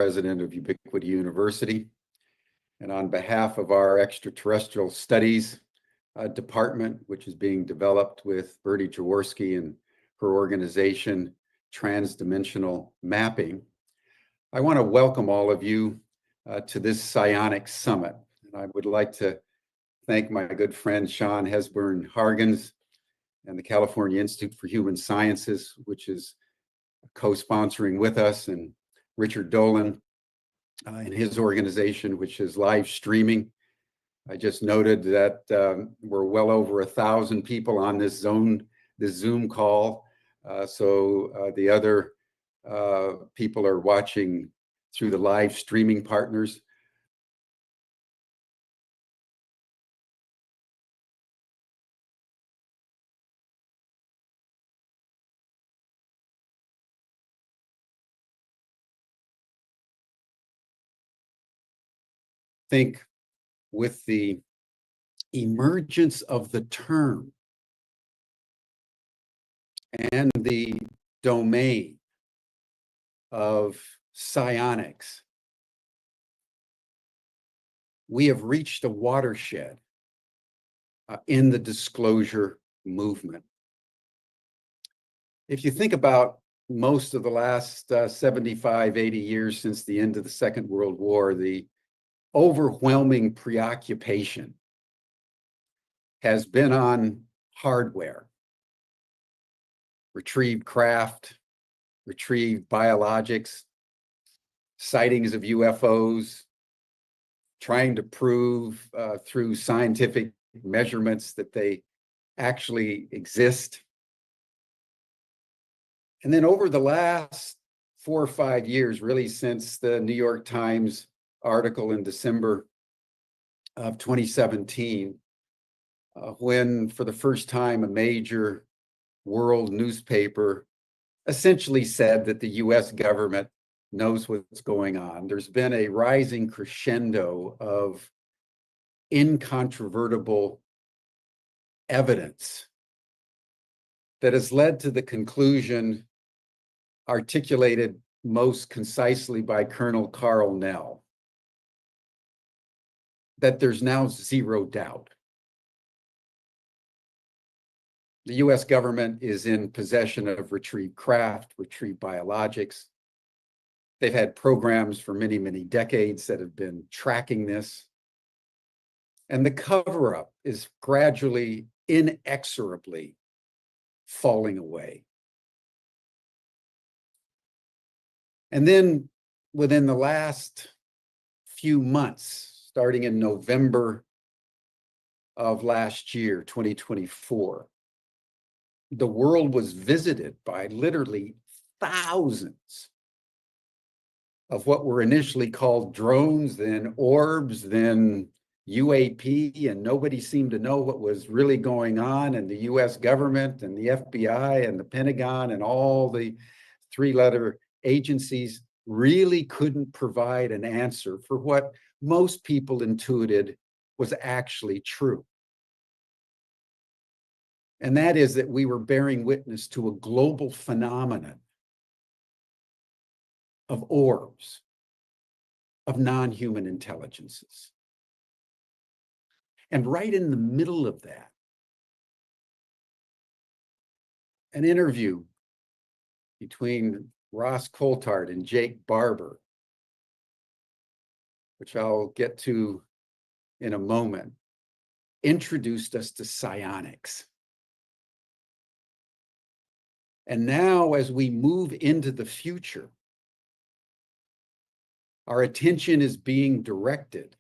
President of Ubiquity University. And on behalf of our extraterrestrial studies department, which is being developed with Birdie Jaworski and her organization, TransDimensional Mapping, I want to welcome all of you to this Psionics Summit. And I would like to thank my good friend Sean Esbjörn-Hargens and the California Institute for Human Sciences, which is co-sponsoring with us, and Richard Dolan and his organization, which is live streaming. I just noted that we're well over 1,000 people on this Zoom call. So the other people are watching through the live streaming partners. Think with the emergence of the term and the domain of psionics, we have reached a watershed in the disclosure movement. If you think about most of the last 75, 80 years since the end of the Second World War, the overwhelming preoccupation has been on hardware, retrieved craft, retrieved biologics, sightings of UFOs, trying to prove through scientific measurements that they actually exist. And then over the last 4 or 5 years, really since the New York Times article in December of 2017, when for the first time a major world newspaper essentially said that the US government knows what's going on. There's been a rising crescendo of incontrovertible evidence that has led to the conclusion articulated most concisely by Colonel Carl Nell, that there's now zero doubt. The US government is in possession of retrieved craft, retrieved biologics. They've had programs for many, many decades that have been tracking this. And the cover-up is gradually, inexorably falling away. And then within the last few months, starting in November of last year, 2024, the world was visited by literally thousands of what were initially called drones, then orbs, then UAP, and nobody seemed to know what was really going on. And the US government and the FBI and the Pentagon and all the three-letter agencies really couldn't provide an answer for what most people intuited was actually true. And that is that we were bearing witness to a global phenomenon of orbs, of non-human intelligences. And right in the middle of that, an interview between Ross Coulthart and Jake Barber, which I'll get to in a moment, introduced us to psionics. And now, as we move into the future, our attention is being directed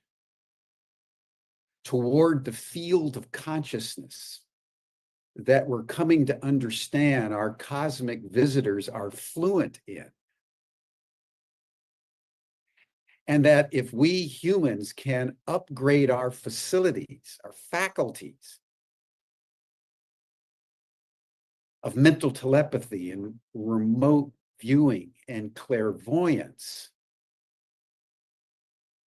toward the field of consciousness that we're coming to understand our cosmic visitors are fluent in. And that if we humans can upgrade our facilities, our faculties of mental telepathy and remote viewing and clairvoyance,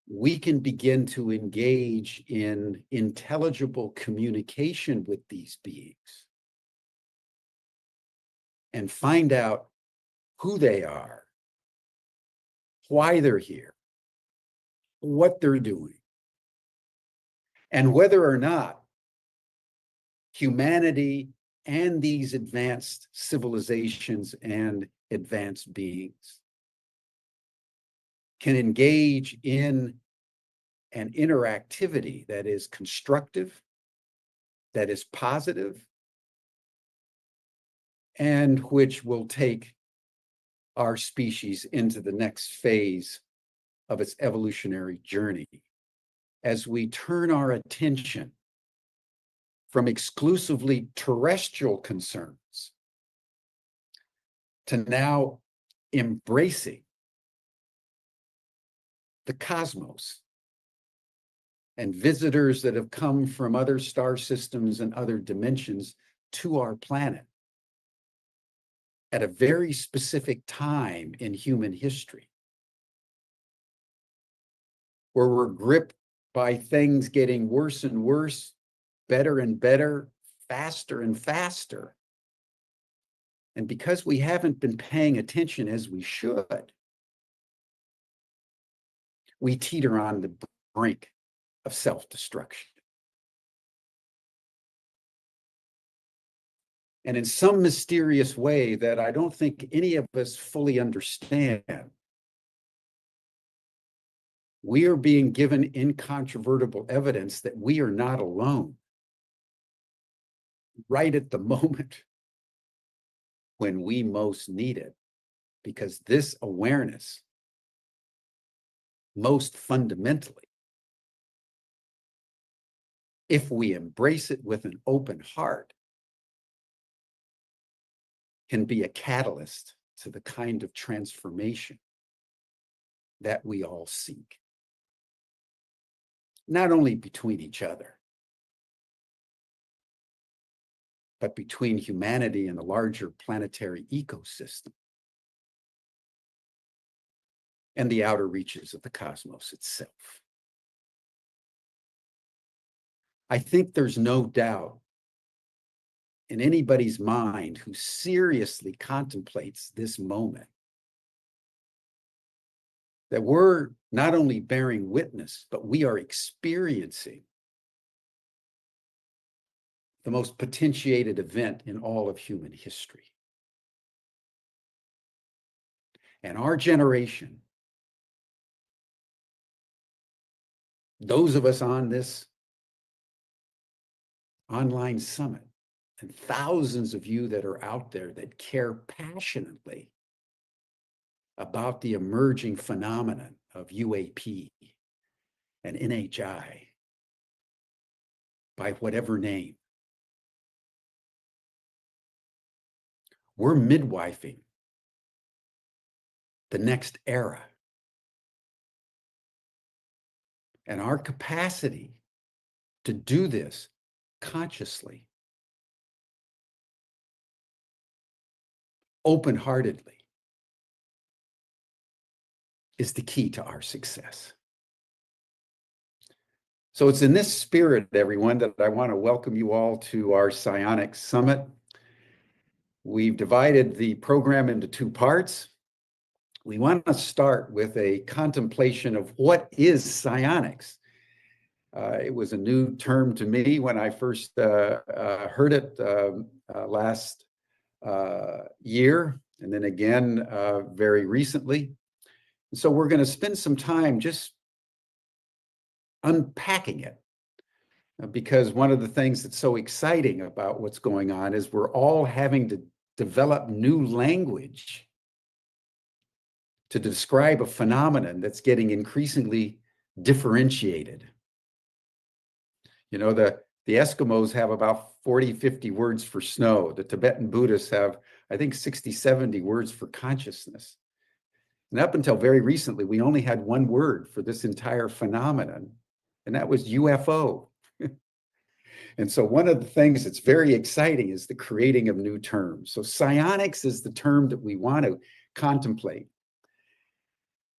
we can begin to engage in intelligible communication with these beings and find out who they are, why they're here, what they're doing, and whether or not humanity and these advanced civilizations and advanced beings can engage in an interactivity that is constructive, that is positive, and which will take our species into the next phase of its evolutionary journey as we turn our attention from exclusively terrestrial concerns to now embracing the cosmos and visitors that have come from other star systems and other dimensions to our planet at a very specific time in human history, where we're gripped by things getting worse and worse, better and better, faster and faster. And because we haven't been paying attention as we should, we teeter on the brink of self-destruction. And in some mysterious way that I don't think any of us fully understand, we are being given incontrovertible evidence that we are not alone right at the moment when we most need it, because this awareness, most fundamentally, if we embrace it with an open heart, can be a catalyst to the kind of transformation that we all seek. Not only between each other, but between humanity and the larger planetary ecosystem and the outer reaches of the cosmos itself. I think there's no doubt in anybody's mind who seriously contemplates this moment that we're not only bearing witness, but we are experiencing the most potentiated event in all of human history. And our generation, those of us on this online summit, and thousands of you that are out there that care passionately about the emerging phenomenon of UAP and NHI, by whatever name, we're midwifing the next era. And our capacity to do this consciously, open-heartedly, is the key to our success. So it's in this spirit, everyone, that I want to welcome you all to our Psionics Summit. We've divided the program into two parts. We want to start with a contemplation of what is psionics. It was a new term to me when I first heard it last year, and then again very recently. So we're going to spend some time just unpacking it, because one of the things that's so exciting about what's going on is we're all having to develop new language to describe a phenomenon that's getting increasingly differentiated. You know, the Eskimos have about 40, 50 words for snow. The Tibetan Buddhists have, I think, 60, 70 words for consciousness. And up until very recently, we only had one word for this entire phenomenon, and that was UFO. And so one of the things that's very exciting is the creating of new terms. So psionics is the term that we want to contemplate.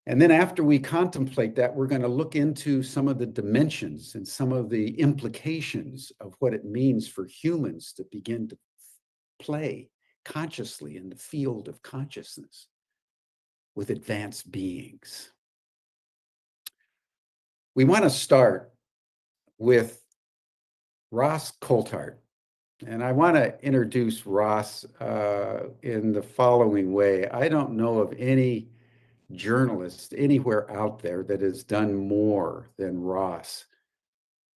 And then after we contemplate that, we're going to look into some of the dimensions and some of the implications of what it means for humans to begin to play consciously in the field of consciousness. with advanced beings. We want to start with Ross Coulthart. And I want to introduce Ross in the following way. I don't know of any journalist anywhere out there that has done more than Ross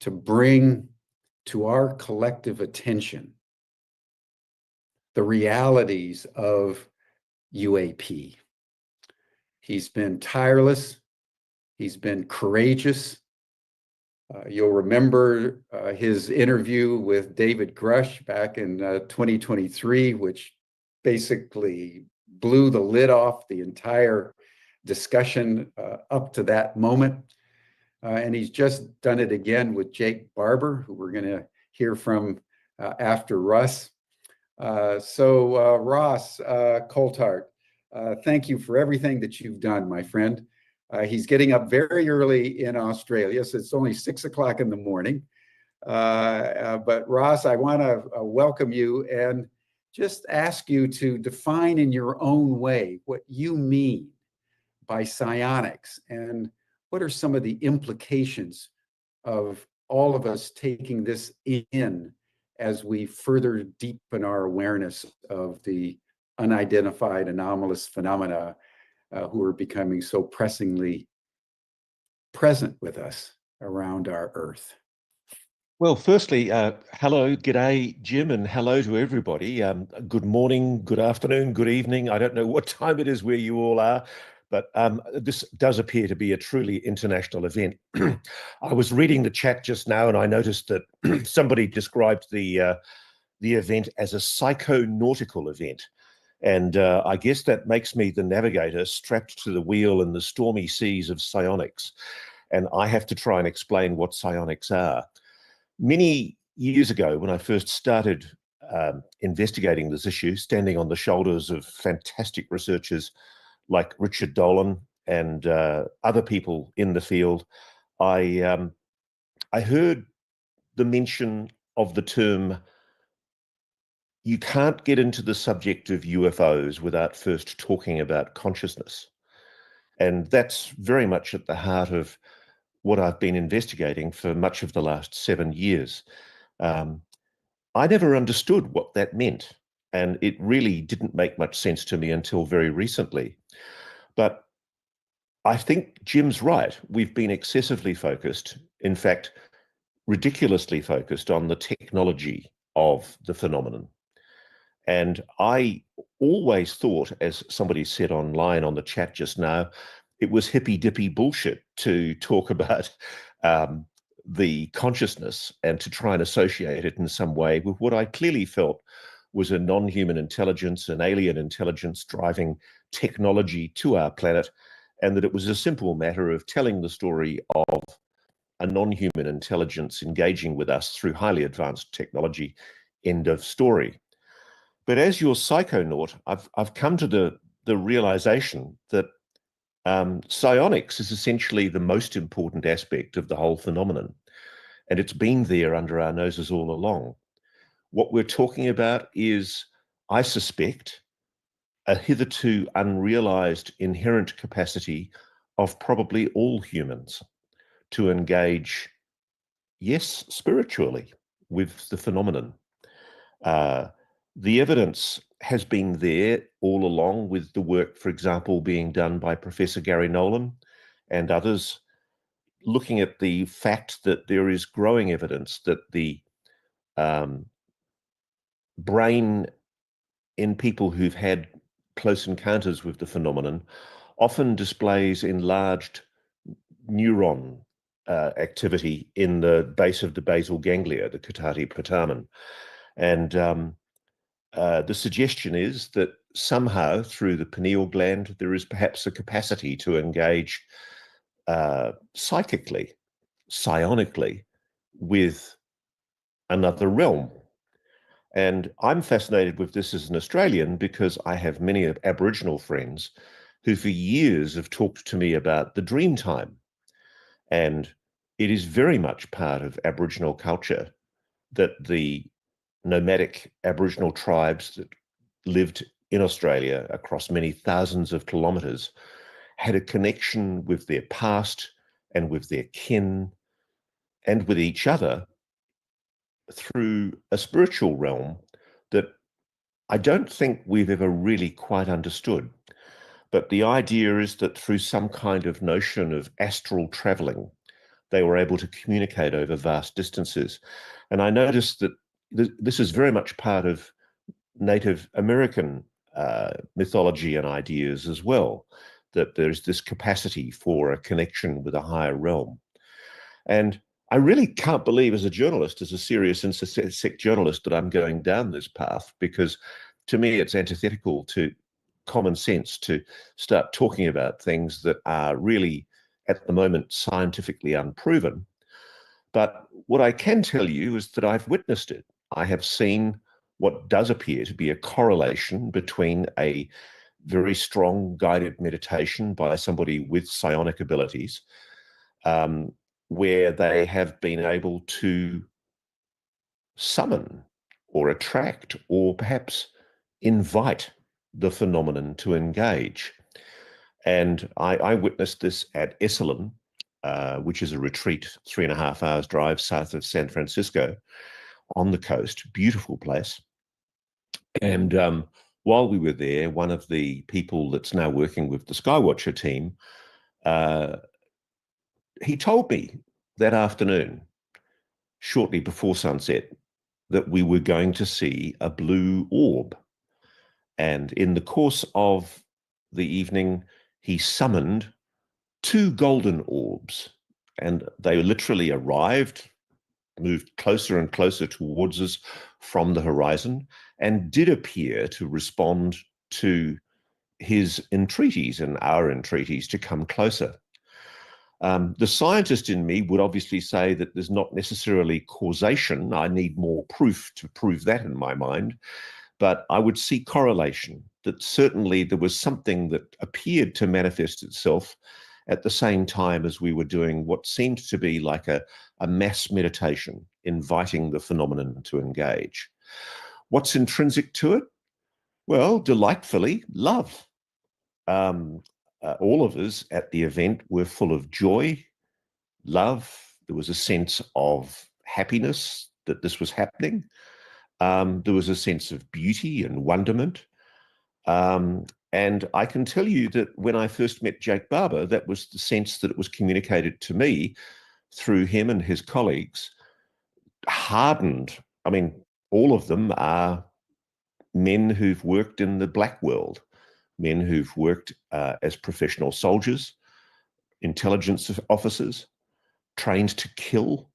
to bring to our collective attention the realities of UAP. He's been tireless. He's been courageous. You'll remember his interview with David Grush back in 2023, which basically blew the lid off the entire discussion up to that moment. And he's just done it again with Jake Barber, who we're going to hear from after Russ. So Ross Coulthart, thank you for everything that you've done, my friend. He's getting up very early in Australia, so it's only 6 o'clock in the morning. But Ross, I want to welcome you and just ask you to define in your own way what you mean by psionics and what are some of the implications of all of us taking this in as we further deepen our awareness of the unidentified anomalous phenomena who are becoming so pressingly present with us around our Earth. Well, firstly, hello, g'day, Jim, and hello to everybody. Good morning, good afternoon, good evening. I don't know what time it is where you all are, but this does appear to be a truly international event. I was reading the chat just now, and I noticed that somebody described the event as a psychonautical event. And I guess that makes me the navigator strapped to the wheel in the stormy seas of psionics. And I have to try and explain what psionics are. Many years ago, when I first started investigating this issue, standing on the shoulders of fantastic researchers like Richard Dolan and other people in the field, I heard the mention of the term, you can't get into the subject of UFOs without first talking about consciousness. And that's very much at the heart of what I've been investigating for much of the last 7 years. I never understood what that meant, and it really didn't make much sense to me until very recently. But I think Jim's right. We've been excessively focused, in fact, ridiculously focused on the technology of the phenomenon. And I always thought, as somebody said online on the chat just now, it was hippy-dippy bullshit to talk about the consciousness and to try and associate it in some way with what I clearly felt was a non-human intelligence, an alien intelligence driving technology to our planet, and that it was a simple matter of telling the story of a non-human intelligence engaging with us through highly advanced technology. End of story. But as your psychonaut, I've come to the realization that psionics is essentially the most important aspect of the whole phenomenon, and it's been there under our noses all along. What we're talking about is, I suspect, a hitherto unrealized inherent capacity of probably all humans to engage, yes, spiritually with the phenomenon. The evidence has been there all along with the work, for example, being done by Professor Gary Nolan and others, looking at the fact that there is growing evidence that the brain in people who've had close encounters with the phenomenon often displays enlarged neuron activity in the base of the basal ganglia, the Cotati putamen. And the suggestion is that somehow through the pineal gland, there is perhaps a capacity to engage psychically, psionically with another realm. And I'm fascinated with this as an Australian because I have many Aboriginal friends who for years have talked to me about the dream time. And it is very much part of Aboriginal culture that the nomadic Aboriginal tribes that lived in Australia across many thousands of kilometres had a connection with their past and with their kin and with each other through a spiritual realm that I don't think we've ever really quite understood. But the idea is that through some kind of notion of astral traveling, they were able to communicate over vast distances. And I noticed that this is very much part of Native American mythology and ideas as well, that there's this capacity for a connection with a higher realm. And I really can't believe as a journalist, as a serious InSec journalist, that I'm going down this path, because to me it's antithetical to common sense to start talking about things that are really at the moment scientifically unproven. But what I can tell you is that I've witnessed it. I have seen what does appear to be a correlation between a very strong guided meditation by somebody with psionic abilities, where they have been able to summon or attract or perhaps invite the phenomenon to engage. And I witnessed this at Esalen, which is a retreat 3.5 hours drive south of San Francisco on the coast, beautiful place. And while we were there, one of the people that's now working with the Skywatcher team, he told me that afternoon, shortly before sunset, that we were going to see a blue orb. And in the course of the evening, he summoned 2 golden orbs, and they literally arrived, moved closer and closer towards us from the horizon, and did appear to respond to his entreaties and our entreaties to come closer. The scientist in me would obviously say that there's not necessarily causation. I need more proof to prove that in my mind. But I would see correlation, that certainly there was something that appeared to manifest itself at the same time as we were doing what seemed to be like a mass meditation, inviting the phenomenon to engage. What's intrinsic to it? Well, delightfully, love. All of us at the event were full of joy, love. There was a sense of happiness that this was happening. There was a sense of beauty and wonderment. And I can tell you that when I first met Jake Barber, that was the sense that it was communicated to me through him and his colleagues, hardened. I mean, all of them are men who've worked in the black world, men who've worked as professional soldiers, intelligence officers, trained to kill,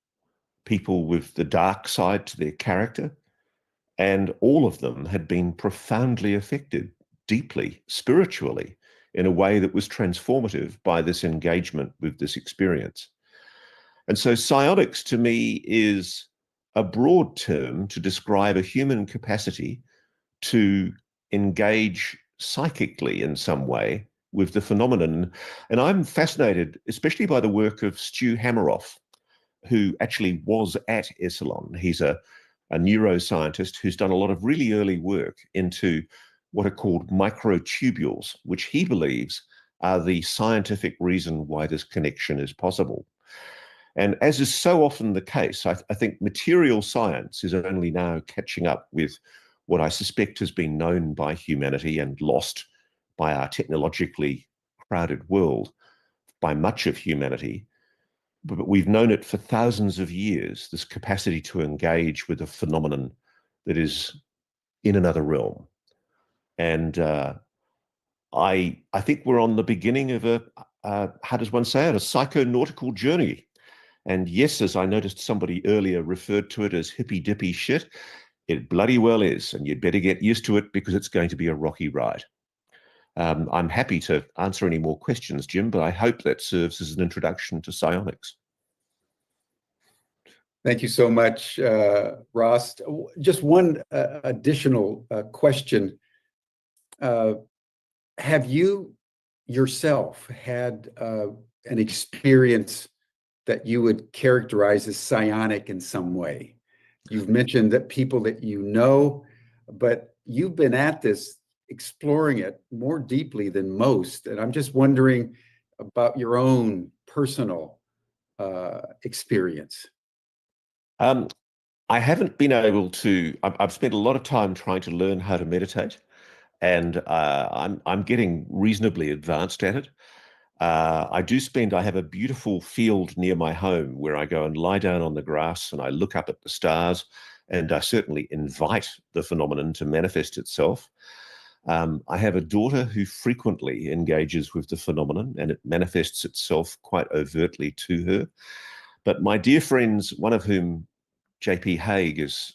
people with the dark side to their character. And all of them had been profoundly affected, deeply, spiritually, in a way that was transformative by this engagement with this experience. And so psionics to me is a broad term to describe a human capacity to engage psychically in some way with the phenomenon. And I'm fascinated, especially by the work of Stu Hameroff, who actually was at Esalen. He's a neuroscientist who's done a lot of really early work into what are called microtubules, which he believes are the scientific reason why this connection is possible. And as is so often the case, I think material science is only now catching up with what I suspect has been known by humanity and lost by our technologically crowded world by much of humanity. But we've known it for thousands of years, this capacity to engage with a phenomenon that is in another realm. And I think we're on the beginning of a, how does one say it, a psychonautical journey. And yes, as I noticed somebody earlier referred to it as hippy-dippy shit, it bloody well is, and you'd better get used to it because it's going to be a rocky ride. I'm happy to answer any more questions, Jim, but I hope that serves as an introduction to psionics. Thank you so much, Ross. Just one additional question. Have you yourself had an experience that you would characterize as psionic in some way? You've mentioned that people that you know, but you've been at this exploring it more deeply than most. And I'm just wondering about your own personal experience. I haven't been able to. I've spent a lot of time trying to learn how to meditate, and I'm getting reasonably advanced at it. I have a beautiful field near my home where I go and lie down on the grass and I look up at the stars, and I certainly invite the phenomenon to manifest itself. I have a daughter who frequently engages with the phenomenon, and it manifests itself quite overtly to her. But my dear friends, one of whom, J.P. Haig, is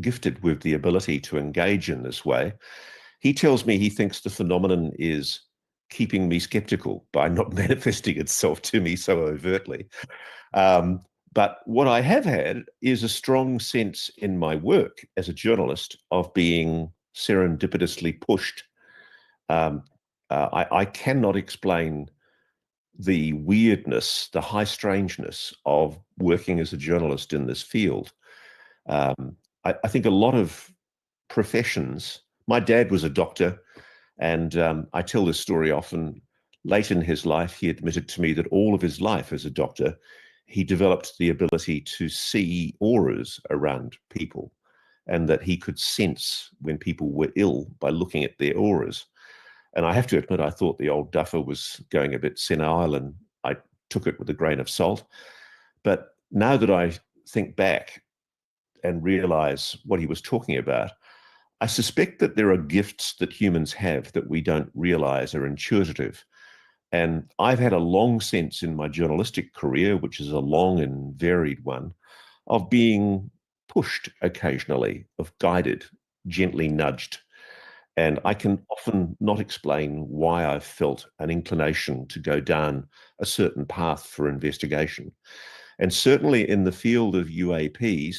gifted with the ability to engage in this way, he tells me he thinks the phenomenon is keeping me skeptical by not manifesting itself to me so overtly. But what I have had is a strong sense in my work as a journalist of being serendipitously pushed. I cannot explain the weirdness, the high strangeness of working as a journalist in this field. I think a lot of professions, my dad was a doctor, and I tell this story often. Late in his life, he admitted to me that all of his life as a doctor, he developed the ability to see auras around people, and that he could sense when people were ill by looking at their auras. And I have to admit, I thought the old duffer was going a bit senile, and I took it with a grain of salt. But now that I think back and realize what he was talking about, I suspect that there are gifts that humans have that we don't realize are intuitive. And I've had a long sense in my journalistic career, which is a long and varied one, of being pushed occasionally, of guided, gently nudged. And I can often not explain why I've felt an inclination to go down a certain path for investigation. And certainly in the field of UAPs,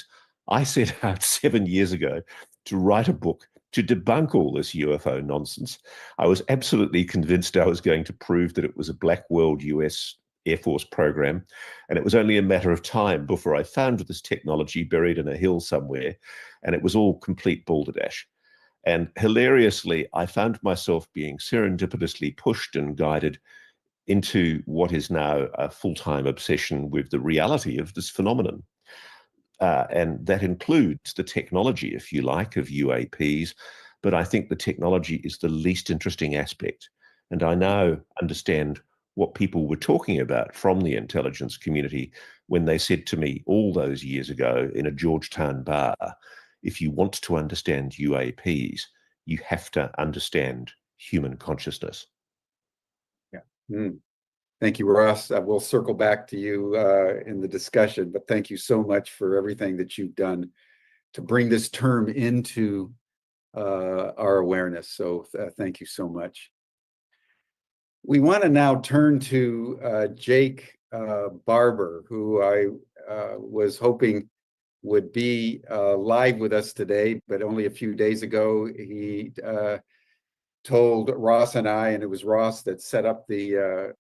I set out 7 years ago to write a book to debunk all this UFO nonsense. I was absolutely convinced I was going to prove that it was a black world US Air Force program, and it was only a matter of time before I found this technology buried in a hill somewhere, and it was all complete balderdash. And hilariously, I found myself being serendipitously pushed and guided into what is now a full-time obsession with the reality of this phenomenon. And that includes the technology, if you like, of UAPs, but I think the technology is the least interesting aspect. And I now understand what people were talking about from the intelligence community when they said to me all those years ago in a Georgetown bar, if you want to understand UAPs, you have to understand human consciousness. Yeah. Thank you, Ross. We'll circle back to you in the discussion, but thank you so much for everything that you've done to bring this term into our awareness. So thank you so much. We want to now turn to Jake Barber, who I was hoping would be live with us today, but only a few days ago he told Ross and I, and it was Ross that set up the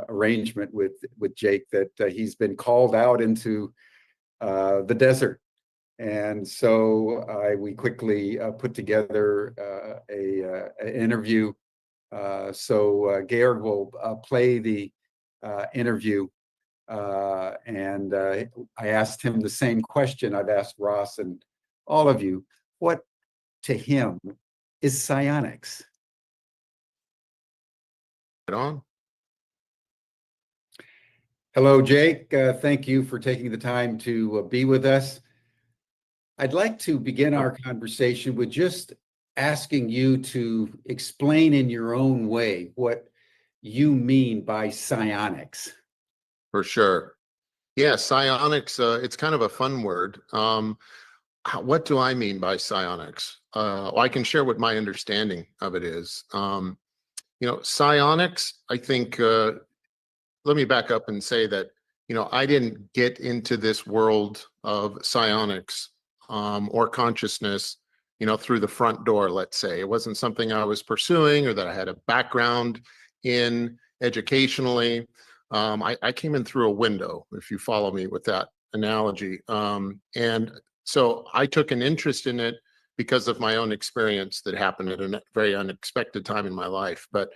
arrangement with Jake, that he's been called out into the desert. And so we quickly put together an interview. So Georg will play the interview. And I asked him the same question I've asked Ross and all of you. What to him is psionics? Right on. Hello, Jake. Thank you for taking the time to be with us. I'd like to begin our conversation with just asking you to explain in your own way what you mean by psionics. For sure. Yeah, psionics, it's kind of a fun word. What do I mean by psionics? Well, I can share what my understanding of it is. Psionics, I think, let me back up and say that, I didn't get into this world of psionics or consciousness, through the front door, let's say. It wasn't something I was pursuing or that I had a background in educationally. I came in through a window, if you follow me with that analogy. And so I took an interest in it because of my own experience that happened at a very unexpected time in my life. But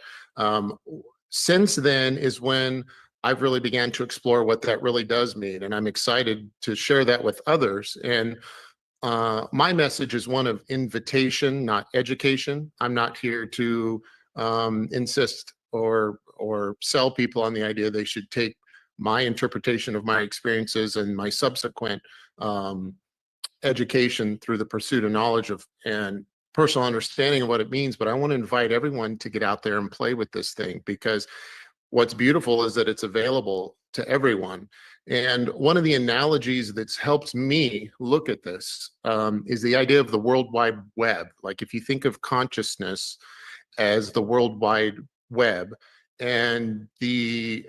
since then is when I've really began to explore what that really does mean. And I'm excited to share that with others. And my message is one of invitation, not education. I'm not here to insist or sell people on the idea they should take my interpretation of my experiences and my subsequent education through the pursuit of knowledge of and personal understanding of what it means. But I want to invite everyone to get out there and play with this thing, because what's beautiful is that it's available to everyone. And one of the analogies that's helped me look at this is the idea of the World Wide Web. Like, if you think of consciousness as the World Wide Web, and the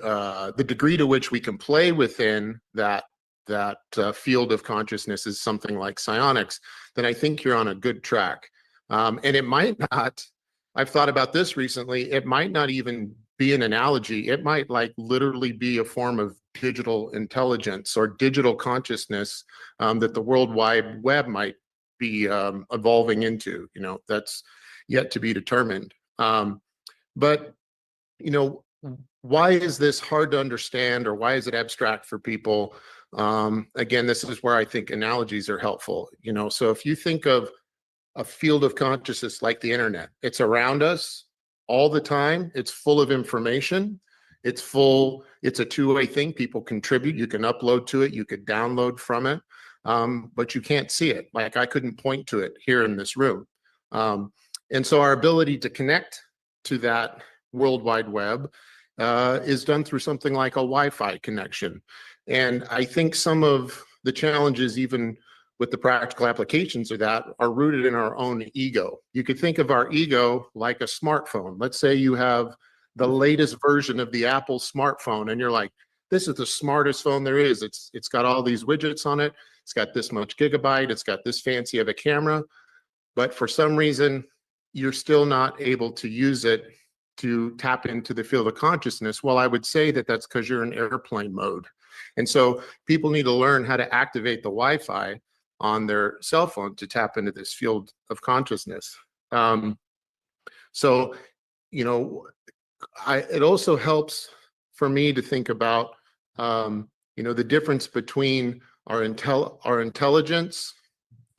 degree to which we can play within that field of consciousness is something like psionics, then I think you're on a good track. And it might not, I've thought about this recently, it might not even be an analogy. It might like literally be a form of digital intelligence or digital consciousness that the World Wide Web might be evolving into. You know, that's yet to be determined. But, you know, why is this hard to understand, or why is it abstract for people? Again, this is where I think analogies are helpful. You know, so if you think of a field of consciousness like the internet, it's around us all the time. It's full of information. It's a two-way thing. People contribute. You can upload to it. You could download from it, but you can't see it. Like, I couldn't point to it here in this room. And so our ability to connect to that World Wide Web is done through something like a Wi-Fi connection. And I think some of the challenges, even with the practical applications of that, are rooted in our own ego. You could think of our ego like a smartphone. Let's say you have the latest version of the Apple smartphone, and you're like, this is the smartest phone there is. It's got all these widgets on it. It's got this much gigabyte. It's got this fancy of a camera. But for some reason, you're still not able to use it to tap into the field of consciousness. Well, I would say that that's because you're in airplane mode. And so people need to learn how to activate the Wi-Fi on their cell phone to tap into this field of consciousness. So, you know, it also helps for me to think about, you know, the difference between our intelligence,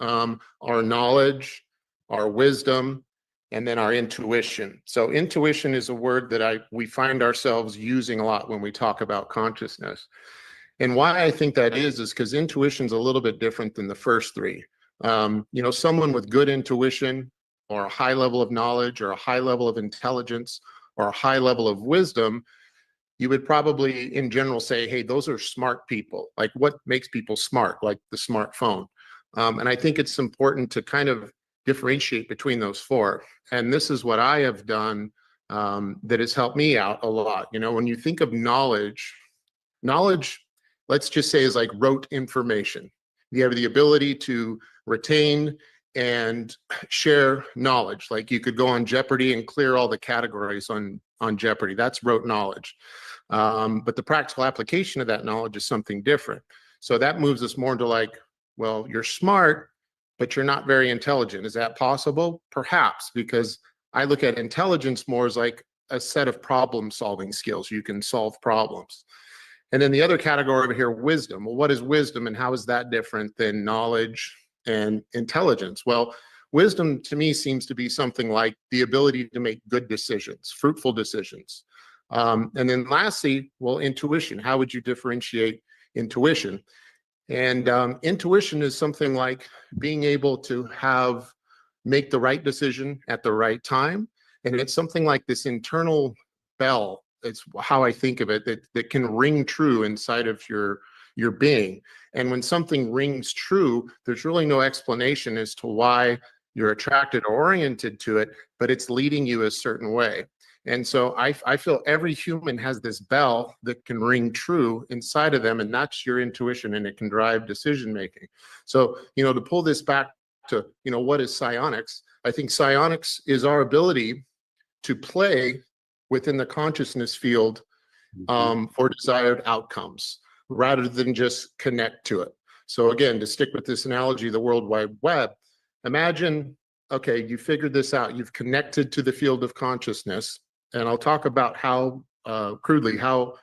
our knowledge, our wisdom, and then our intuition. So intuition is a word that we find ourselves using a lot when we talk about consciousness. And why I think that is because intuition is a little bit different than the first three. You know, someone with good intuition, or a high level of knowledge, or a high level of intelligence, or a high level of wisdom, you would probably in general say, hey, those are smart people. Like, what makes people smart? Like the smartphone. And I think it's important to kind of differentiate between those four. And this is what I have done that has helped me out a lot. You know, when you think of knowledge, let's just say, is like rote information. You have the ability to retain and share knowledge. Like, you could go on Jeopardy and clear all the categories on Jeopardy. That's rote knowledge. But the practical application of that knowledge is something different. So that moves us more into like, well, you're smart, but you're not very intelligent. Is that possible? Perhaps, because I look at intelligence more as like a set of problem solving skills. You can solve problems. And then the other category over here, wisdom. Well, what is wisdom, and how is that different than knowledge and intelligence? Well, wisdom to me seems to be something like the ability to make good decisions, fruitful decisions. And then lastly, well, intuition. How would you differentiate intuition? And intuition is something like being able to make the right decision at the right time. And it's something like this internal bell. It's how I think of it, that can ring true inside of your being. And when something rings true, there's really no explanation as to why you're attracted or oriented to it, but it's leading you a certain way. And so I feel every human has this bell that can ring true inside of them, and that's your intuition, and it can drive decision making. So, you know, to pull this back to, you know, what is psionics? I think psionics is our ability to play within the consciousness field for desired outcomes, rather than just connect to it. So again, to stick with this analogy, the World Wide Web, imagine, okay, you figured this out. You've connected to the field of consciousness. And I'll talk about how, crudely, how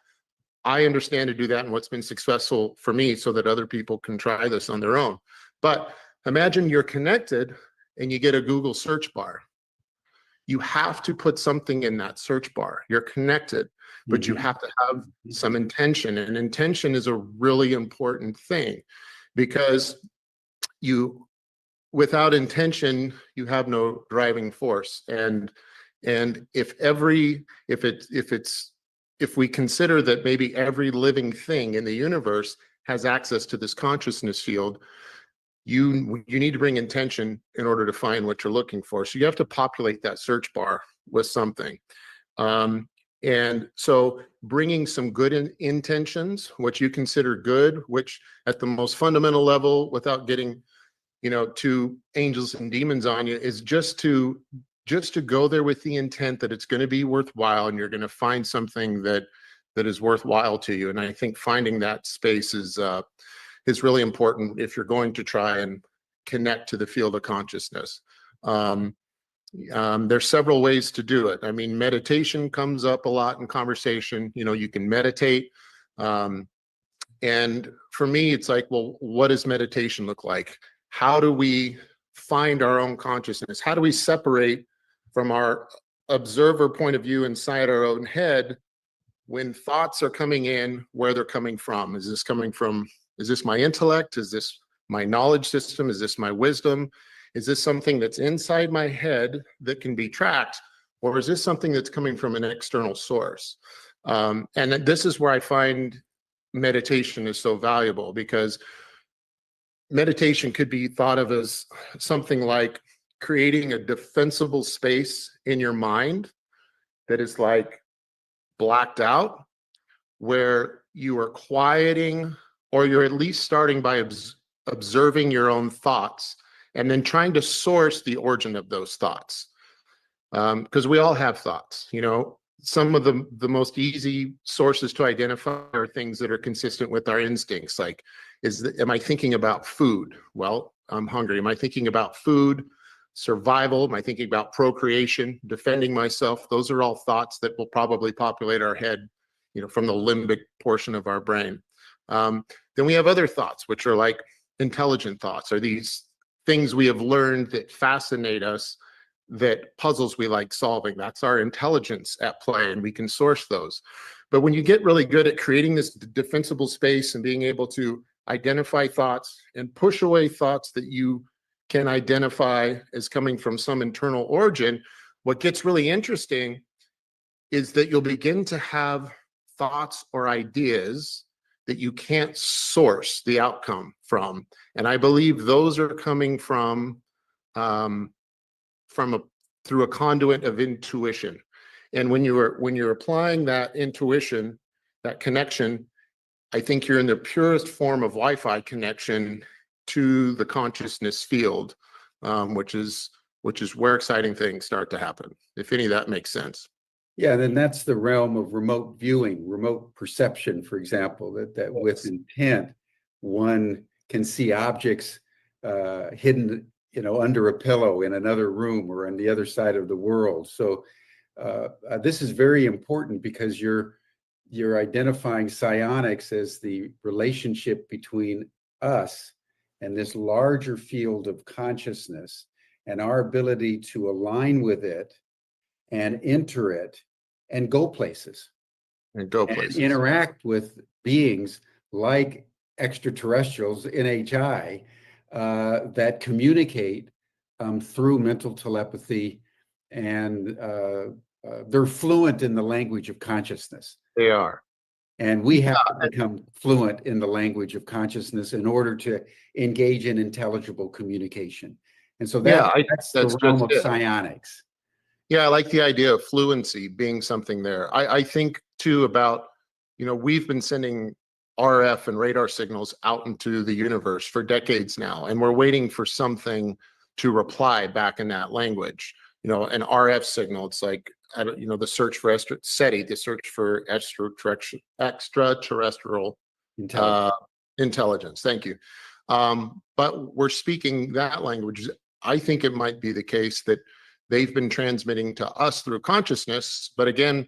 I understand to do that and what's been successful for me so that other people can try this on their own. But imagine you're connected and you get a Google search bar. You have to put something in that search bar. You're connected, but you have to have some intention. And intention is a really important thing, because without intention, you have no driving force. And if we consider that maybe every living thing in the universe has access to this consciousness field, you need to bring intention in order to find what you're looking for. So you have to populate that search bar with something. And so bringing some good intentions, what you consider good, which at the most fundamental level, without getting, to angels and demons on you, is just to go there with the intent that it's going to be worthwhile and you're going to find something that is worthwhile to you. And I think finding that space is really important if you're going to try and connect to the field of consciousness. There's several ways to do it. I mean, meditation comes up a lot in conversation. You can meditate. And for me, it's like, well, what does meditation look like? How do we find our own consciousness? How do we separate from our observer point of view inside our own head when thoughts are coming in, where they're coming from? Is this my intellect? Is this my knowledge system? Is this my wisdom? Is this something that's inside my head that can be tracked? Or is this something that's coming from an external source? And this is where I find meditation is so valuable, because meditation could be thought of as something like creating a defensible space in your mind that is like blacked out, where you are quieting, or you're at least starting by observing your own thoughts and then trying to source the origin of those thoughts. Because we all have thoughts. Some of the most easy sources to identify are things that are consistent with our instincts. Like, am I thinking about food? Well, I'm hungry. Am I thinking about food? Survival? Am I thinking about procreation? Defending myself? Those are all thoughts that will probably populate our head, from the limbic portion of our brain. Then we have other thoughts, which are like intelligent thoughts, are these things we have learned that fascinate us, that puzzles we like solving. That's our intelligence at play, and we can source those. But when you get really good at creating this defensible space and being able to identify thoughts and push away thoughts that you can identify as coming from some internal origin, what gets really interesting is that you'll begin to have thoughts or ideas that you can't source the outcome from. And I believe those are coming from through a conduit of intuition. And when you're applying that intuition, that connection, I think you're in the purest form of Wi-Fi connection to the consciousness field, which is where exciting things start to happen, if any of that makes sense. Yeah, then that's the realm of remote viewing, remote perception, for example, that with intent, one can see objects hidden, under a pillow in another room or on the other side of the world. So this is very important, because you're identifying psionics as the relationship between us and this larger field of consciousness, and our ability to align with it and enter it and go places. And interact with beings like extraterrestrials, NHI, that communicate through mental telepathy, and they're fluent in the language of consciousness. They are. And we have to become fluent in the language of consciousness in order to engage in intelligible communication. And so that's the realm of psionics. Yeah, I like the idea of fluency being something there. I think too about, we've been sending RF and radar signals out into the universe for decades now, and we're waiting for something to reply back in that language. An RF signal, it's like, the search for SETI, the search for extraterrestrial intelligence. Thank you. But we're speaking that language I think it might be the case that they've been transmitting to us through consciousness, but again,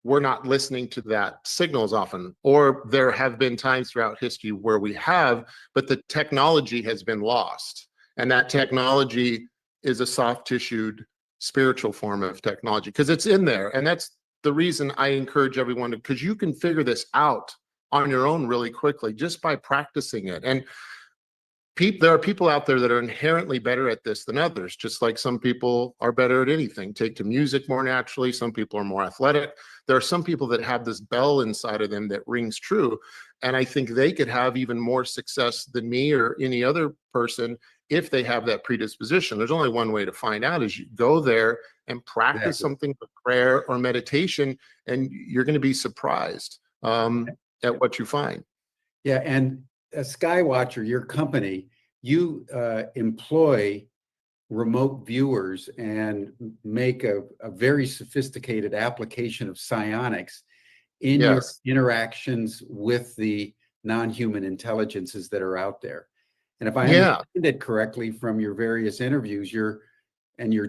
we're not listening to that signal as often. Or there have been times throughout history where we have, but the technology has been lost. And that technology is a soft tissued spiritual form of technology because it's in there. And that's the reason I encourage everyone to, because you can figure this out on your own really quickly just by practicing it. And there are people out there that are inherently better at this than others, just like some people are better at anything, take to music more naturally. Some people are more athletic. There are some people that have this bell inside of them that rings true. And I think they could have even more success than me or any other person if they have that predisposition. There's only one way to find out is you go there and practice something with prayer or meditation, and you're going to be surprised at what you find. Yeah, and Skywatcher, your company, you employ remote viewers and make a very sophisticated application of psionics in your interactions with the non-human intelligences that are out there. And if I understand it correctly from your various interviews, your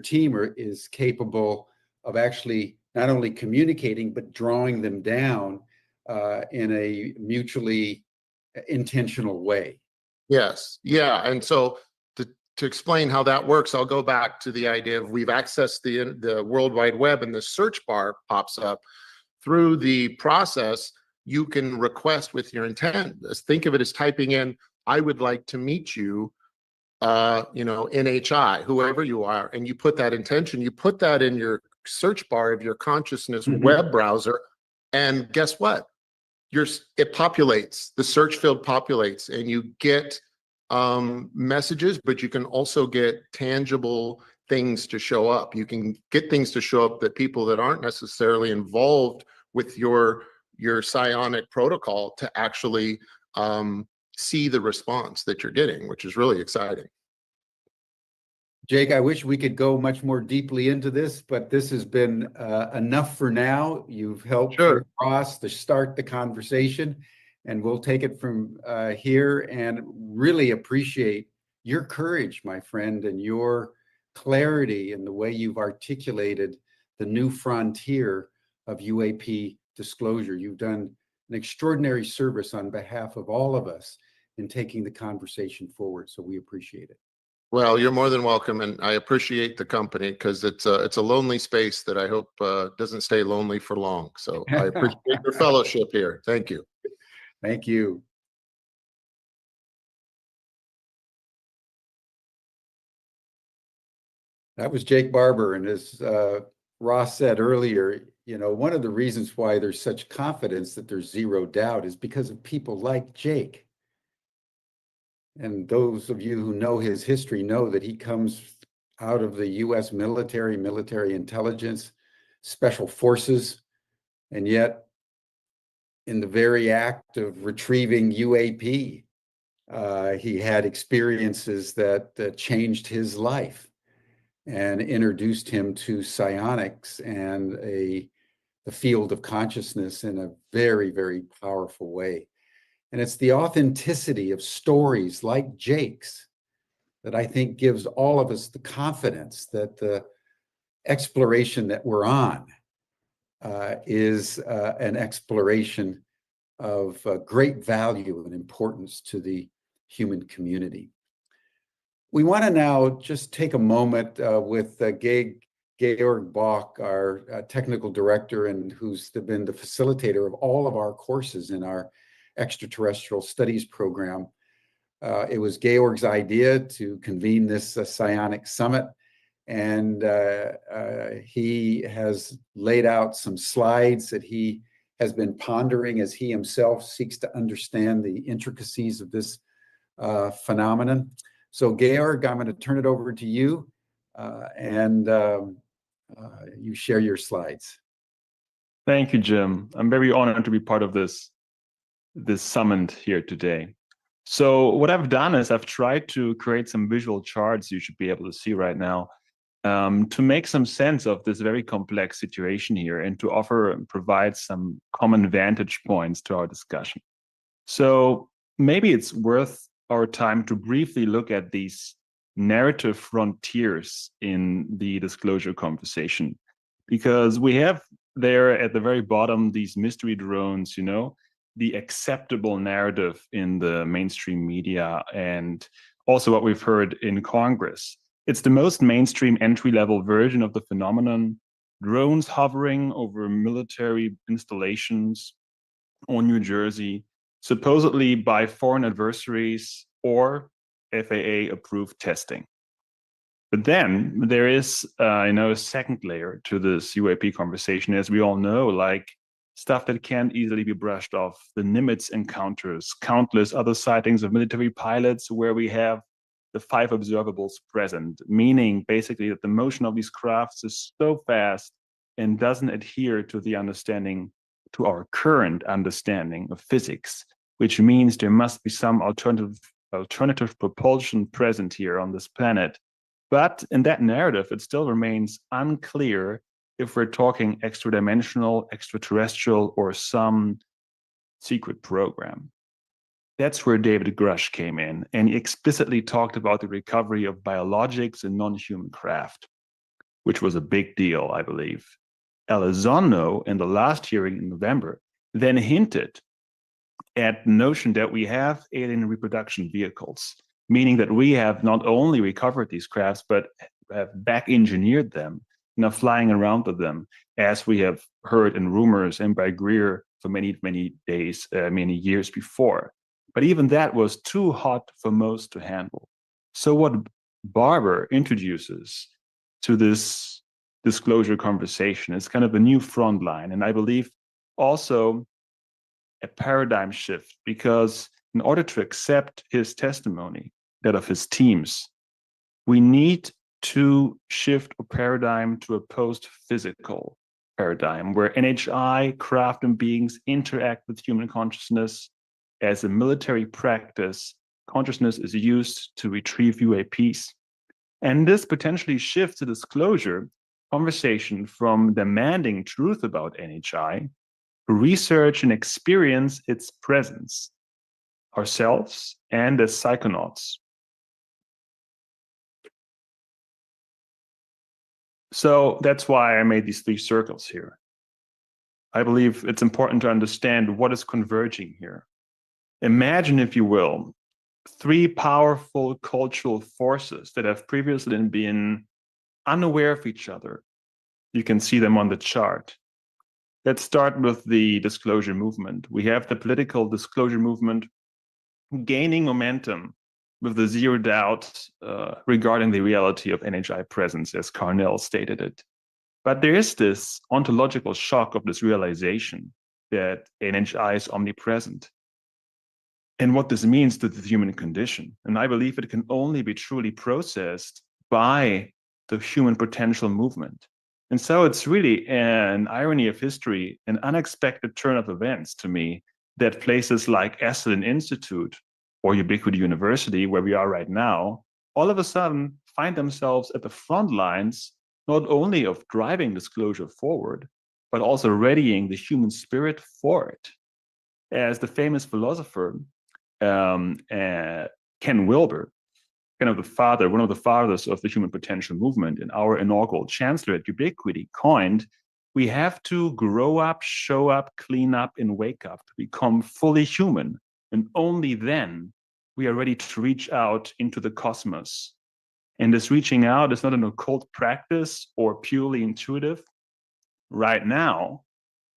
team is capable of actually not only communicating, but drawing them down in a mutually intentional way. Yes. Yeah. And so to explain how that works, I'll go back to the idea of we've accessed the World Wide Web, and the search bar pops up. Through the process, you can request with your intent. Think of it as typing in, I would like to meet you, NHI, whoever you are, and you put that intention, you put that in your search bar of your consciousness web browser, and guess what? It populates, the search field populates, and you get messages, but you can also get tangible things to show up. You can get things to show up that people that aren't necessarily involved with your psionic protocol to actually see the response that you're getting, which is really exciting. Jake, I wish we could go much more deeply into this, but this has been enough for now. You've helped Ross to start the conversation, and we'll take it from here, and really appreciate your courage, my friend, and your clarity in the way you've articulated the new frontier of UAP disclosure. You've done an extraordinary service on behalf of all of us in taking the conversation forward, so we appreciate it. Well, you're more than welcome, and I appreciate the company because it's a lonely space that I hope doesn't stay lonely for long. So I appreciate your fellowship here. Thank you. Thank you. That was Jake Barber, and as Ross said earlier, one of the reasons why there's such confidence that there's zero doubt is because of people like Jake. And those of you who know his history know that he comes out of the U.S. military intelligence, special forces, and yet in the very act of retrieving UAP, he had experiences that changed his life and introduced him to psionics and the field of consciousness in a very, very powerful way. And it's the authenticity of stories like Jake's that I think gives all of us the confidence that the exploration that we're on is an exploration of great value and importance to the human community. We want to now just take a moment with Georg Boch, our technical director, and who's been the facilitator of all of our courses in our extraterrestrial studies program. It was Georg's idea to convene this psionic summit, and he has laid out some slides that he has been pondering as he himself seeks to understand the intricacies of this phenomenon. So Georg, I'm going to turn it over to you, and you share your slides. Thank you, Jim. I'm very honored to be part of this summit here today. So what I've done is I've tried to create some visual charts you should be able to see right now to make some sense of this very complex situation here and to offer and provide some common vantage points to our discussion. So maybe it's worth our time to briefly look at these narrative frontiers in the disclosure conversation, because we have there at the very bottom these mystery drones, the acceptable narrative in the mainstream media, and also what we've heard in Congress. It's the most mainstream entry-level version of the phenomenon. Drones hovering over military installations on New Jersey, supposedly by foreign adversaries or FAA-approved testing. But then there is, a second layer to this UAP conversation, as we all know, like stuff that can't easily be brushed off. The Nimitz encounters, countless other sightings of military pilots where we have the 5 observables present, meaning basically that the motion of these crafts is so fast and doesn't adhere to to our current understanding of physics, which means there must be some alternative propulsion present here on this planet. But in that narrative, it still remains unclear if we're talking extra-dimensional, extraterrestrial, or some secret program. That's where David Grush came in, and he explicitly talked about the recovery of biologics and non-human craft, which was a big deal, I believe. Elizondo, in the last hearing in November, then hinted at the notion that we have alien reproduction vehicles, meaning that we have not only recovered these crafts, but have back-engineered them, flying around with them, as we have heard in rumors and by Greenyer for many, many days, many years before. But even that was too hot for most to handle. So what Barber introduces to this disclosure conversation is kind of a new front line, and I believe also a paradigm shift, because in order to accept his testimony, that of his teams, we need to shift a paradigm to a post-physical paradigm where NHI, craft, and beings interact with human consciousness. As a military practice, consciousness is used to retrieve UAPs. And this potentially shifts the disclosure conversation from demanding truth about NHI to research and experience its presence, ourselves and as psychonauts. So that's why I made these 3 circles here. I believe it's important to understand what is converging here. Imagine, if you will, 3 powerful cultural forces that have previously been unaware of each other. You can see them on the chart. Let's start with the disclosure movement. We have the political disclosure movement gaining momentum with the zero doubt regarding the reality of NHI presence, as Carnell stated it. But there is this ontological shock of this realization that NHI is omnipresent, and what this means to the human condition. And I believe it can only be truly processed by the human potential movement. And so it's really an irony of history, an unexpected turn of events to me, that places like Esalen Institute or Ubiquity University, where we are right now, all of a sudden find themselves at the front lines, not only of driving disclosure forward, but also readying the human spirit for it. As the famous philosopher Ken Wilber, one of the fathers of the human potential movement, and our inaugural chancellor at Ubiquity, coined, we have to grow up, show up, clean up, and wake up to become fully human. And only then we are ready to reach out into the cosmos. And this reaching out is not an occult practice or purely intuitive. Right now,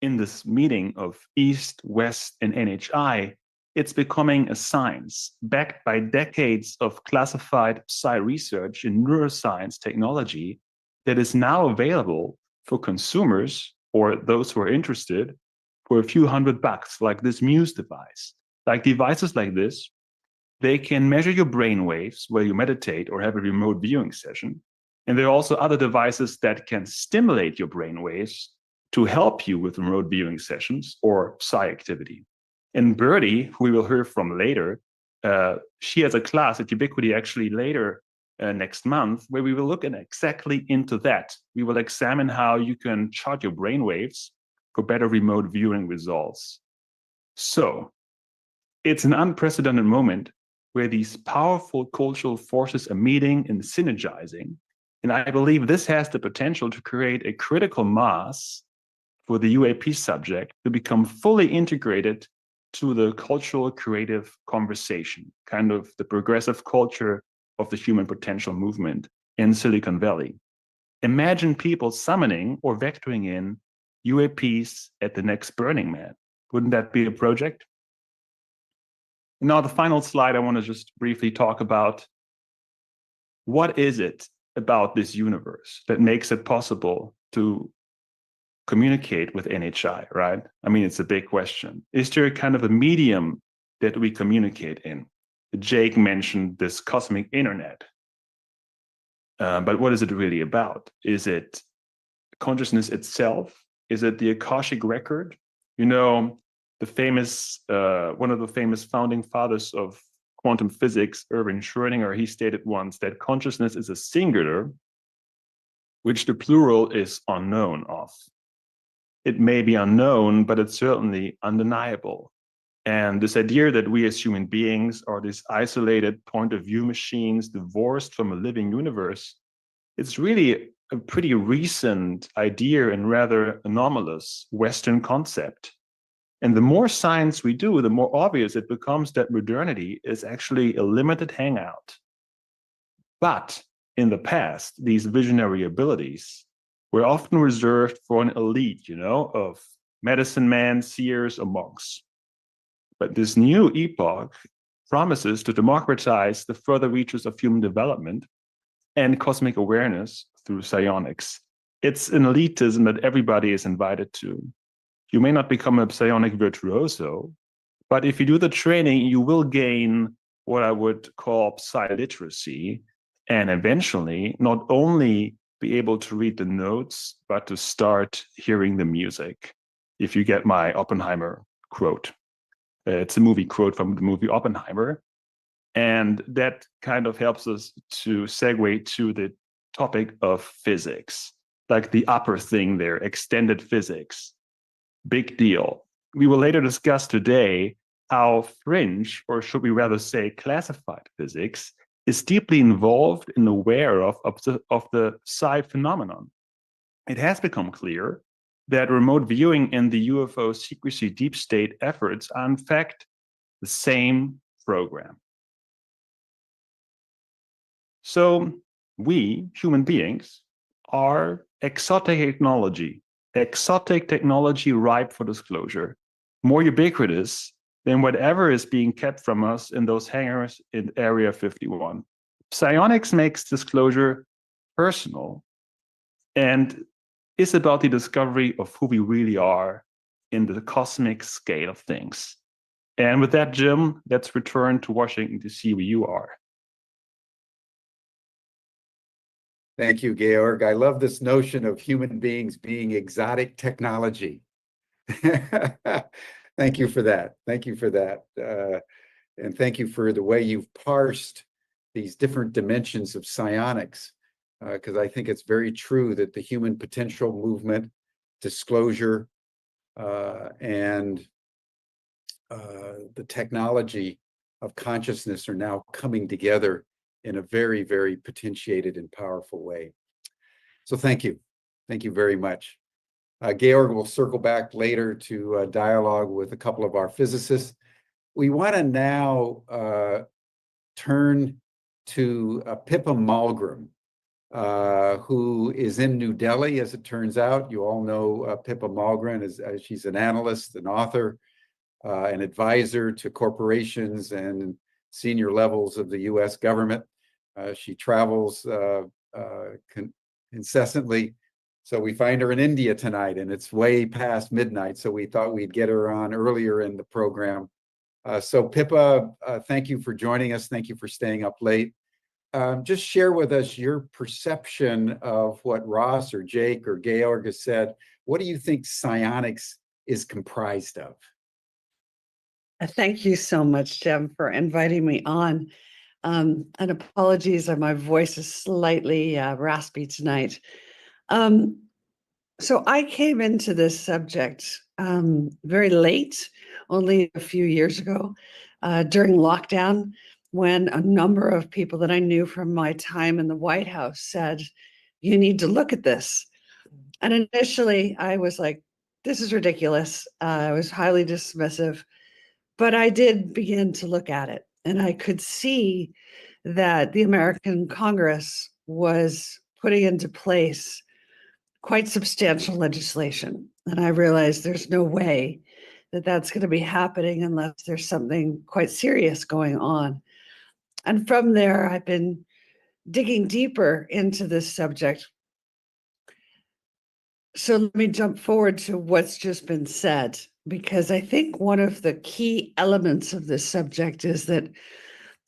in this meeting of East, West, and NHI, it's becoming a science backed by decades of classified psi research in neuroscience technology that is now available for consumers or those who are interested for a few $100, like this Muse device. Like devices like this, they can measure your brain waves while you meditate or have a remote viewing session. And there are also other devices that can stimulate your brain waves to help you with remote viewing sessions or psi activity. And Birdie, who we will hear from later, she has a class at Ubiquity actually later next month, where we will look at exactly into that. We will examine how you can chart your brain waves for better remote viewing results. So it's an unprecedented moment where these powerful cultural forces are meeting and synergizing. And I believe this has the potential to create a critical mass for the UAP subject to become fully integrated to the cultural creative conversation, kind of the progressive culture of the human potential movement in Silicon Valley. Imagine people summoning or vectoring in UAPs at the next Burning Man. Wouldn't that be a project? Now, the final slide, I want to just briefly talk about what is it about this universe that makes it possible to communicate with NHI, right? I mean, it's a big question. Is there kind of a medium that we communicate in? Jake mentioned this cosmic internet. But what is it really about? Is it consciousness itself? Is it the Akashic record? You know, the famous, one of the famous founding fathers of quantum physics, Erwin Schrödinger, he stated once that consciousness is a singular, which the plural is unknown of. It may be unknown, but it's certainly undeniable. And this idea that we as human beings are these isolated point of view machines divorced from a living universe, it's really a pretty recent idea and rather anomalous Western concept. And the more science we do, the more obvious it becomes that modernity is actually a limited hangout. But in the past, these visionary abilities were often reserved for an elite, you know, of medicine men, seers, or monks. But this new epoch promises to democratize the further reaches of human development and cosmic awareness through psionics. It's an elitism that everybody is invited to. You may not become a psionic virtuoso, but if you do the training, you will gain what I would call psi literacy, and eventually not only be able to read the notes, but to start hearing the music. If you get my Oppenheimer quote. It's a movie quote from the movie Oppenheimer. And that kind of helps us to segue to the topic of physics, like the upper thing there, extended physics. Big deal. We will later discuss today how fringe, or should we rather say classified physics, is deeply involved and aware of the psi phenomenon. It has become clear that remote viewing and the UFO secrecy deep state efforts are in fact the same program. So we, human beings, are exotic technology ripe for disclosure, more ubiquitous than whatever is being kept from us in those hangars in Area 51. Psionics makes disclosure personal and is about the discovery of who we really are in the cosmic scale of things. And with that, Jim, let's return to Washington to see where you are. Thank you, Georg. I love this notion of human beings being exotic technology. Thank you for that. Thank you for that. And thank you for the way you've parsed these different dimensions of psionics, because I think it's very true that the human potential movement, disclosure, and the technology of consciousness are now coming together in a very, very potentiated and powerful way. So thank you. Thank you very much. Georg will circle back later to dialogue with a couple of our physicists. We want to now turn to Pippa Malmgren, who is in New Delhi, as it turns out. You all know Pippa Malmgren, as she's an analyst, an author, an advisor to corporations and senior levels of the US government. She travels incessantly. So we find her in India tonight, and it's way past midnight. So we thought we'd get her on earlier in the program. So Pippa, thank you for joining us. Thank you for staying up late. Just share with us your perception of what Ross or Jake or Georg has said. What do you think psionics is comprised of? Thank you so much, Jim, for inviting me on. And apologies, my voice is slightly raspy tonight. So I came into this subject very late, only a few years ago, during lockdown. when a number of people that I knew from my time in the White House said, you need to look at this. And initially I was like, this is ridiculous. I was highly dismissive, but I did begin to look at it, and I could see that the American Congress was putting into place quite substantial legislation. And I realized there's no way that that's going to be happening unless there's something quite serious going on. And from there, I've been digging deeper into this subject. So let me jump forward to what's just been said, because I think one of the key elements of this subject is that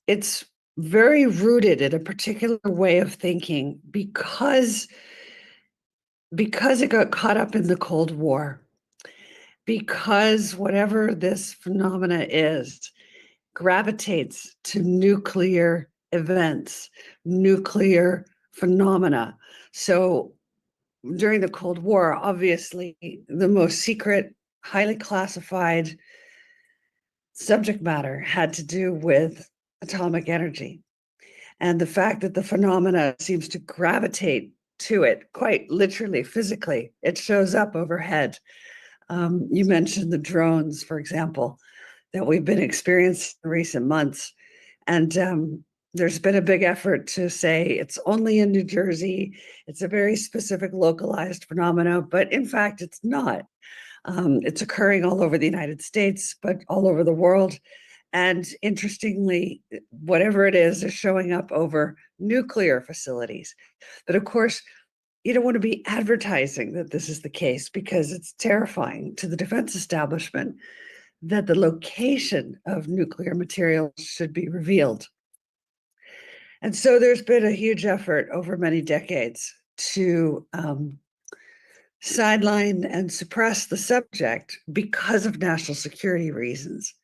it's very rooted in a particular way of thinking because it got caught up in the Cold War, because whatever this phenomena is gravitates to nuclear events, nuclear phenomena. So during the Cold War, obviously the most secret, highly classified subject matter had to do with atomic energy. And the fact that the phenomena seems to gravitate to it, quite literally, physically, it shows up overhead. You mentioned the drones, for example, that we've been experiencing in recent months. And there's been a big effort to say it's only in New Jersey. It's a very specific localized phenomena, but in fact, it's not. It's occurring all over the United States, but all over the world. And interestingly, whatever it is showing up over nuclear facilities. But of course, you don't want to be advertising that this is the case, because it's terrifying to the defense establishment that the location of nuclear material should be revealed. And so there's been a huge effort over many decades to sideline and suppress the subject because of national security reasons.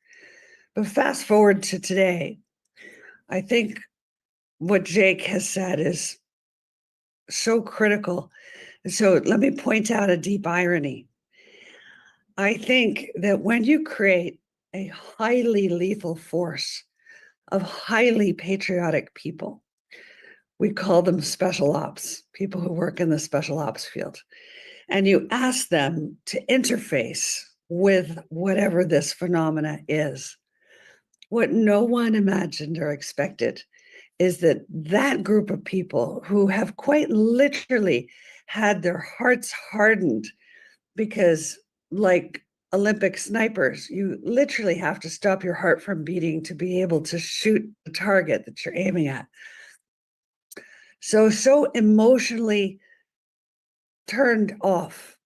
But fast forward to today, I think what Jake has said is so critical. So let me point out a deep irony. I think that when you create a highly lethal force of highly patriotic people, we call them special ops, people who work in the special ops field, and you ask them to interface with whatever this phenomena is, what no one imagined or expected is that that group of people who have quite literally had their hearts hardened, because like Olympic snipers, you literally have to stop your heart from beating to be able to shoot the target that you're aiming at. So emotionally turned off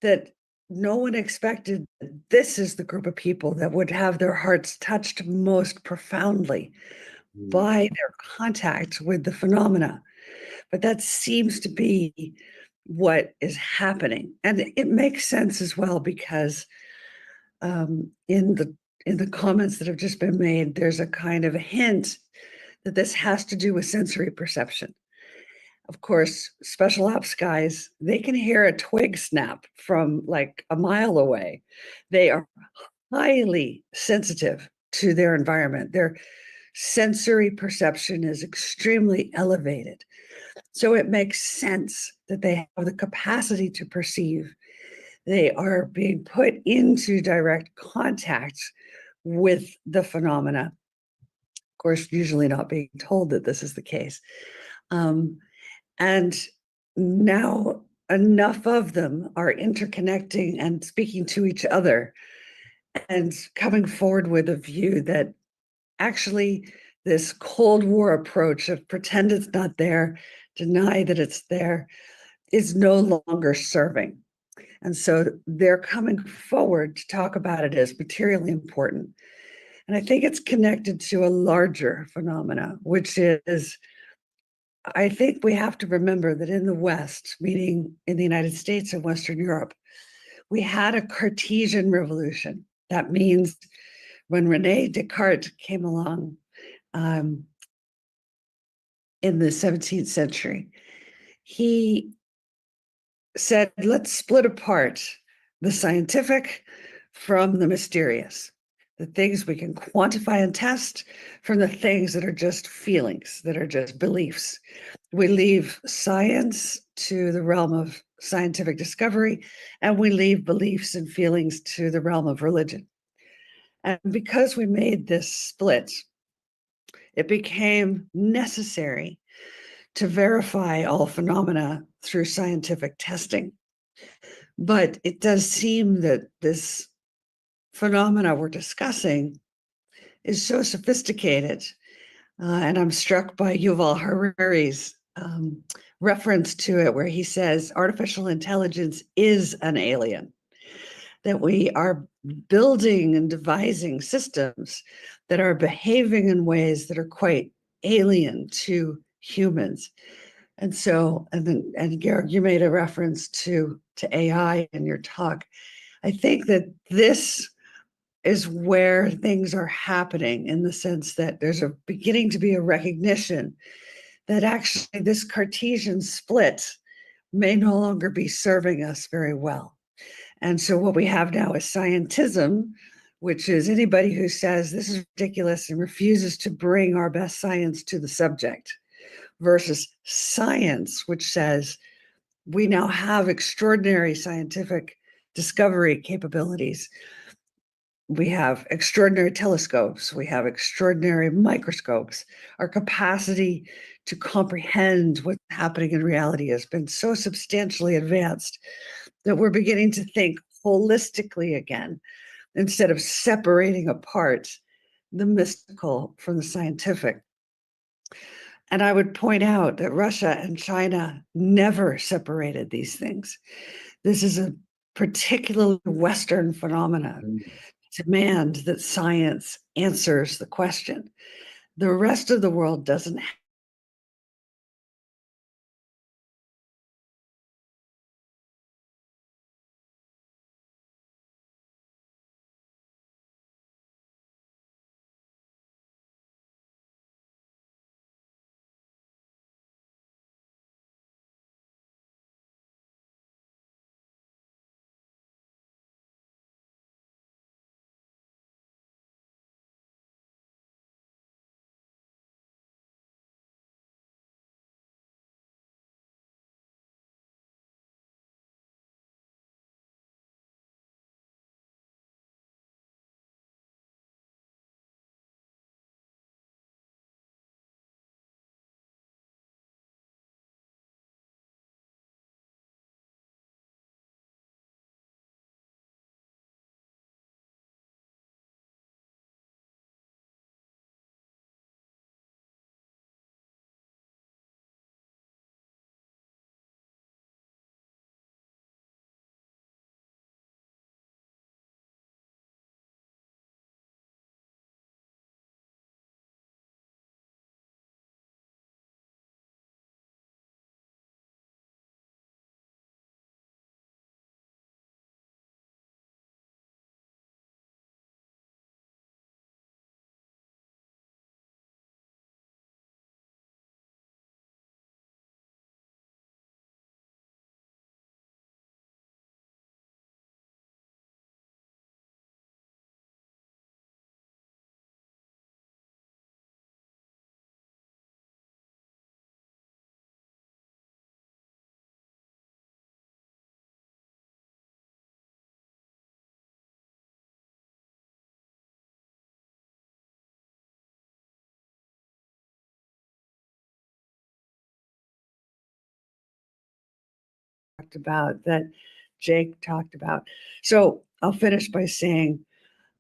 that no one expected this is the group of people that would have their hearts touched most profoundly by their contact with the phenomena. But that seems to be what is happening. And it makes sense as well, because in the comments that have just been made, there's a kind of a hint that this has to do with sensory perception. Of course, special ops guys, they can hear a twig snap from like a mile away. They are highly sensitive to their environment. Their sensory perception is extremely elevated. So it makes sense that they have the capacity to perceive. They are being put into direct contact with the phenomena. Of course, usually not being told that this is the case. And now enough of them are interconnecting and speaking to each other and coming forward with a view that actually this Cold War approach of pretend it's not there, deny that it's there, is no longer serving. And so they're coming forward to talk about it as materially important. And I think it's connected to a larger phenomena, which is, I think we have to remember that in the West, meaning in the United States and Western Europe, we had a Cartesian revolution. That means when René Descartes came along in the 17th century, he said, let's split apart the scientific from the mysterious. the things we can quantify and test from the things that are just feelings, that are just beliefs. We leave science to the realm of scientific discovery, and we leave beliefs and feelings to the realm of religion. And because we made this split, it became necessary to verify all phenomena through scientific testing. But it does seem that this phenomena we're discussing is so sophisticated, and I'm struck by Yuval Harari's reference to it, where he says artificial intelligence is an alien, that we are building and devising systems that are behaving in ways that are quite alien to humans. And so, and Georg, you made a reference to AI in your talk. I think that this is where things are happening, in the sense that there's a beginning to be a recognition that actually this Cartesian split may no longer be serving us very well. And so what we have now is scientism, which is anybody who says this is ridiculous and refuses to bring our best science to the subject, versus science, which says we now have extraordinary scientific discovery capabilities. We have extraordinary telescopes, we have extraordinary microscopes. Our capacity to comprehend what's happening in reality has been so substantially advanced that we're beginning to think holistically again, instead of separating apart the mystical from the scientific. And I would point out that Russia and China never separated these things. This is a particularly Western phenomenon. Demand that science answers the question. The rest of the world doesn't have. About that Jake talked about. So I'll finish by saying,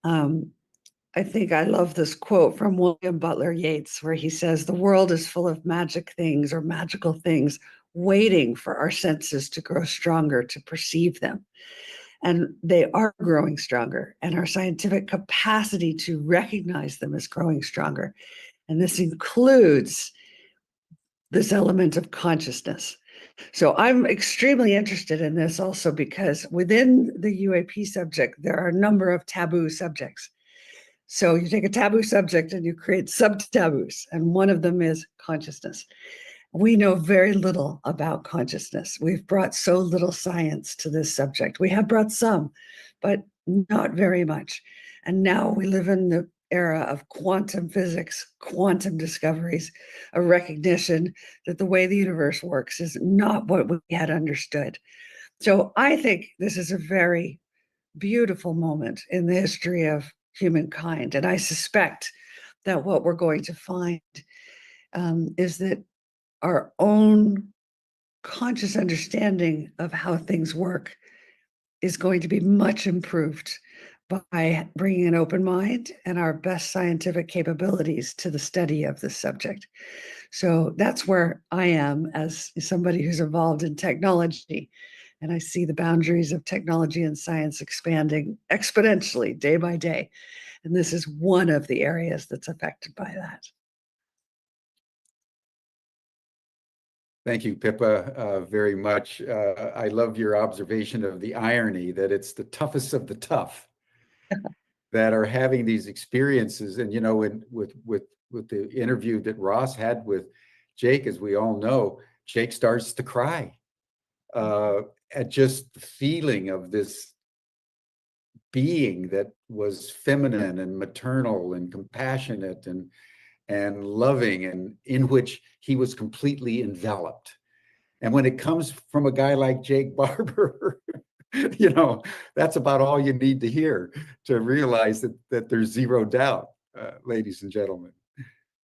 I think I love this quote from William Butler Yeats, where he says, "The world is full of magic things or magical things waiting for our senses to grow stronger to perceive them." And they are growing stronger, and our scientific capacity to recognize them is growing stronger. And this includes this element of consciousness. So I'm extremely interested in this also because within the UAP subject, there are a number of taboo subjects. So you take a taboo subject and you create sub-taboos, and one of them is consciousness. We know very little about consciousness. We've brought so little science to this subject. We have brought some, but not very much. And now we live in the era of quantum physics, quantum discoveries, a recognition that the way the universe works is not what we had understood. So I think this is a very beautiful moment in the history of humankind. And I suspect that what we're going to find is that our own conscious understanding of how things work is going to be much improved by bringing an open mind and our best scientific capabilities to the study of this subject. So that's where I am as somebody who's involved in technology. And I see the boundaries of technology and science expanding exponentially day by day. And this is one of the areas that's affected by that. Thank you, Pippa, very much. I love your observation of the irony that it's the toughest of the tough that are having these experiences. And, you know, with the interview that Ross had with Jake, as we all know, Jake starts to cry at just the feeling of this being that was feminine and maternal and compassionate and loving, and in which he was completely enveloped. And when it comes from a guy like Jake Barber, you know, that's about all you need to hear to realize that there's zero doubt, ladies and gentlemen.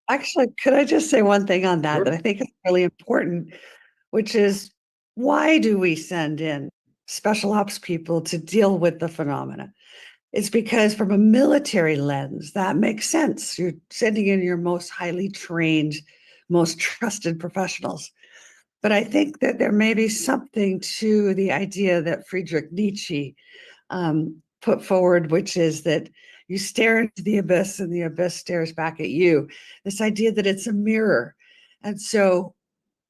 Actually, could I just say one thing on that Sure. that I think is really important, which is, why do we send in special ops people to deal with the phenomena? It's because from a military lens, that makes sense. You're sending in your most highly trained, most trusted professionals. But I think that there may be something to the idea that Friedrich Nietzsche put forward, which is that you stare into the abyss and the abyss stares back at you. This idea that it's a mirror. And so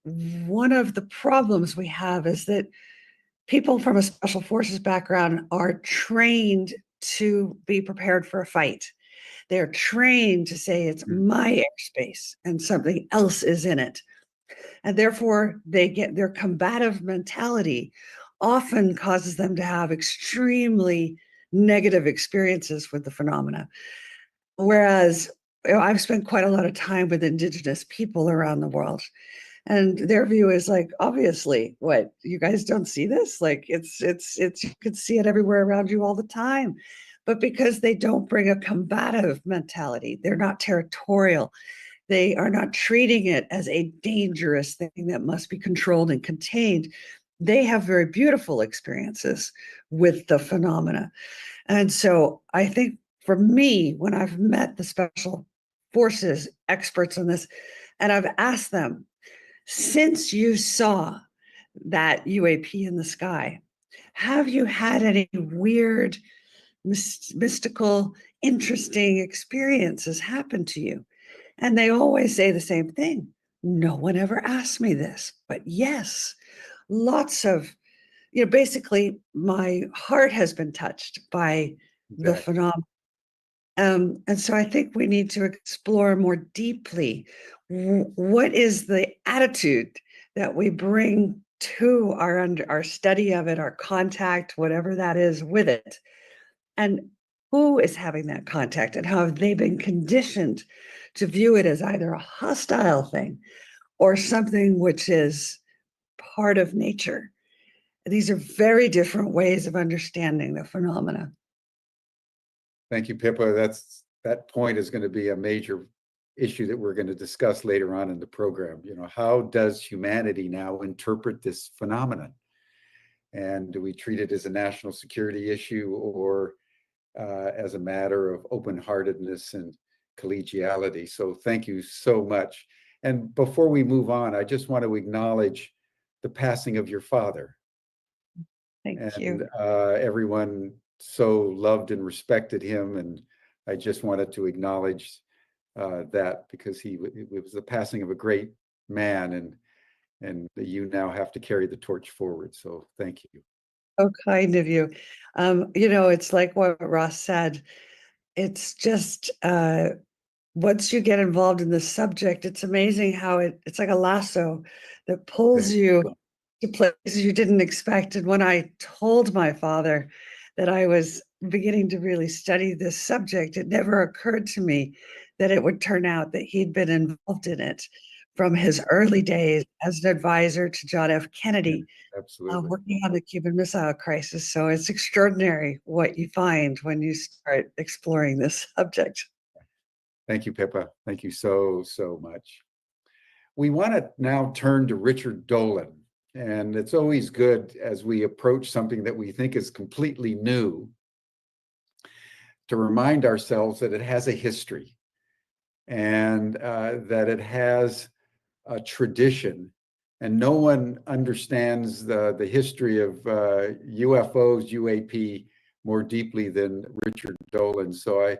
one of the problems we have is that people from a special forces background are trained to be prepared for a fight. They're trained to say it's my airspace and something else is in it. And therefore they get their combative mentality often causes them to have extremely negative experiences with the phenomena. Whereas I've spent quite a lot of time with indigenous people around the world. And their view is like, obviously, what, you guys don't see this? Like it's you can see it everywhere around you all the time. But because they don't bring a combative mentality, they're not territorial, they are not treating it as a dangerous thing that must be controlled and contained, they have very beautiful experiences with the phenomena. And so I think for me, when I've met the special forces experts on this, and I've asked them, since you saw that UAP in the sky, have you had any weird, mystical, interesting experiences happen to you? And they always say the same thing. No one ever asked me this, but yes, lots of, basically my heart has been touched by the phenomenon. And so I think we need to explore more deeply what is the attitude that we bring to our study of it, our contact, whatever that is with it, and who is having that contact, and how have they been conditioned to view it as either a hostile thing or something which is part of nature. These are very different ways of understanding the phenomena. Thank you, Pippa. That point is going to be a major issue that we're going to discuss later on in the program. You know, how does humanity now interpret this phenomenon? And do we treat it as a national security issue or as a matter of open-heartedness and collegiality? So thank you so much. And before we move on, I just want to acknowledge the passing of your father. Thank you. Everyone so loved and respected him, and I just wanted to acknowledge that, because it was the passing of a great man, and you now have to carry the torch forward. So thank you. So kind of you. It's like what Ross said. It's just once you get involved in the subject, it's amazing how it's like a lasso that pulls you to places you didn't expect. And when I told my father that I was beginning to really study this subject, it never occurred to me that it would turn out that he'd been involved in it from his early days as an advisor to John F. Kennedy, Absolutely. working on the Cuban Missile Crisis. So it's extraordinary what you find when you start exploring this subject. Thank you, Pippa. Thank you so much. We want to now turn to Richard Dolan. And it's always good as we approach something that we think is completely new to remind ourselves that it has a history and that it has a tradition. And no one understands the history of UFOs, UAP more deeply than Richard Dolan. So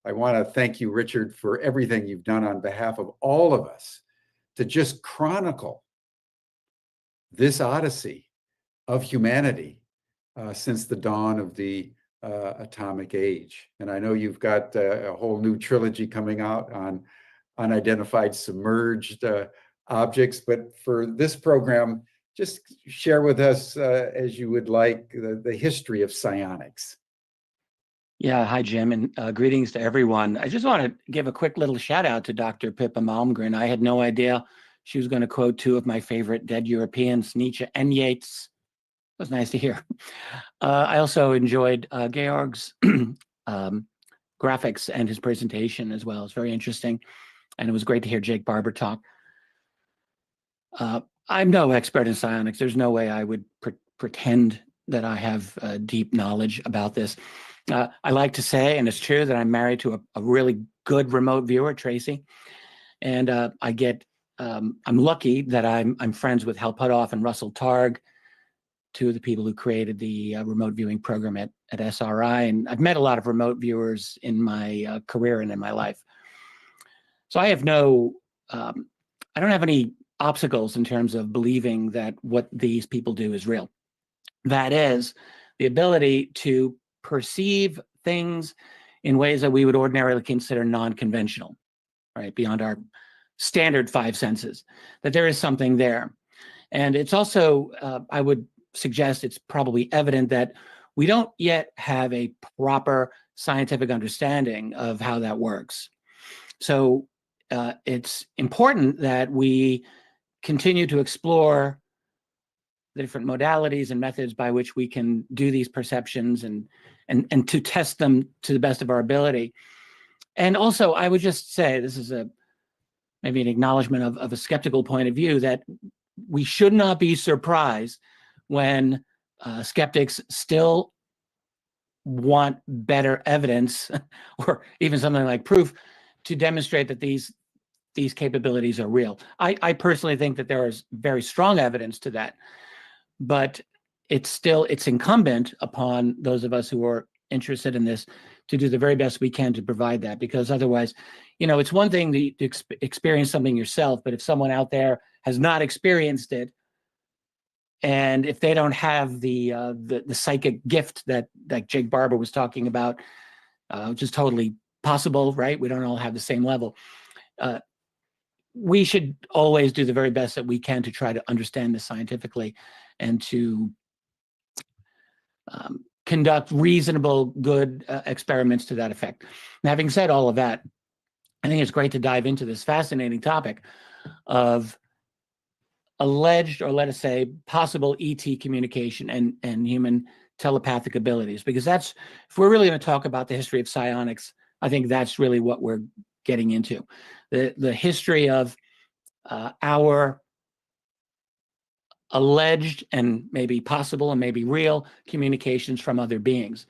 I want to thank you, Richard, for everything you've done on behalf of all of us to just chronicle this odyssey of humanity since the dawn of the atomic age. And I know you've got a whole new trilogy coming out on unidentified submerged objects, but for this program, just share with us, as you would like, the history of psionics. Yeah, hi, Jim, and greetings to everyone. I just want to give a quick little shout out to Dr. Pippa Malmgren. I had no idea she was going to quote two of my favorite dead Europeans, Nietzsche and Yeats. It was nice to hear. I also enjoyed Georg's graphics and his presentation as well. It's very interesting. And it was great to hear Jake Barber talk. I'm no expert in psionics. There's no way I would pretend that I have deep knowledge about this. I like to say, and it's true, that I'm married to a really good remote viewer, Tracy. And I'm lucky that I'm friends with Hal Puthoff and Russell Targ, two of the people who created the remote viewing program at SRI. And I've met a lot of remote viewers in my career and in my life. So I have I don't have any obstacles in terms of believing that what these people do is real. That is the ability to perceive things in ways that we would ordinarily consider non-conventional, right? Beyond our standard five senses, that there is something there. And it's also, I would suggest it's probably evident that we don't yet have a proper scientific understanding of how that works. So it's important that we continue to explore the different modalities and methods by which we can do these perceptions and to test them to the best of our ability. And also, I would just say, this is maybe an acknowledgement of a skeptical point of view, that we should not be surprised when skeptics still want better evidence or even something like proof to demonstrate that these capabilities are real. I personally think that there is very strong evidence to that, but it's incumbent upon those of us who are interested in this to do the very best we can to provide that, because otherwise, it's one thing to experience something yourself, but if someone out there has not experienced it, and if they don't have the psychic gift that Jake Barber was talking about, which is totally possible, right? We don't all have the same level. We should always do the very best that we can to try to understand this scientifically and to conduct reasonable, good experiments to that effect. And having said all of that, I think it's great to dive into this fascinating topic of alleged, or let us say, possible ET communication and human telepathic abilities, because that's, if we're really going to talk about the history of psionics, I think that's really what we're getting into. The history of our alleged and maybe possible and maybe real communications from other beings.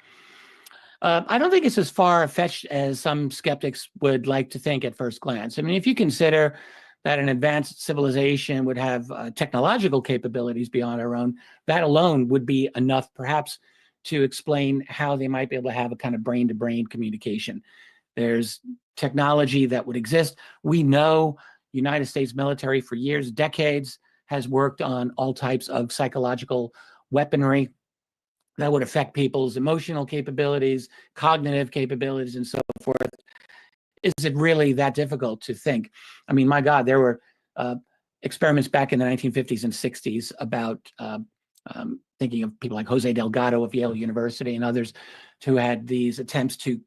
I don't think it's as far-fetched as some skeptics would like to think at first glance. I mean, if you consider that an advanced civilization would have technological capabilities beyond our own, that alone would be enough perhaps to explain how they might be able to have a kind of brain-to-brain communication. There's technology that would exist. We know United States military for years, decades, has worked on all types of psychological weaponry that would affect people's emotional capabilities, cognitive capabilities, and so forth. Is it really that difficult to think? I mean, my God, there were experiments back in the 1950s and 60s about thinking of people like Jose Delgado of Yale University and others who had these attempts to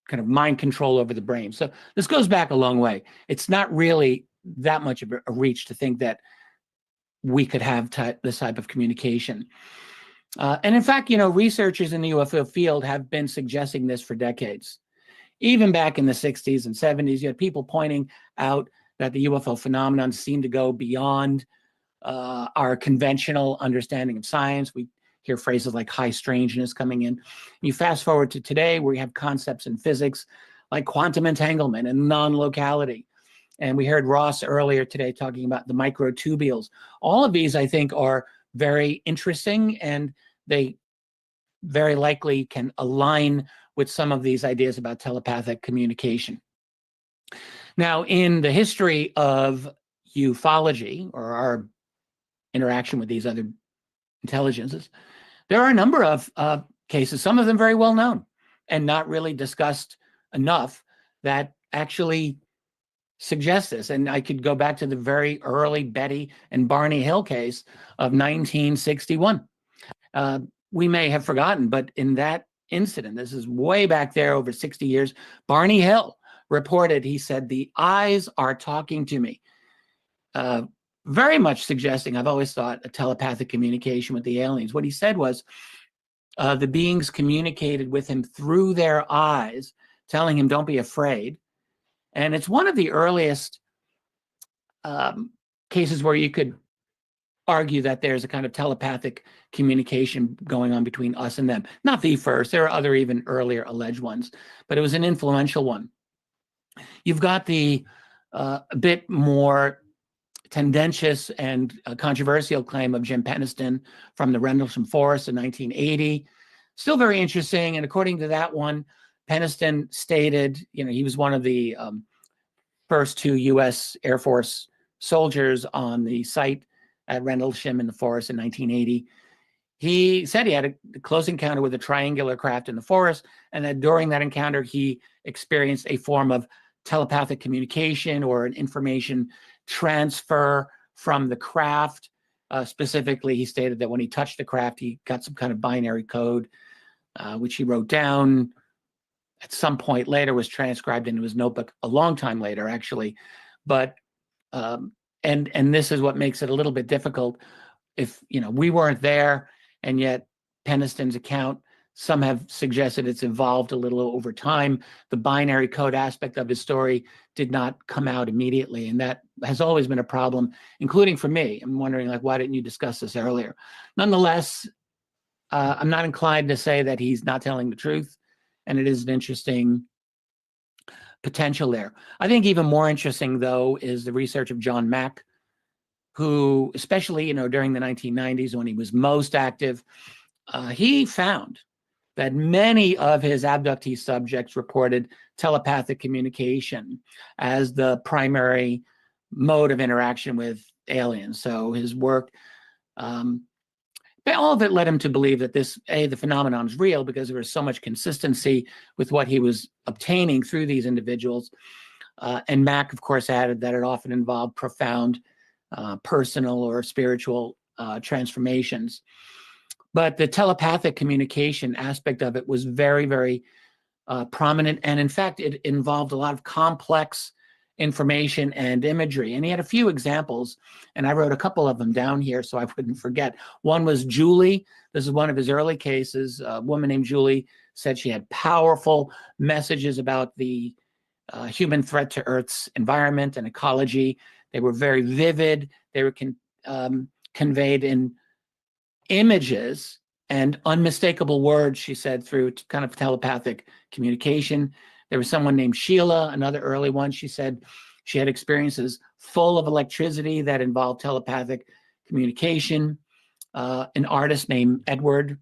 kind of mind control over the brain. So this goes back a long way. It's not really that much of a reach to think that we could have this type of communication. And in fact, researchers in the UFO field have been suggesting this for decades. Even back in the 60s and 70s, you had people pointing out that the UFO phenomenon seemed to go beyond our conventional understanding of science. We hear phrases like high strangeness coming in. You fast forward to today, where you have concepts in physics like quantum entanglement and non-locality. And we heard Ross earlier today talking about the microtubules. All of these, I think, are very interesting, and they very likely can align with some of these ideas about telepathic communication. Now, in the history of ufology, or our interaction with these other intelligences, there are a number of cases, some of them very well known and not really discussed enough, that actually suggest this. And I could go back to the very early Betty and Barney Hill case of 1961. We may have forgotten, but in that incident, this is way back there, over 60 years, Barney Hill reported, he said, "The eyes are talking to me." Very much suggesting, I've always thought, a telepathic communication with the aliens. What he said was the beings communicated with him through their eyes, telling him, "Don't be afraid." And it's one of the earliest cases where you could argue that there's a kind of telepathic communication going on between us and them. Not the first, there are other even earlier alleged ones, but it was an influential one. You've got the a bit more tendentious and controversial claim of Jim Penniston from the Rendlesham Forest in 1980. Still very interesting. And according to that one, Penniston stated, he was one of the first 2 U.S. Air Force soldiers on the site at Rendlesham in the forest in 1980. He said he had a close encounter with a triangular craft in the forest, and that during that encounter, he experienced a form of telepathic communication or an information transfer from the craft. Specifically, he stated that when he touched the craft, he got some kind of binary code, which he wrote down at some point later, was transcribed into his notebook a long time later, actually. But and this is what makes it a little bit difficult. If we weren't there, and yet Penniston's account, some have suggested it's evolved a little over time. The binary code aspect of his story did not come out immediately, and that has always been a problem, including for me. I'm wondering, why didn't you discuss this earlier? Nonetheless, I'm not inclined to say that he's not telling the truth, and it is an interesting potential there. I think even more interesting, though, is the research of John Mack, who, especially during the 1990s when he was most active, he found that many of his abductee subjects reported telepathic communication as the primary mode of interaction with aliens. So his work, all of it led him to believe that the phenomenon is real, because there was so much consistency with what he was obtaining through these individuals. And Mack, of course, added that it often involved profound personal or spiritual transformations. But the telepathic communication aspect of it was very, very prominent. And in fact, it involved a lot of complex information and imagery. And he had a few examples, and I wrote a couple of them down here so I wouldn't forget. One was Julie. This is one of his early cases. A woman named Julie said she had powerful messages about the human threat to Earth's environment and ecology. They were very vivid. They were conveyed in images and unmistakable words, she said, through kind of telepathic communication. There was someone named Sheila, another early one. She said she had experiences full of electricity that involved telepathic communication. An artist named Edward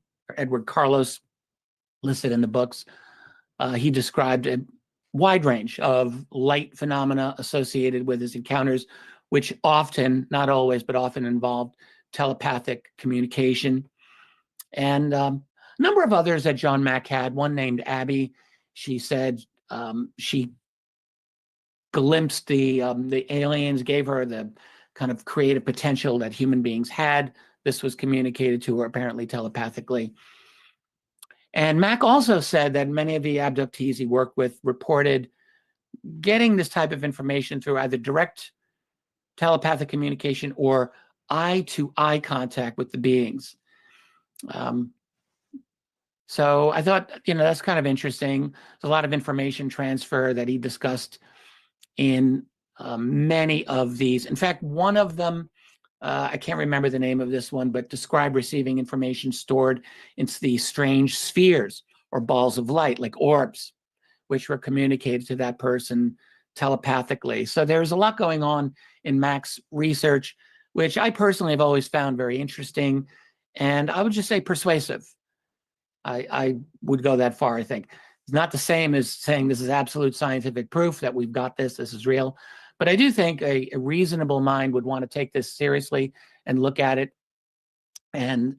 Carlos, listed in the books, he described a wide range of light phenomena associated with his encounters, which often, not always, but often involved telepathic communication. And a number of others that John Mack had. One named Abby, she said she glimpsed the aliens, gave her the kind of creative potential that human beings had, this was communicated to her apparently telepathically. And Mack also said that many of the abductees he worked with reported getting this type of information through either direct telepathic communication or eye-to-eye contact with the beings. So I thought, that's kind of interesting. There's a lot of information transfer that he discussed in many of these. In fact, one of them, I can't remember the name of this one, but described receiving information stored in these strange spheres or balls of light, like orbs, which were communicated to that person telepathically. So there's a lot going on in Mack's research, which I personally have always found very interesting, and I would just say persuasive. I would go that far, I think. It's not the same as saying this is absolute scientific proof that we've got this is real. But I do think a reasonable mind would want to take this seriously and look at it and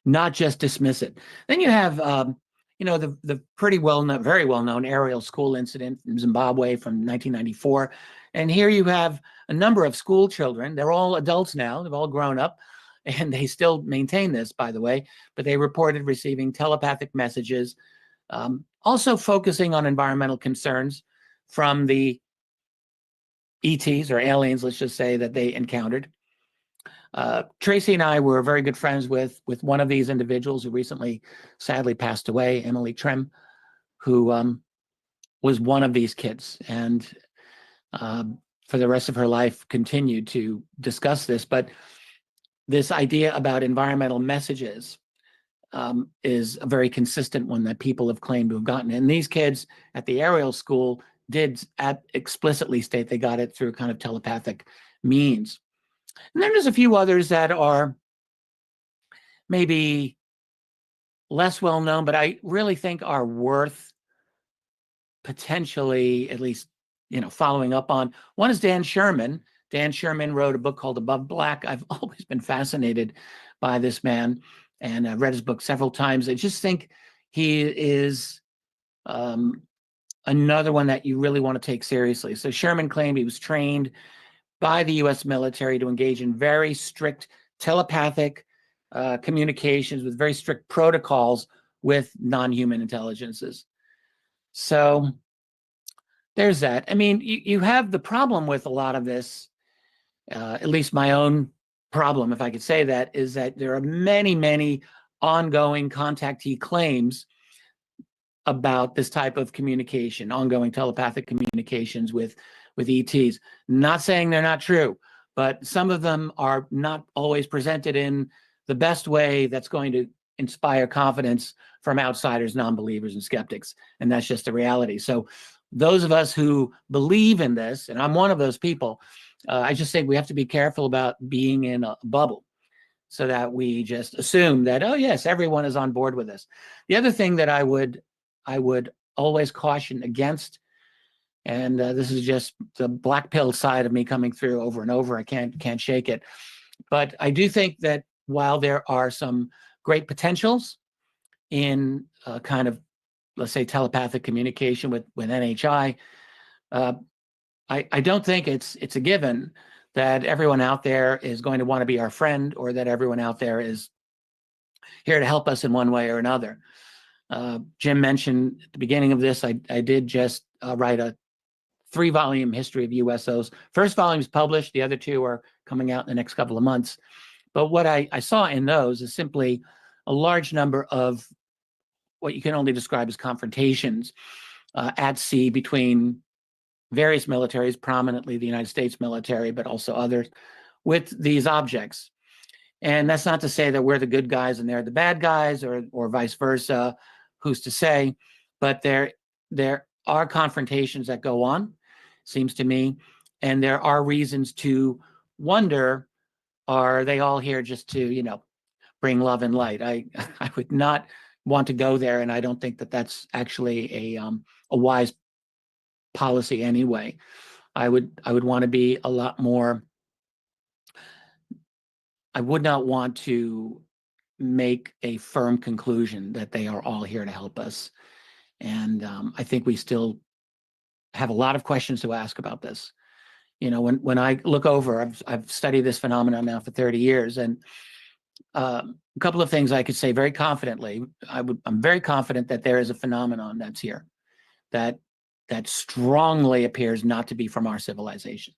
not just dismiss it. Then you have, the pretty well-known, very well-known aerial school incident in Zimbabwe from 1994. And here you have a number of school children. They're all adults now. They've all grown up. And they still maintain this, by the way, but they reported receiving telepathic messages, also focusing on environmental concerns from the ETs or aliens, let's just say, that they encountered. Tracy and I were very good friends with one of these individuals who recently sadly passed away, Emily Trim, who was one of these kids, and for the rest of her life continued to discuss this. But this idea about environmental messages is a very consistent one that people have claimed to have gotten. And these kids at the aerial school did explicitly state they got it through kind of telepathic means. And then there's a few others that are maybe less well known, but I really think are worth potentially at least, following up on. One is Dan Sherman. Dan Sherman wrote a book called Above Black. I've always been fascinated by this man, and I've read his book several times. I just think he is another one that you really want to take seriously. So Sherman claimed he was trained by the U.S. military to engage in very strict telepathic communications with very strict protocols with non-human intelligences. So there's that. I mean, you have the problem with a lot of this. At least my own problem, if I could say that, is that there are many, many ongoing contactee claims about this type of communication, ongoing telepathic communications with ETs. Not saying they're not true, but some of them are not always presented in the best way that's going to inspire confidence from outsiders, non-believers, and skeptics. And that's just the reality. So those of us who believe in this, and I'm one of those people, I just think we have to be careful about being in a bubble so that we just assume that, oh yes, everyone is on board with this. The other thing that I would always caution against, and this is just the black pill side of me coming through over and over, I can't shake it. But I do think that while there are some great potentials in kind of, let's say, telepathic communication with NHI, I don't think it's a given that everyone out there is going to want to be our friend, or that everyone out there is here to help us in one way or another. Jim mentioned at the beginning of this, I did just write a 3-volume history of USOs. First volume is published. The other 2 are coming out in the next couple of months. But what I saw in those is simply a large number of what you can only describe as confrontations at sea between various militaries, prominently the United States military, but also others, with these objects. And that's not to say that we're the good guys and they're the bad guys, or vice versa, who's to say, but there are confrontations that go on, seems to me, and there are reasons to wonder, are they all here just to, bring love and light? I would not want to go there, and I don't think that that's actually a wise policy anyway. I would want to be a lot more. I would not want to make a firm conclusion that they are all here to help us. And I think we still have a lot of questions to ask about this. When I look over, I've studied this phenomenon now for 30 years, and a couple of things I could say very confidently. I'm very confident that there is a phenomenon that's here that strongly appears not to be from our civilization.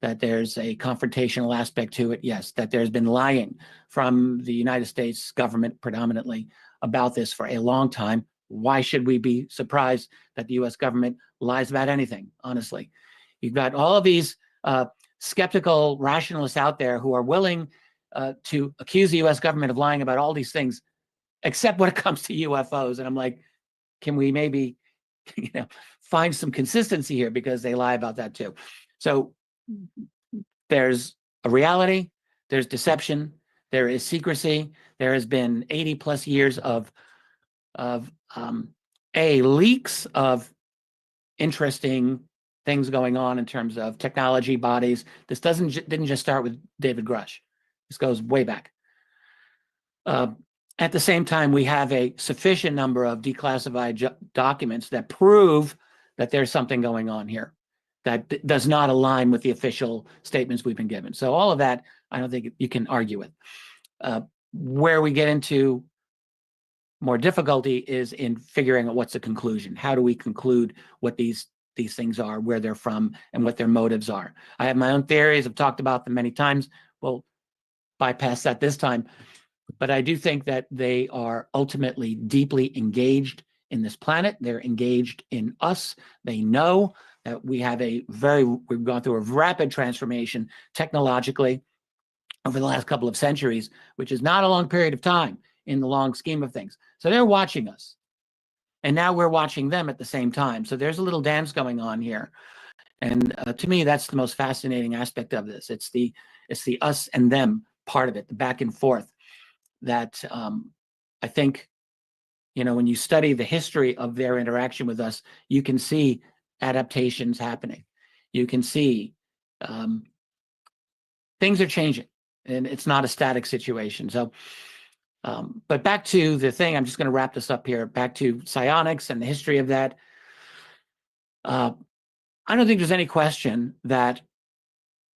That there's a confrontational aspect to it, yes. That there's been lying from the United States government predominantly about this for a long time. Why should we be surprised that the US government lies about anything, honestly? You've got all of these skeptical rationalists out there who are willing to accuse the US government of lying about all these things, except when it comes to UFOs. And I'm like, can we maybe find some consistency here, because they lie about that too. So there's a reality, there's deception, there is secrecy. There has been 80 plus years of leaks of interesting things going on in terms of technology, bodies. This didn't just start with David Grush. This goes way back. At the same time, we have a sufficient number of declassified documents that prove that there's something going on here that does not align with the official statements we've been given. So all of that, I don't think you can argue with. Where we get into more difficulty is in figuring out what's the conclusion. How do we conclude what these things are, where they're from, and what their motives are? I have my own theories. I've talked about them many times. We'll bypass that this time. But I do think that they are ultimately deeply engaged in this planet. They're engaged in us. They know that we've gone through a rapid transformation technologically over the last couple of centuries, which is not a long period of time in the long scheme of things. So they're watching us. And now we're watching them at the same time. So there's a little dance going on here. And to me, that's the most fascinating aspect of this. It's the us and them part of it, the back and forth that I think, when you study the history of their interaction with us, you can see adaptations happening. You can see things are changing, and it's not a static situation. So, but back to the thing, I'm just going to wrap this up here, back to psionics and the history of that. I don't think there's any question that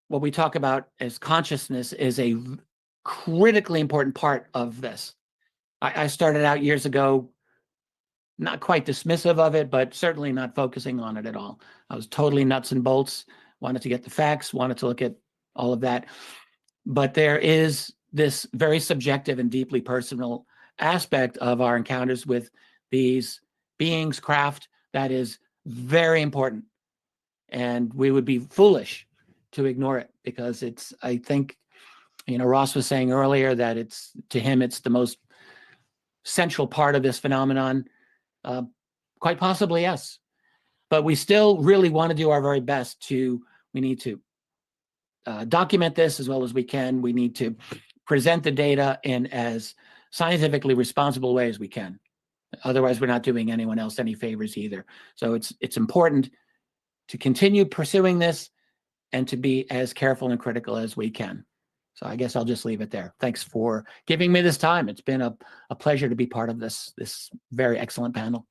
what we talk about as consciousness is a critically important part of this. I started out years ago not quite dismissive of it, but certainly not focusing on it at all. I was totally nuts and bolts, wanted to get the facts, wanted to look at all of that. But there is this very subjective and deeply personal aspect of our encounters with these beings, craft, that is very important. And we would be foolish to ignore it, because it's, I think, Ross was saying earlier that to him, it's the most central part of this phenomenon. Quite possibly, yes. But we still really want to do our very best we need to document this as well as we can. We need to present the data in as scientifically responsible way as we can. Otherwise, we're not doing anyone else any favors either. So it's important to continue pursuing this and to be as careful and critical as we can. So I guess I'll just leave it there. Thanks for giving me this time. It's been a pleasure to be part of this very excellent panel.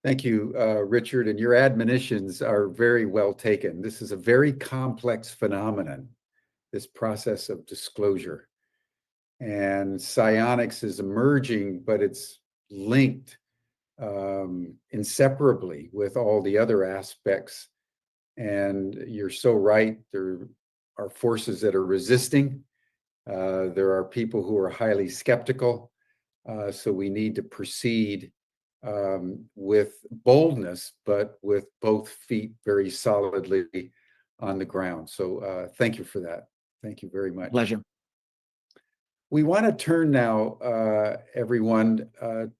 Thank you, Richard, and your admonitions are very well taken. This is a very complex phenomenon, this process of disclosure. And psionics is emerging, but it's linked inseparably with all the other aspects. And you're so right, there are forces that are resisting. There are people who are highly skeptical. So we need to proceed with boldness, but with both feet very solidly on the ground. So thank you for that. Thank you very much. Pleasure. We want to turn now, everyone,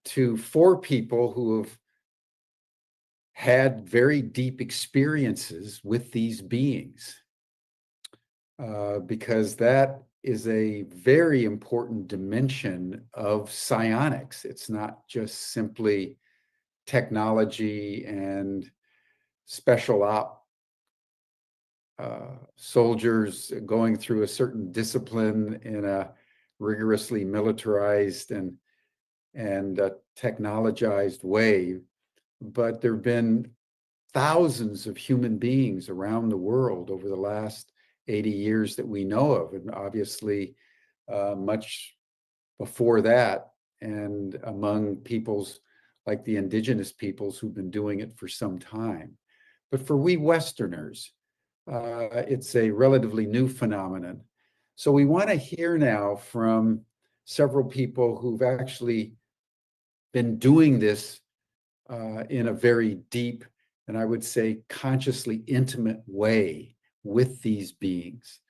to 4 people who have had very deep experiences with these beings, because that is a very important dimension of psionics. It's not just simply technology and special op soldiers going through a certain discipline in a rigorously militarized and technologized way. But there have been thousands of human beings around the world over the last 80 years that we know of, and obviously much before that, and among peoples like the indigenous peoples who've been doing it for some time. But for we Westerners, it's a relatively new phenomenon. So we want to hear now from several people who've actually been doing this in a very deep, and I would say consciously intimate way with these beings.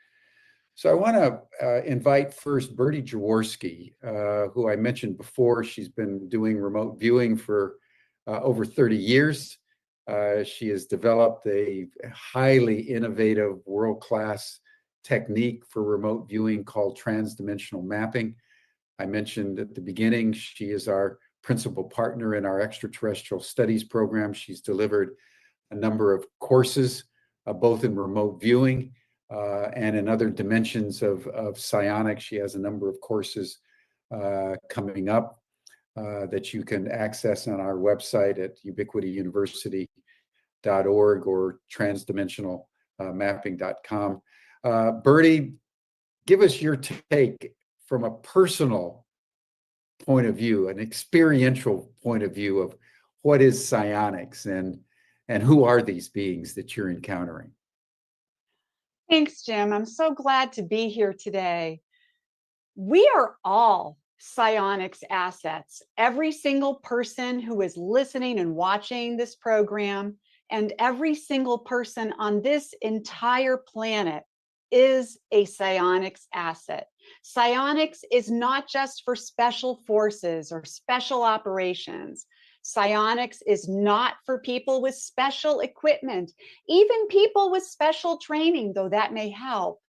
So I want to invite first Birdie Jaworski, who I mentioned before. She's been doing remote viewing for over 30 years. She has developed a highly innovative, world-class technique for remote viewing called transdimensional mapping. I mentioned at the beginning, she is our principal partner in our extraterrestrial studies program. She's delivered a number of courses, both in remote viewing and in other dimensions of psionics. She has a number of courses coming up that you can access on our website at ubiquityuniversity.org or transdimensionalmapping.com. Birdie, give us your take from a personal point of view, an experiential point of view of what is psionics and who are these beings that you're encountering? Thanks, Jim. I'm so glad to be here today. We are all psionics assets. Every single person who is listening and watching this program, and every single person on this entire planet is a psionics asset. Psionics is not just for special forces or special operations. Psionics is not for people with special equipment, even people with special training, though that may help.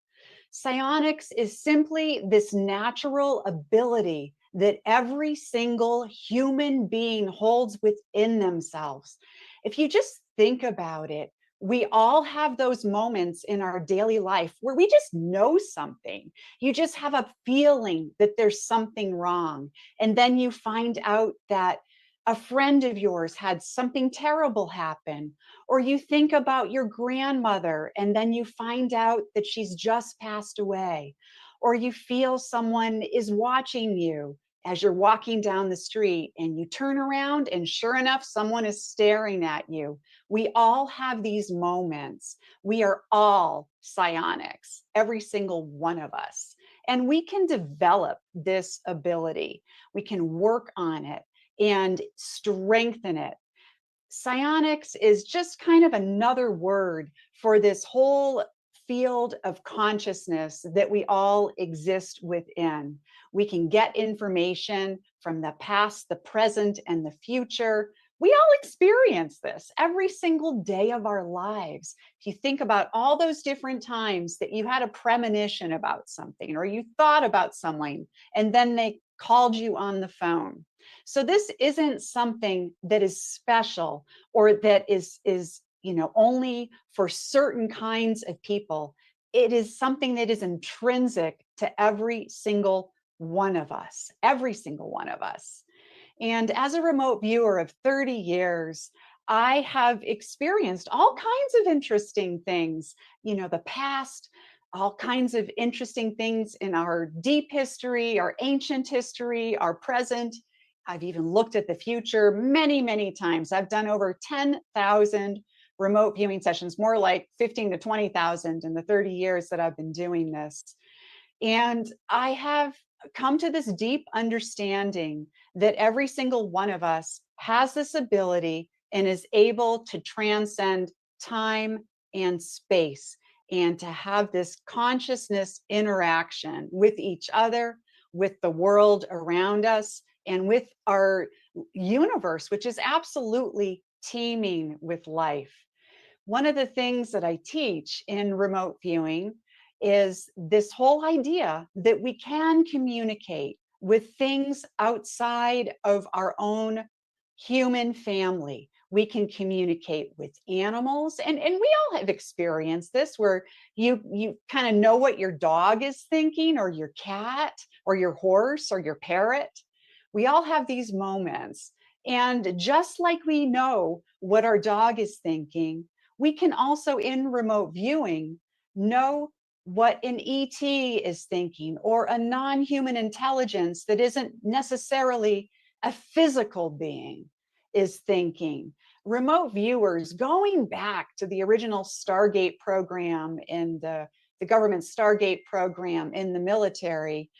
Psionics is simply this natural ability that every single human being holds within themselves. If you just think about it, we all have those moments in our daily life where we just know something. You just have a feeling that there's something wrong. And then you find out that a friend of yours had something terrible happen, or you think about your grandmother and then you find out that she's just passed away, or you feel someone is watching you as you're walking down the street and you turn around and sure enough, someone is staring at you. We all have these moments. We are all psionics, every single one of us. And we can develop this ability. We can work on it and strengthen it. Psionics is just kind of another word for this whole field of consciousness that we all exist within. We can get information from the past, the present, and the future. We all experience this every single day of our lives. If you think about all those different times that you had a premonition about something, or you thought about someone, and then they called you on the phone. So this isn't something that is special or that is only for certain kinds of people. It is something that is intrinsic to every single one of us, every single one of us. And as a remote viewer of 30 years, I have experienced all kinds of interesting things, the past, all kinds of interesting things in our deep history, our ancient history, our present. I've even looked at the future many, many times. I've done over 10,000 remote viewing sessions, more like 15 to 20,000 in the 30 years that I've been doing this. And I have come to this deep understanding that every single one of us has this ability and is able to transcend time and space and to have this consciousness interaction with each other, with the world around us, and with our universe, which is absolutely teeming with life. One of the things that I teach in remote viewing is this whole idea that we can communicate with things outside of our own human family. We can communicate with animals, and we all have experienced this where you kind of know what your dog is thinking, or your cat, or your horse, or your parrot. We all have these moments. And just like we know what our dog is thinking, we can also, in remote viewing, know what an ET is thinking, or a non-human intelligence that isn't necessarily a physical being is thinking. Remote viewers, going back to the original Stargate program in the government Stargate program in the military,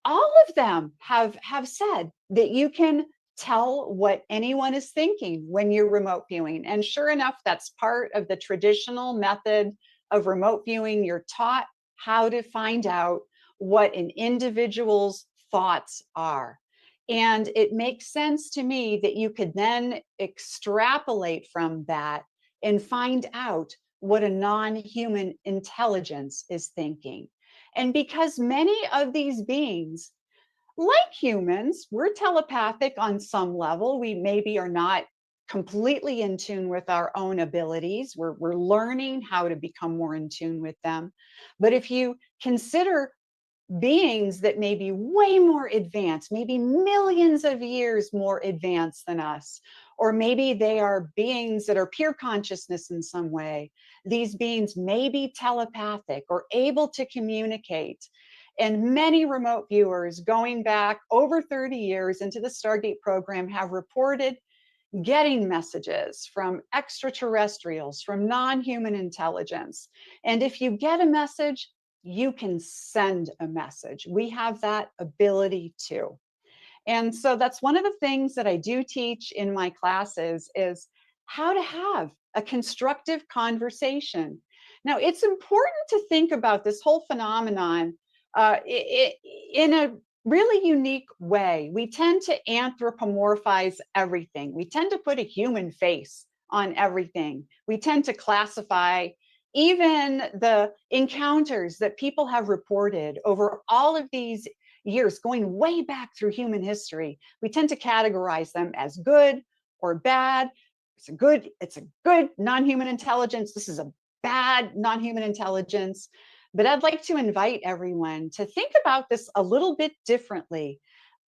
all of them have said that you can tell what anyone is thinking when you're remote viewing. And sure enough, that's part of the traditional method of remote viewing. You're taught how to find out what an individual's thoughts are. And it makes sense to me that you could then extrapolate from that and find out what a non-human intelligence is thinking. And because many of these beings, like humans, we're telepathic on some level. We maybe are not completely in tune with our own abilities. We're learning how to become more in tune with them. But if you consider beings that may be way more advanced, maybe millions of years more advanced than us, or maybe they are beings that are pure consciousness in some way, these beings may be telepathic or able to communicate. And many remote viewers going back over 30 years into the Stargate program have reported getting messages from extraterrestrials, from non-human intelligence. And if you get a message, you can send a message. We have that ability too. And so that's one of the things that I do teach in my classes is how to have a constructive conversation. Now, it's important to think about this whole phenomenon in a really unique way. We tend to anthropomorphize everything. We tend to put a human face on everything. We tend to classify even the encounters that people have reported over all of these years, going way back through human history. We tend to categorize them as good or bad. It's a good non-human intelligence. This is a bad non-human intelligence. But I'd like to invite everyone to think about this a little bit differently.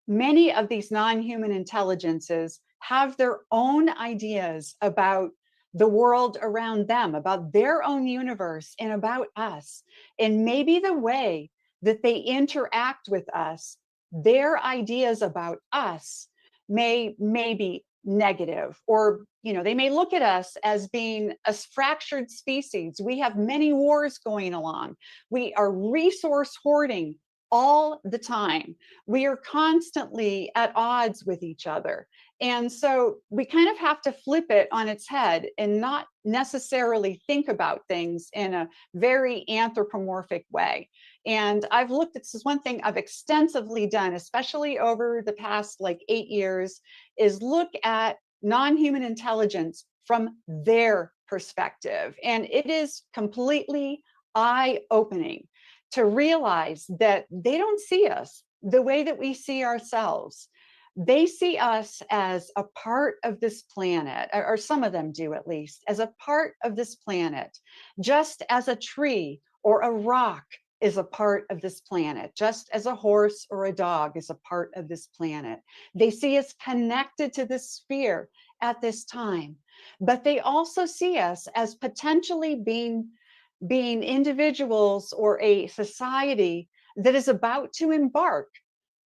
Many of these non-human intelligences have their own ideas about the world around them, about their own universe and about us. And maybe the way that they interact with us, their ideas about us may be negative, or they may look at us as being a fractured species. We have many wars going along. We are resource hoarding all the time. We are constantly at odds with each other. And so we kind of have to flip it on its head and not necessarily think about things in a very anthropomorphic way. And I've looked at, this is one thing I've extensively done, especially over the past 8 years, is look at non-human intelligence from their perspective. And it is completely eye-opening to realize that they don't see us the way that we see ourselves. They see us as a part of this planet, or some of them do at least, as a part of this planet, just as a tree or a rock is a part of this planet, just as a horse or a dog is a part of this planet. They see us connected to this sphere at this time, but they also see us as potentially being individuals or a society that is about to embark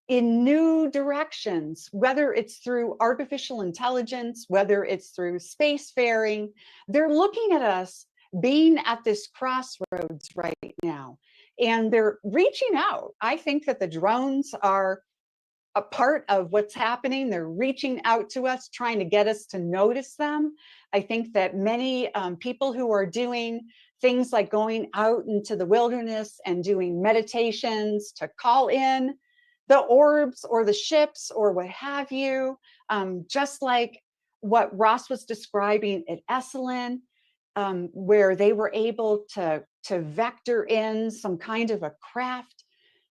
in new directions, whether it's through artificial intelligence, whether it's through spacefaring. They're looking at us being at this crossroads right now, and they're reaching out. I think that the drones are a part of what's happening. They're reaching out to us, trying to get us to notice them. I think that many people who are doing things like going out into the wilderness and doing meditations to call in the orbs or the ships or what have you, just like what Ross was describing at Esalen, where they were able to vector in some kind of a craft.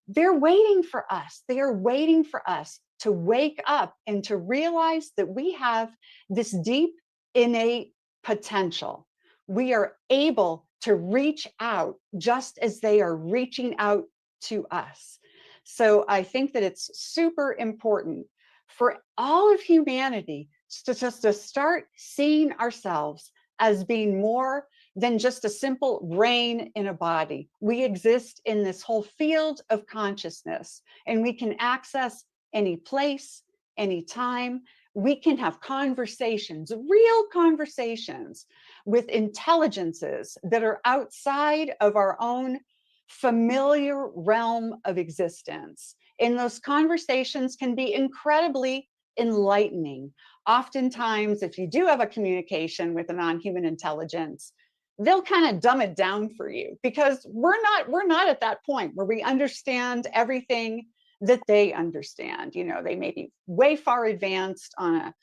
They're waiting for us. They are waiting for us to wake up and to realize that we have this deep innate potential. We are able to reach out just as they are reaching out to us. So I think that it's super important for all of humanity to start seeing ourselves as being more than just a simple brain in a body. We exist in this whole field of consciousness, and we can access any place, any time. We can have conversations, real conversations with intelligences that are outside of our own familiar realm of existence. And those conversations can be incredibly enlightening. Oftentimes, if you do have a communication with a non-human intelligence, they'll kind of dumb it down for you, because we're not at that point where we understand everything that they understand. You know, they may be way far advanced on a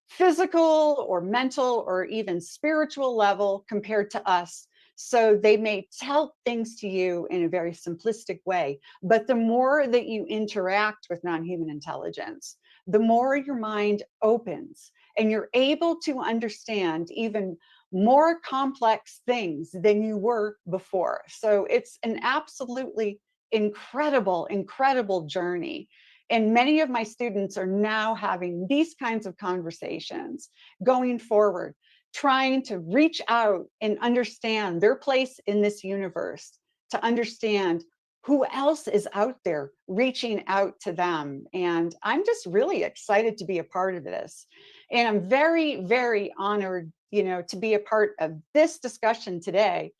physical or mental or even spiritual level compared to us. So they may tell things to you in a very simplistic way, but the more that you interact with non-human intelligence, the more your mind opens and you're able to understand even more complex things than you were before. So it's an absolutely incredible journey. And many of my students are now having these kinds of conversations going forward, trying to reach out and understand their place in this universe, to understand who else is out there reaching out to them. And I'm just really excited to be a part of this. And I'm very honored, you know, to be a part of this discussion today,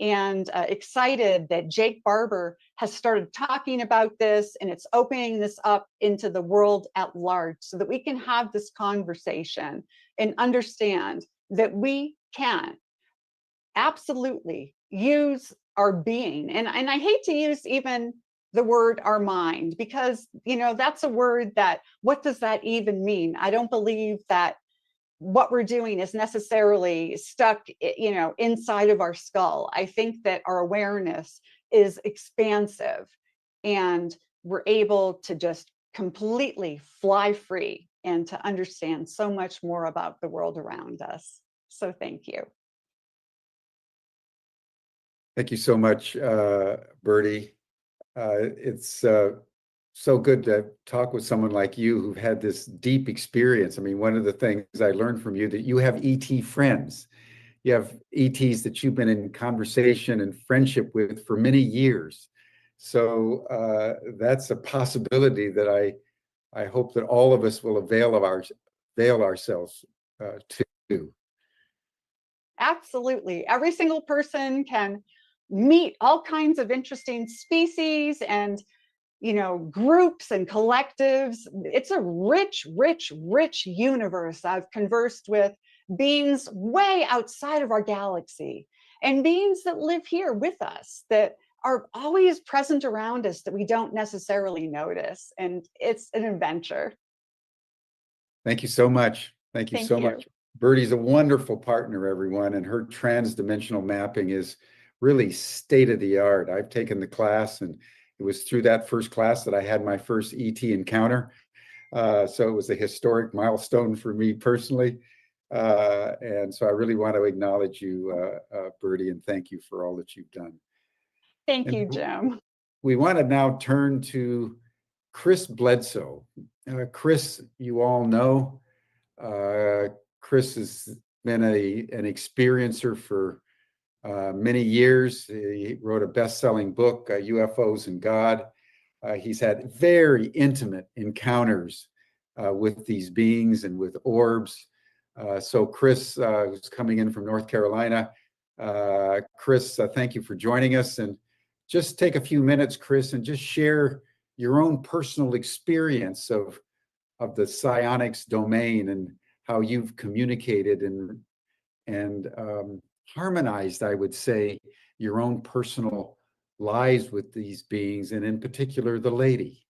and excited that Jake Barber has started talking about this, and it's opening this up into the world at large so that we can have this conversation and understand that we can absolutely use our being. And I hate to use even the word our mind, because, you know, that's a word that, what does that even mean? I don't believe that what we're doing is necessarily stuck, you know, inside of our skull. I think that our awareness is expansive, and we're able to just completely fly free and to understand so much more about the world around us. So thank you. Thank you so much, Birdie. It's so good to talk with someone like you who've had this deep experience. I mean, one of the things I learned from you, that you have ET friends. You have ETs that you've been in conversation and friendship with for many years. So that's a possibility that I hope that all of us will avail ourselves to. Absolutely. Every single person can meet all kinds of interesting species and, you know, groups and collectives. It's a rich universe. I've conversed with beings way outside of our galaxy, and beings that live here with us, that are always present around us, that we don't necessarily notice. And it's an adventure. Thank you so much. Thank you so much. Birdie's a wonderful partner, everyone, and her transdimensional mapping is really state of the art. I've taken the class, and it was through that first class that I had my first ET encounter. So it was a historic milestone for me personally. And so I really want to acknowledge you, Birdie, and thank you for all that you've done. Thank you, Jim. We want to now turn to Chris Bledsoe. Chris, you all know, Chris has been an experiencer for many years. He wrote a best-selling book, UFOs and God. He's had very intimate encounters with these beings and with orbs. So Chris, who's coming in from North Carolina, Chris, thank you for joining us. And just take a few minutes, Chris, and just share your own personal experience of the psionics domain and how you've communicated and harmonized, I would say, your own personal lives with these beings, and in particular, the lady.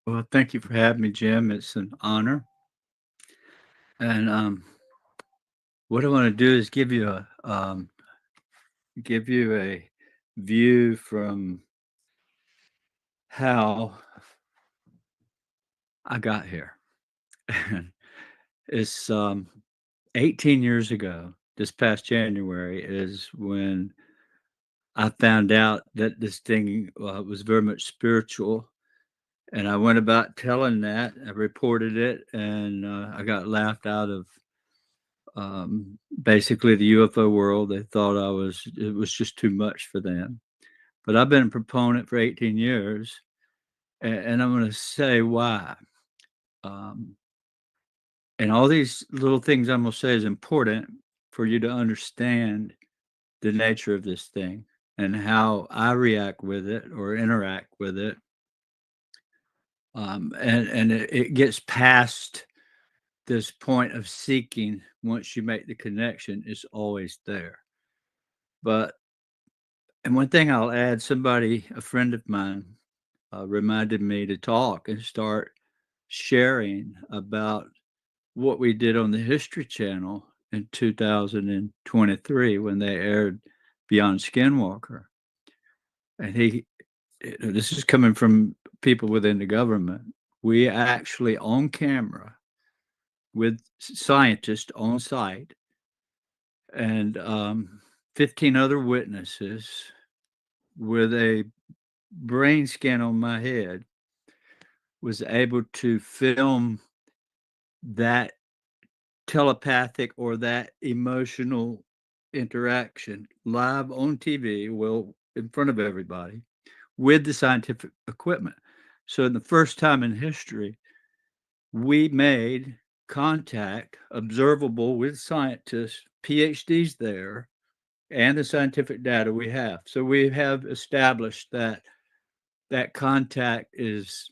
Well, thank you for having me, Jim. It's an honor. And what I want to do is give you a view from how I got here. It's 18 years ago. This past January is when I found out that this thing was very much spiritual. And I went about telling that. I reported it, and I got laughed out of Basically the UFO world, they thought it was just too much for them. But I've been a proponent for 18 years, and I'm going to say why. And all these little things I'm going to say is important for you to understand the nature of this thing and how I react with it or interact with it. And it gets past this point of seeking. Once you make the connection, it's always there. And one thing I'll add, a friend of mine, reminded me to talk and start sharing about what we did on the History Channel in 2023 when they aired Beyond Skinwalker. And this is coming from people within the government. We actually on camera with scientists on site and 15 other witnesses with a brain scan on my head was able to film that telepathic or that emotional interaction live on TV, well, in front of everybody with the scientific equipment. So in the first time in history, we made contact observable with scientists, PhDs there, and the scientific data we have. So we have established that contact is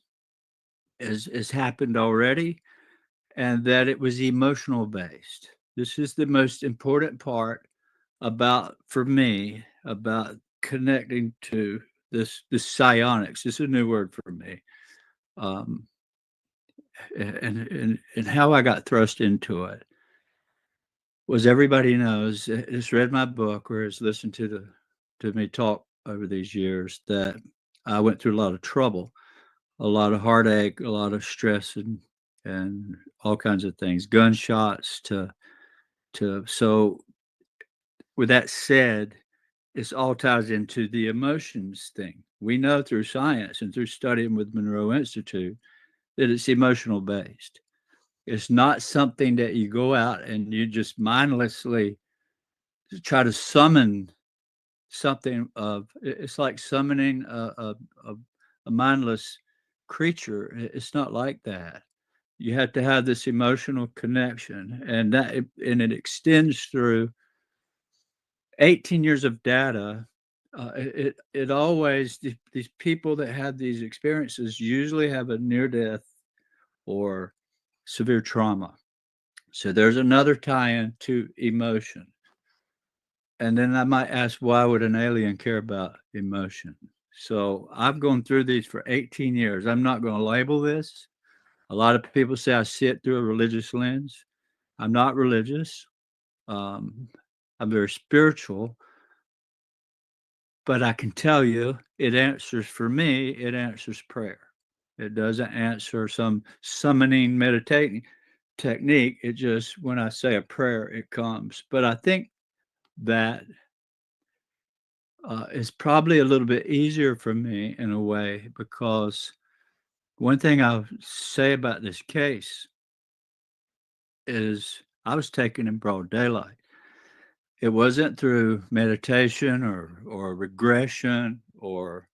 happened already, and that it was emotional based. This is the most important part for me about connecting to this psionics. This is a new word for me. And how I got thrust into it was, everybody knows, has read my book or has listened to me talk over these years, that I went through a lot of trouble, a lot of heartache, a lot of stress, and all kinds of things, gunshots so with that said, this all ties into the emotions thing. We know through science and through studying with Monroe Institute that it's emotional based. It's not something that you go out and you just mindlessly try to summon something of. It's like summoning a mindless creature. It's not like that. You have to have this emotional connection, and it extends through 18 years of data. It always, these people that have these experiences usually have a near death or severe trauma. So there's another tie-in to emotion. And then I might ask, why would an alien care about emotion? So I've gone through these for 18 years. I'm not going to label this. A lot of people say I see it through a religious lens. I'm not religious. I'm very spiritual. But I can tell you, it answers, for me, it answers prayer. It doesn't answer some summoning meditating technique. It just, when I say a prayer, it comes. But I think that is probably a little bit easier for me in a way, because one thing I'll say about this case is I was taken in broad daylight. It wasn't through meditation or regression or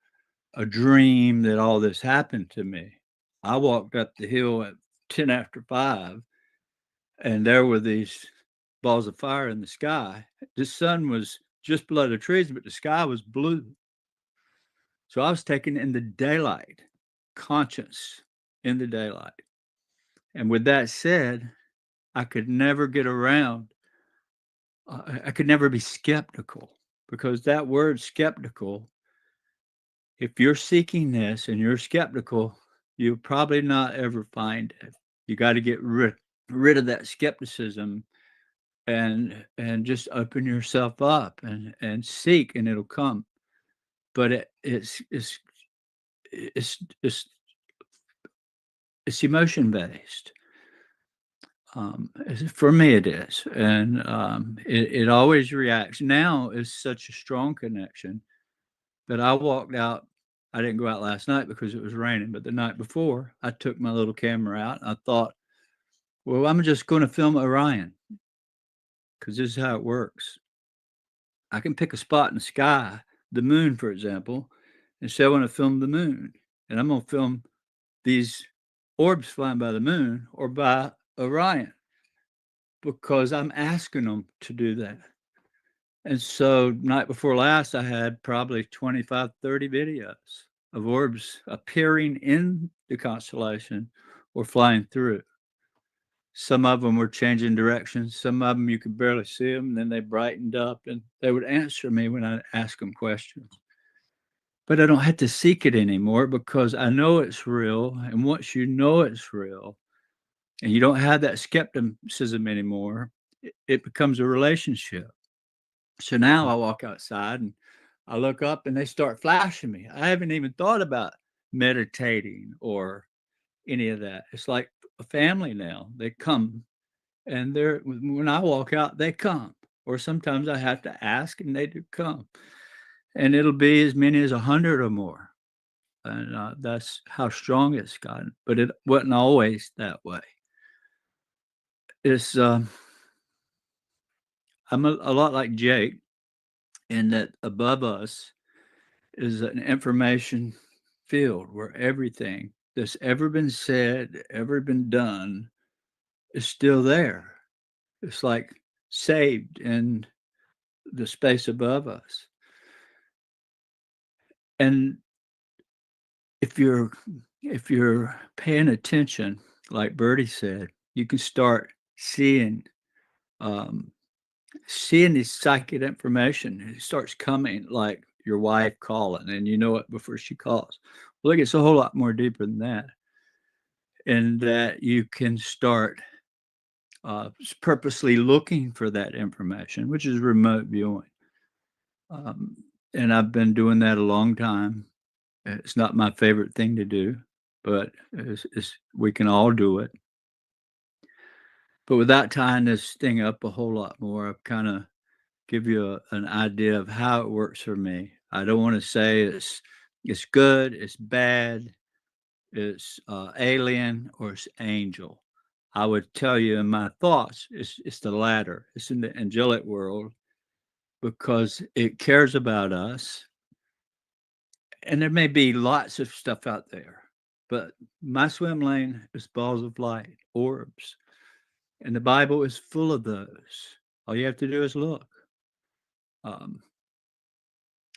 a dream that all this happened to me. I walked up the hill at 10 after 5, and there were these balls of fire in the sky. The sun was just below the trees, but the sky was blue. So I was taken in the daylight, conscious in the daylight. And with that said, I could never get around. I could never be skeptical, because that word skeptical, if you're seeking this and you're skeptical, you'll probably not ever find it. You got to get rid of that skepticism and just open yourself up and seek, and it'll come. But it's emotion based. For me, it is, and it always reacts. Now is such a strong connection that I walked out. I didn't go out last night because it was raining, but the night before, I took my little camera out. And I thought, well, I'm just going to film Orion. because this is how it works. I can pick a spot in the sky, the moon, for example, and say I want to film the moon, and I'm going to film these orbs flying by the moon or by Orion because I'm asking them to do that. And so night before last, I had probably 25, 30 videos of orbs appearing in the constellation or flying through. Some of them were changing directions. Some of them you could barely see them. And then they brightened up and they would answer me when I asked them questions. But I don't have to seek it anymore because I know it's real. And once you know it's real and you don't have that skepticism anymore, it becomes a relationship. So now I walk outside and I look up and they start flashing me. I haven't even thought about meditating or any of that. It's like a family now. They come and when I walk out, they come. Or sometimes I have to ask and they do come. And it'll be as many as 100 or more. And that's how strong it's gotten. But it wasn't always that way. It's I'm a lot like Jake in that above us is an information field where everything that's ever been said, ever been done is still there. It's like saved in the space above us. And if you're paying attention, like Birdie said, you can start seeing this psychic information. It starts coming like your wife calling, and you know it before she calls. Well, it gets a whole lot more deeper than that. And that you can start purposely looking for that information, which is remote viewing. And I've been doing that a long time. It's not my favorite thing to do, but we can all do it. But without tying this thing up a whole lot more, I've kind of give you an idea of how it works for me. I don't want to say it's good, it's bad, it's alien, or it's angel. I would tell you in my thoughts, it's the latter. It's in the angelic world because it cares about us. And there may be lots of stuff out there, but my swim lane is balls of light, orbs. And the Bible is full of those. All you have to do is look.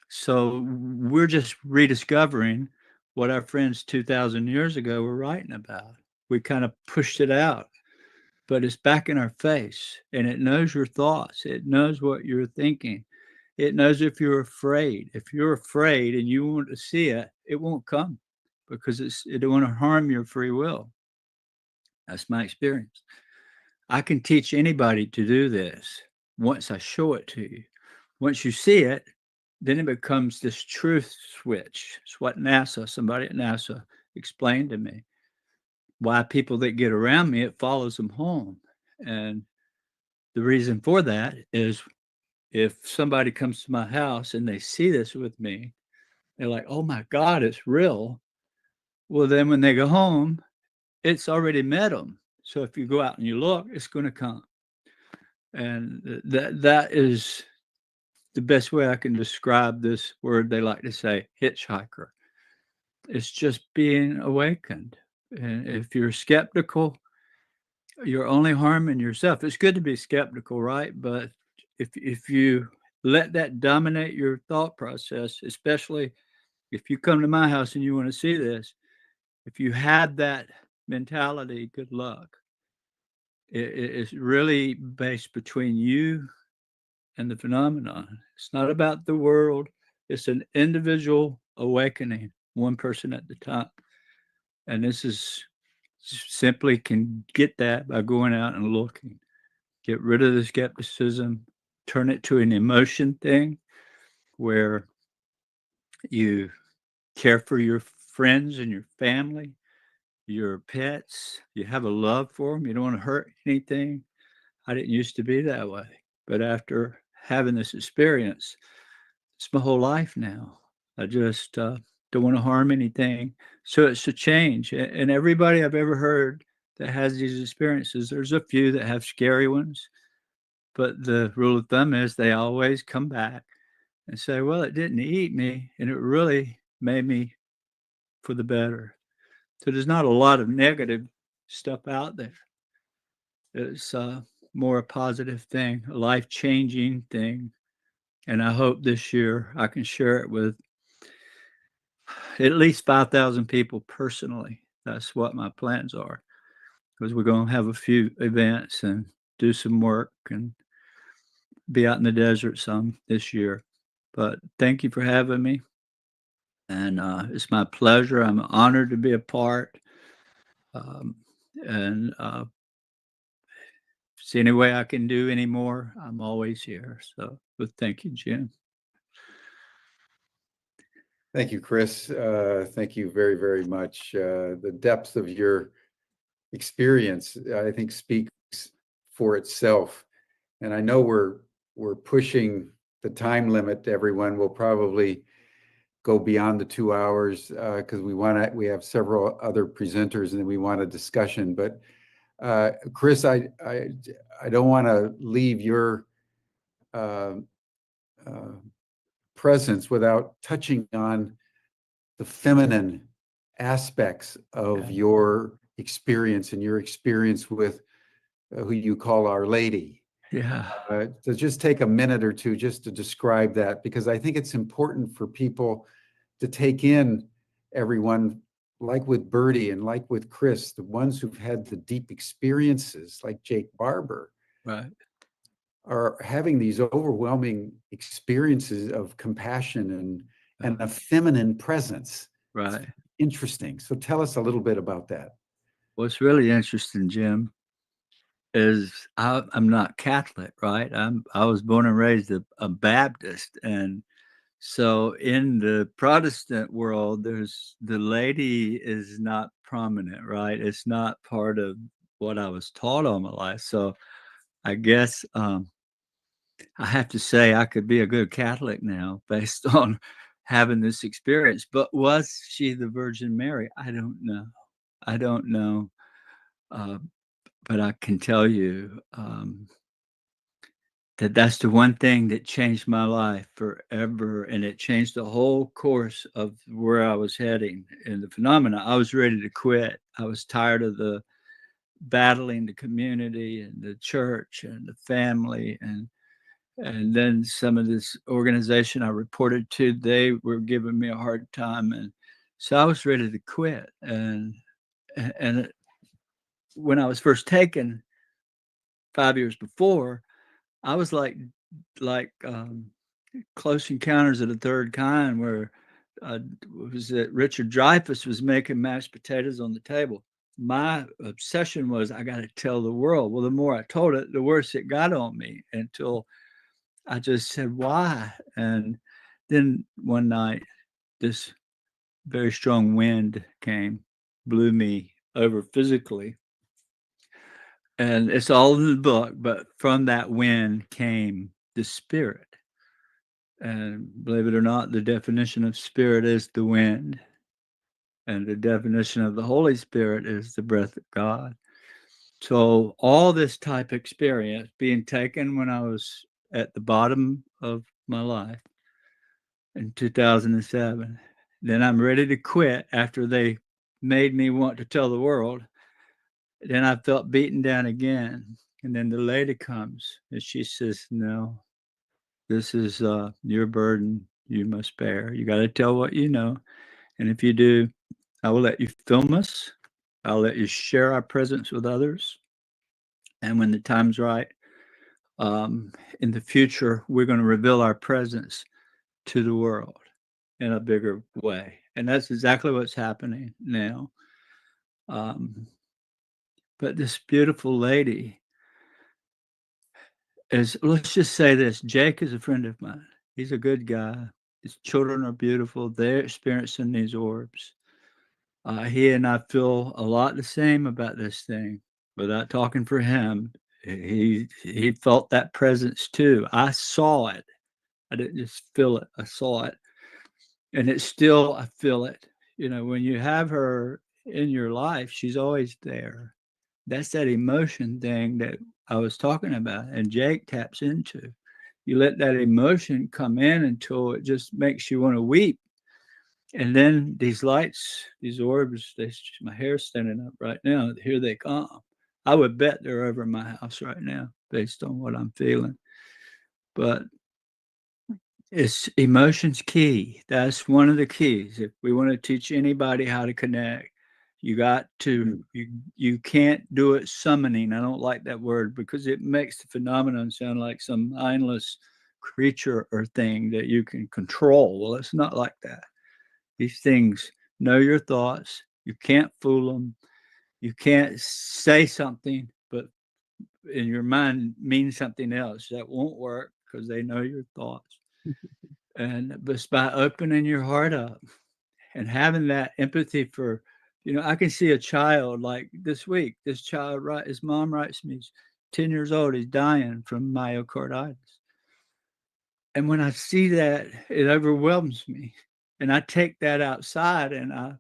So we're just rediscovering what our friends 2,000 years ago were writing about. We kind of pushed it out, but it's back in our face and it knows your thoughts. It knows what you're thinking. It knows if you're afraid. If you're afraid and you want to see it, it won't come because it don't want to harm your free will. That's my experience. I can teach anybody to do this once I show it to you. Once you see it, then it becomes this truth switch. It's what somebody at NASA explained to me. Why people that get around me, it follows them home. And the reason for that is if somebody comes to my house and they see this with me, they're like, oh my God, it's real. Well, then when they go home, it's already met them. So if you go out and you look, it's going to come. And that is the best way I can describe this word they like to say, hitchhiker. It's just being awakened. And if you're skeptical, you're only harming yourself. It's good to be skeptical, right? But if you let that dominate your thought process, especially if you come to my house and you want to see this, if you had that mentality, good luck. It's really based between you and the phenomenon. It's not about the world. It's an individual awakening, one person at the time. And this is simply can get that by going out and looking. Get rid of the skepticism, turn it to an emotion thing where you care for your friends and your family, your pets. You have a love for them. You don't want to hurt anything. I didn't used to be that way. But after having this experience, it's my whole life now. I just don't want to harm anything. So it's a change. And everybody I've ever heard that has these experiences, there's a few that have scary ones, but the rule of thumb is they always come back and say, well, it didn't eat me, and it really made me for the better. So there's not a lot of negative stuff out there. It's more a positive thing, a life-changing thing. And I hope this year I can share it with at least 5,000 people personally. That's what my plans are, because we're going to have a few events and do some work and be out in the desert some this year. But thank you for having me. And it's my pleasure. I'm honored to be a part. And if there's any way I can do any more, I'm always here. So, but thank you, Jim. Thank you, Chris. Thank you very, very much. The depth of your experience, I think, speaks for itself. And I know we're pushing the time limit. Everyone will probably go beyond the 2 hours because we have several other presenters and we want a discussion. But Chris, I don't want to leave your presence without touching on the feminine aspects of your experience and your experience with who you call Our Lady. Yeah. To just take a minute or two just to describe that, because I think it's important for people to take in everyone, like with Birdie and like with Chris, the ones who've had the deep experiences, like Jake Barber, Right. are having these overwhelming experiences of compassion and a feminine presence. Right. It's interesting. So tell us a little bit about that. What's really interesting, Jim, is I'm not Catholic, right? I was born and raised a Baptist, and so in the Protestant world, there's the lady is not prominent, right? It's not part of what I was taught all my life. So I guess I have to say I could be a good Catholic now based on having this experience. But was she the Virgin Mary? I don't know. I don't know. But I can tell you that that's the one thing that changed my life forever. And it changed the whole course of where I was heading in the phenomena. I was ready to quit. I was tired of the battling the community and the church and the family. And then some of this organization I reported to, they were giving me a hard time. And so I was ready to quit. And when I was first taken 5 years before, I was like Close Encounters of the Third Kind, where was it Richard Dreyfuss was making mashed potatoes on the table. My obsession was I got to tell the world. Well, the more I told it, the worse it got on me, until I just said, why? And then one night, this very strong wind came, blew me over physically. And it's all in the book, but from that wind came the spirit. And believe it or not, the definition of spirit is the wind. And the definition of the Holy Spirit is the breath of God. So all this type of experience being taken when I was at the bottom of my life in 2007, then I'm ready to quit after they made me want to tell the world. Then I felt beaten down again. And then the lady comes and she says, no, this is your burden you must bear. You got to tell what you know. And if you do, I will let you film us. I'll let you share our presence with others. And when the time's right, in the future, we're going to reveal our presence to the world in a bigger way. And that's exactly what's happening now. But this beautiful lady is, let's just say this, Jake is a friend of mine. He's a good guy. His children are beautiful. They're experiencing these orbs. He and I feel a lot the same about this thing. Without talking for him, he felt that presence too. I saw it. I didn't just feel it. I saw it. And it's still, I feel it. You know, when you have her in your life, she's always there. That's that emotion thing that I was talking about and Jake taps into. You let that emotion come in until it just makes you want to weep. And then these lights, these orbs, my hair's standing up right now. Here they come. I would bet they're over my house right now based on what I'm feeling. But it's emotion's key. That's one of the keys. If we want to teach anybody how to connect, you got to, you can't do it summoning. I don't like that word because it makes the phenomenon sound like some mindless creature or thing that you can control. Well, it's not like that. These things know your thoughts. You can't fool them. You can't say something, but in your mind mean something else. That won't work because they know your thoughts. And but by opening your heart up and having that empathy for, I can see a child like this week. This child, his mom writes me, he's 10 years old. He's dying from myocarditis. And when I see that, it overwhelms me. And I take that outside and I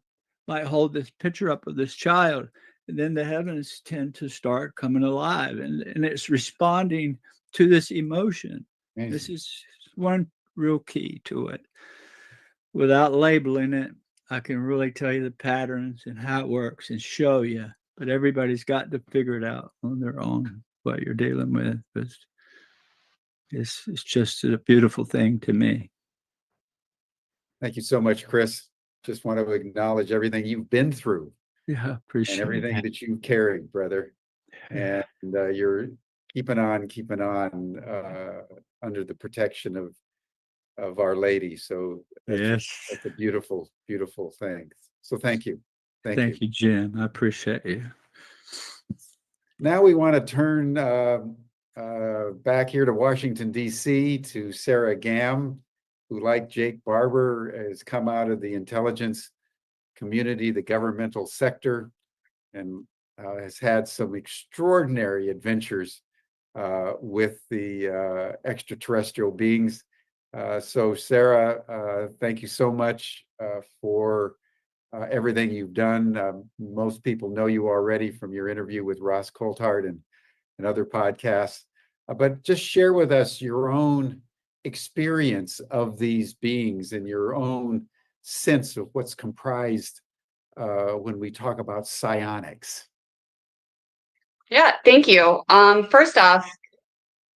might hold this picture up of this child. And then the heavens tend to start coming alive. And it's responding to this emotion. Amazing. This is one real key to it. Without labeling it, I can really tell you the patterns and how it works and show you. But everybody's got to figure it out on their own, what you're dealing with. It's just a beautiful thing to me. Thank you so much, Chris. Just want to acknowledge everything you've been through. Yeah, appreciate and everything that you've carried, brother. And you're keeping on under the protection of Our Lady. So that's a beautiful, beautiful thing. So thank you. Thank you, Jim. I appreciate you. Now we want to turn back here to Washington, D.C. to Sarah Gamm, who, like Jake Barber, has come out of the intelligence community, the governmental sector, and has had some extraordinary adventures with the extraterrestrial beings. So Sarah, thank you so much for everything you've done. Most people know you already from your interview with Ross Coulthart and other podcasts, but just share with us your own experience of these beings and your own sense of what's comprised when we talk about psionics. Yeah, thank you. First off,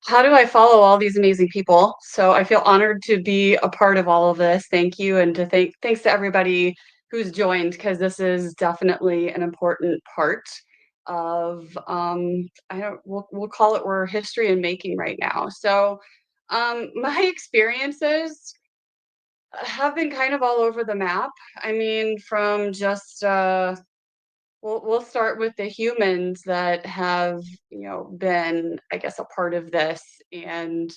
how do I follow all these amazing people? So I feel honored to be a part of all of this. Thank you. And thanks to everybody who's joined, because this is definitely an important part of, we'll call it, we're history in making right now. So my experiences have been kind of all over the map. I mean, from just, we'll start with the humans that have, been, I guess, a part of this, and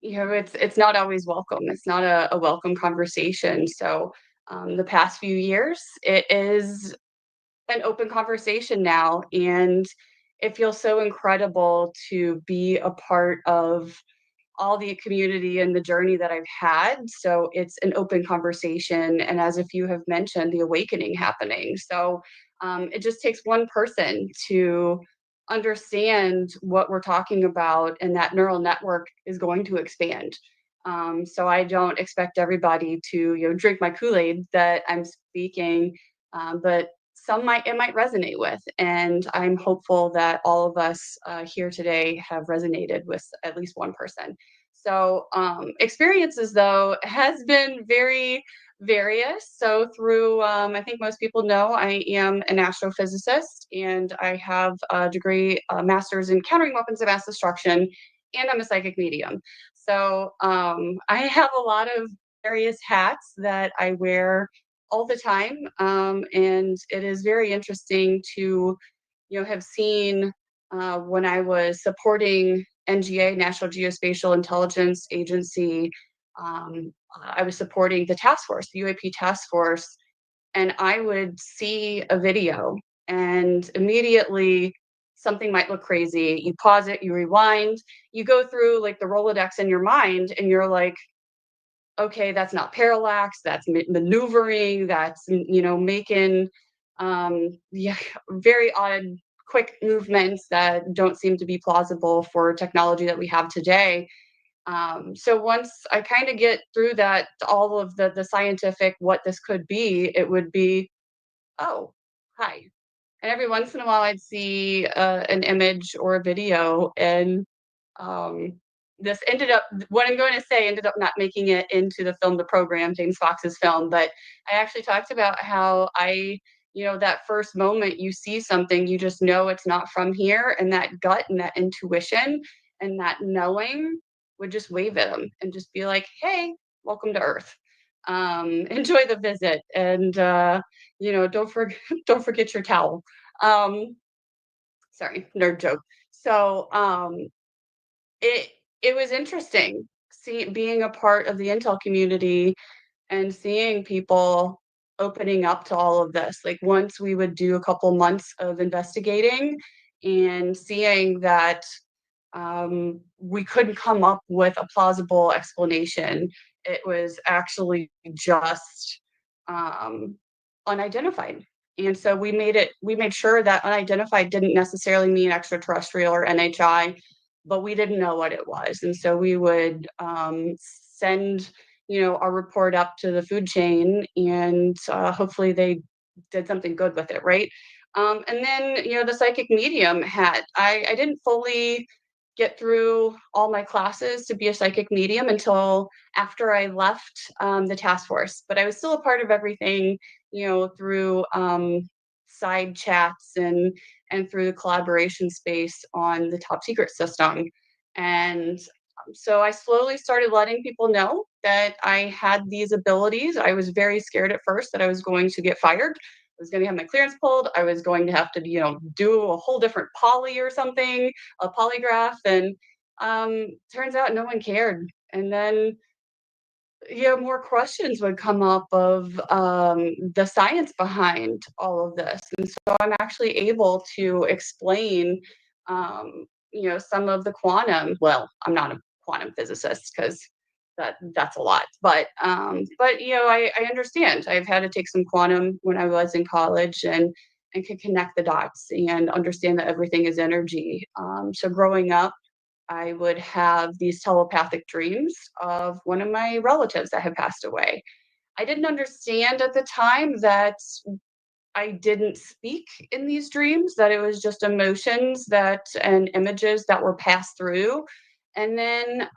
it's not always welcome. It's not a welcome conversation. So the past few years, it is an open conversation now, and it feels so incredible to be a part of all the community and the journey that I've had. So it's an open conversation. And as a few have mentioned, the awakening happening. So it just takes one person to understand what we're talking about, and that neural network is going to expand. So I don't expect everybody to, drink my Kool-Aid that I'm speaking, but it might resonate with, and I'm hopeful that all of us here today have resonated with at least one person. So experiences, though, has been very various. So through, I think most people know, I am an astrophysicist, and I have a degree, a master's in countering weapons of mass destruction, and I'm a psychic medium. So I have a lot of various hats that I wear all the time, and it is very interesting to, have seen when I was supporting NGA, National Geospatial Intelligence Agency. I was supporting the task force, the UAP task force, and I would see a video, and immediately something might look crazy. You pause it, you rewind, you go through like the Rolodex in your mind, and you're like, okay, that's not parallax, that's maneuvering, that's, making very odd quick movements that don't seem to be plausible for technology that we have today. So once I kind of get through that, all of the scientific, what this could be, it would be, oh, hi. And every once in a while I'd see an image or a video, and this ended up, what I'm going to say ended up not making it into the film, the program, James Fox's film, but I actually talked about how that first moment you see something, you just know it's not from here, and that gut and that intuition and that knowing would just wave at them and just be like, hey, welcome to Earth. Enjoy the visit, and don't forget your towel. Sorry, nerd joke. So it was interesting being a part of the Intel community and seeing people opening up to all of this. Like, once we would do a couple months of investigating and seeing that we couldn't come up with a plausible explanation. It was actually just unidentified. And so we made sure that unidentified didn't necessarily mean extraterrestrial or NHI, but we didn't know what it was. And so we would send, our report up to the food chain, and hopefully they did something good with it, right? And then, the psychic medium I didn't fully get through all my classes to be a psychic medium until after I left the task force, but I was still a part of everything, through side chats and through the collaboration space on the top secret system. And so I slowly started letting people know that I had these abilities. I was very scared at first that I was going to get fired. I was going to have my clearance pulled. I was going to have to, do a whole different poly or something, a polygraph. And turns out no one cared. And then, more questions would come up of the science behind all of this. And so I'm actually able to explain, some of the quantum. Well, I'm not a quantum physicist because that's a lot, but I understand. I've had to take some quantum when I was in college, and could connect the dots and understand that everything is energy. So growing up, I would have these telepathic dreams of one of my relatives that had passed away. I didn't understand at the time that I didn't speak in these dreams, that it was just emotions and images that were passed through. And then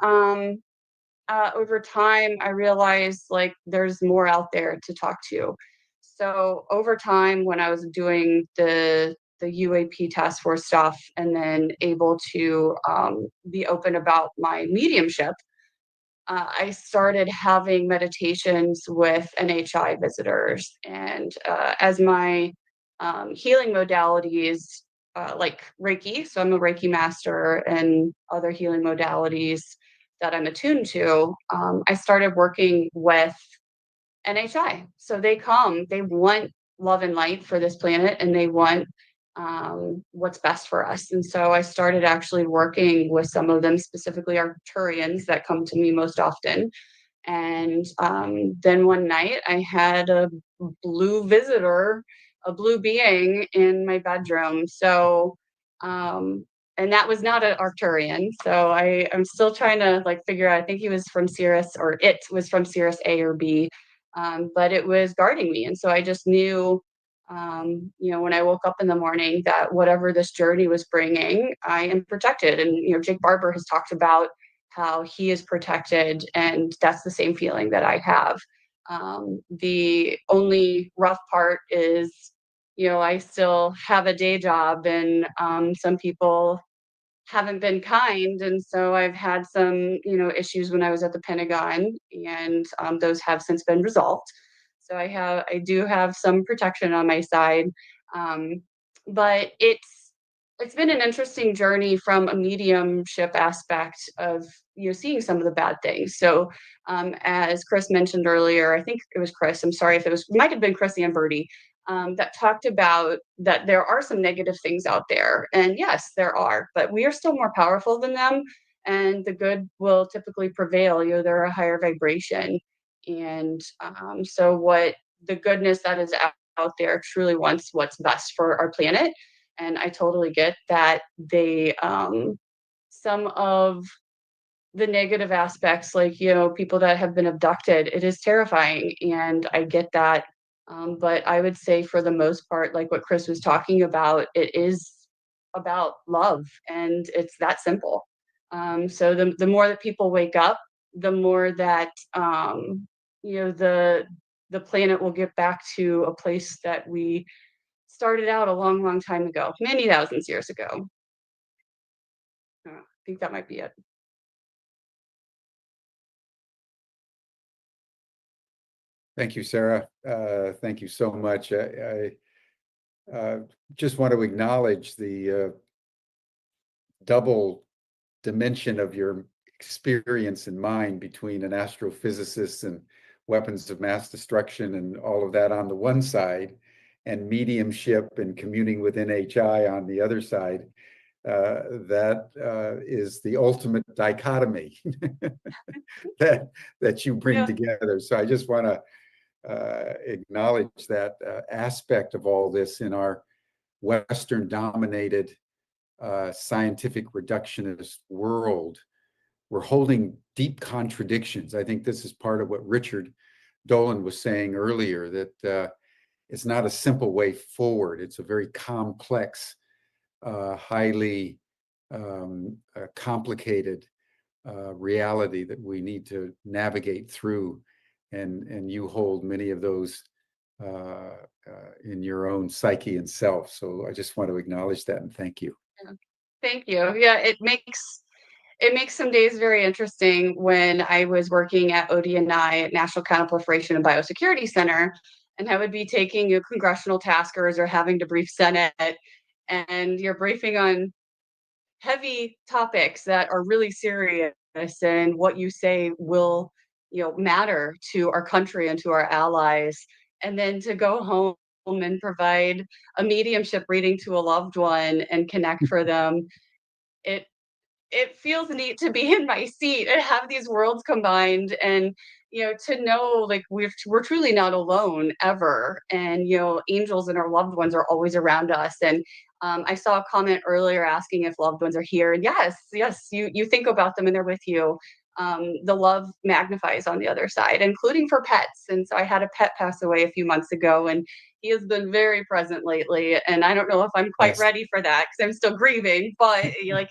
over time, I realized like there's more out there to talk to. So over time, when I was doing the UAP task force stuff, and then able to be open about my mediumship, I started having meditations with NHI visitors. And as my healing modalities, like Reiki, so I'm a Reiki master, and other healing modalities that I'm attuned to, I started working with NHI. So they want love and light for this planet, and they want what's best for us. And so I started actually working with some of them, specifically Arcturians that come to me most often. And then one night I had a blue visitor, a blue being in my bedroom. So, and that was not an Arcturian. So I'm still trying to figure out, I think he was from Cirrus, or it was from Cirrus A or B, but it was guarding me. And so I just knew, when I woke up in the morning, that whatever this journey was bringing, I am protected. And, Jake Barber has talked about how he is protected, and that's the same feeling that I have. The only rough part is, I still have a day job, and some people haven't been kind. And so I've had some, issues when I was at the Pentagon, and those have since been resolved. So I do have some protection on my side. But it's been an interesting journey from a mediumship aspect of, seeing some of the bad things. So as Chris mentioned earlier, I think it was Chris, I'm sorry if it might have been Chris and Birdie, that talked about that there are some negative things out there. And yes, there are, but we are still more powerful than them. And the good will typically prevail. They're a higher vibration. And so what the goodness that is out there truly wants what's best for our planet. And I totally get that they, some of the negative aspects, like, you know, people that have been abducted, it is terrifying. And I get that. But I would say for the most part, like what Chris was talking about, it is about love, and it's that simple. So the more that people wake up, the more that, you know, the planet will get back to a place that we started out a long, long time ago, many thousands years ago. I think that might be it. Thank you, Sarah. Thank you so much. I just want to acknowledge the double dimension of your experience and mind between an astrophysicist and weapons of mass destruction and all of that on the one side, and mediumship and communing with NHI on the other side. That is the ultimate dichotomy that you bring together. So I just want to acknowledge that aspect of all this in our Western-dominated scientific reductionist world. We're holding deep contradictions. I think this is part of what Richard Dolan was saying earlier, that it's not a simple way forward. It's a very complex, highly complicated reality that we need to navigate through. And you hold many of those in your own psyche and self. So I just want to acknowledge that and thank you. Thank you. Yeah, it makes some days very interesting. When I was working at ODNI at National Counterproliferation and Biosecurity Center, and I would be taking congressional taskers or having to brief Senate, and you're briefing on heavy topics that are really serious, and what you say will, you know, matter to our country and to our allies. And then to go home and provide a mediumship reading to a loved one and connect for them, it feels neat to be in my seat and have these worlds combined, and, you know, to know like we're truly not alone ever, and, you know, angels and our loved ones are always around us. And I saw a comment earlier asking if loved ones are here, and yes, you think about them and they're with you. The love magnifies on the other side, including for pets. And so I had a pet pass away a few months ago, and he has been very present lately. And I don't know if I'm quite ready for that because I'm still grieving, but like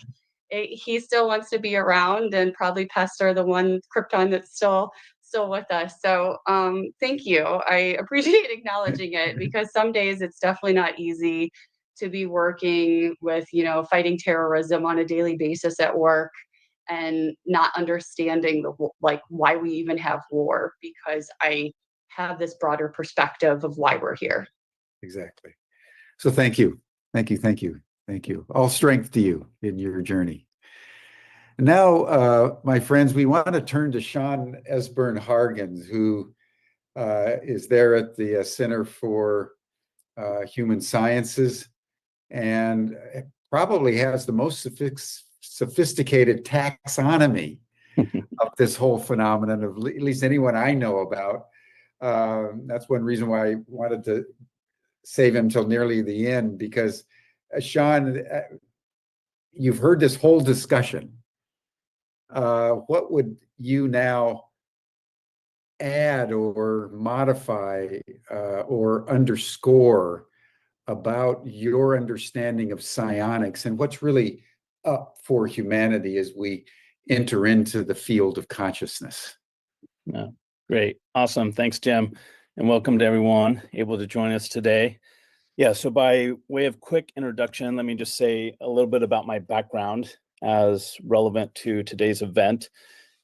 he still wants to be around and probably pester the one Krypton that's still with us. So thank you. I appreciate acknowledging it, because some days it's definitely not easy to be working with, you know, fighting terrorism on a daily basis at work and not understanding like why we even have war, because I have this broader perspective of why we're here. Exactly. So thank you. Thank you. Thank you. Thank you. All strength to you in your journey. Now, my friends, we want to turn to Sean Esbjörn-Hargens, who is there at the Center for Human Sciences, and probably has the most sophisticated taxonomy of this whole phenomenon, of at least anyone I know about. That's one reason why I wanted to save him till nearly the end, because Sean, you've heard this whole discussion. What would you now add or modify or underscore about your understanding of psionics and what's really up for humanity as we enter into the field of consciousness? No, great. Awesome. Thanks, Jim. And welcome to everyone able to join us today. Yeah, so by way of quick introduction, let me just say a little bit about my background as relevant to today's event.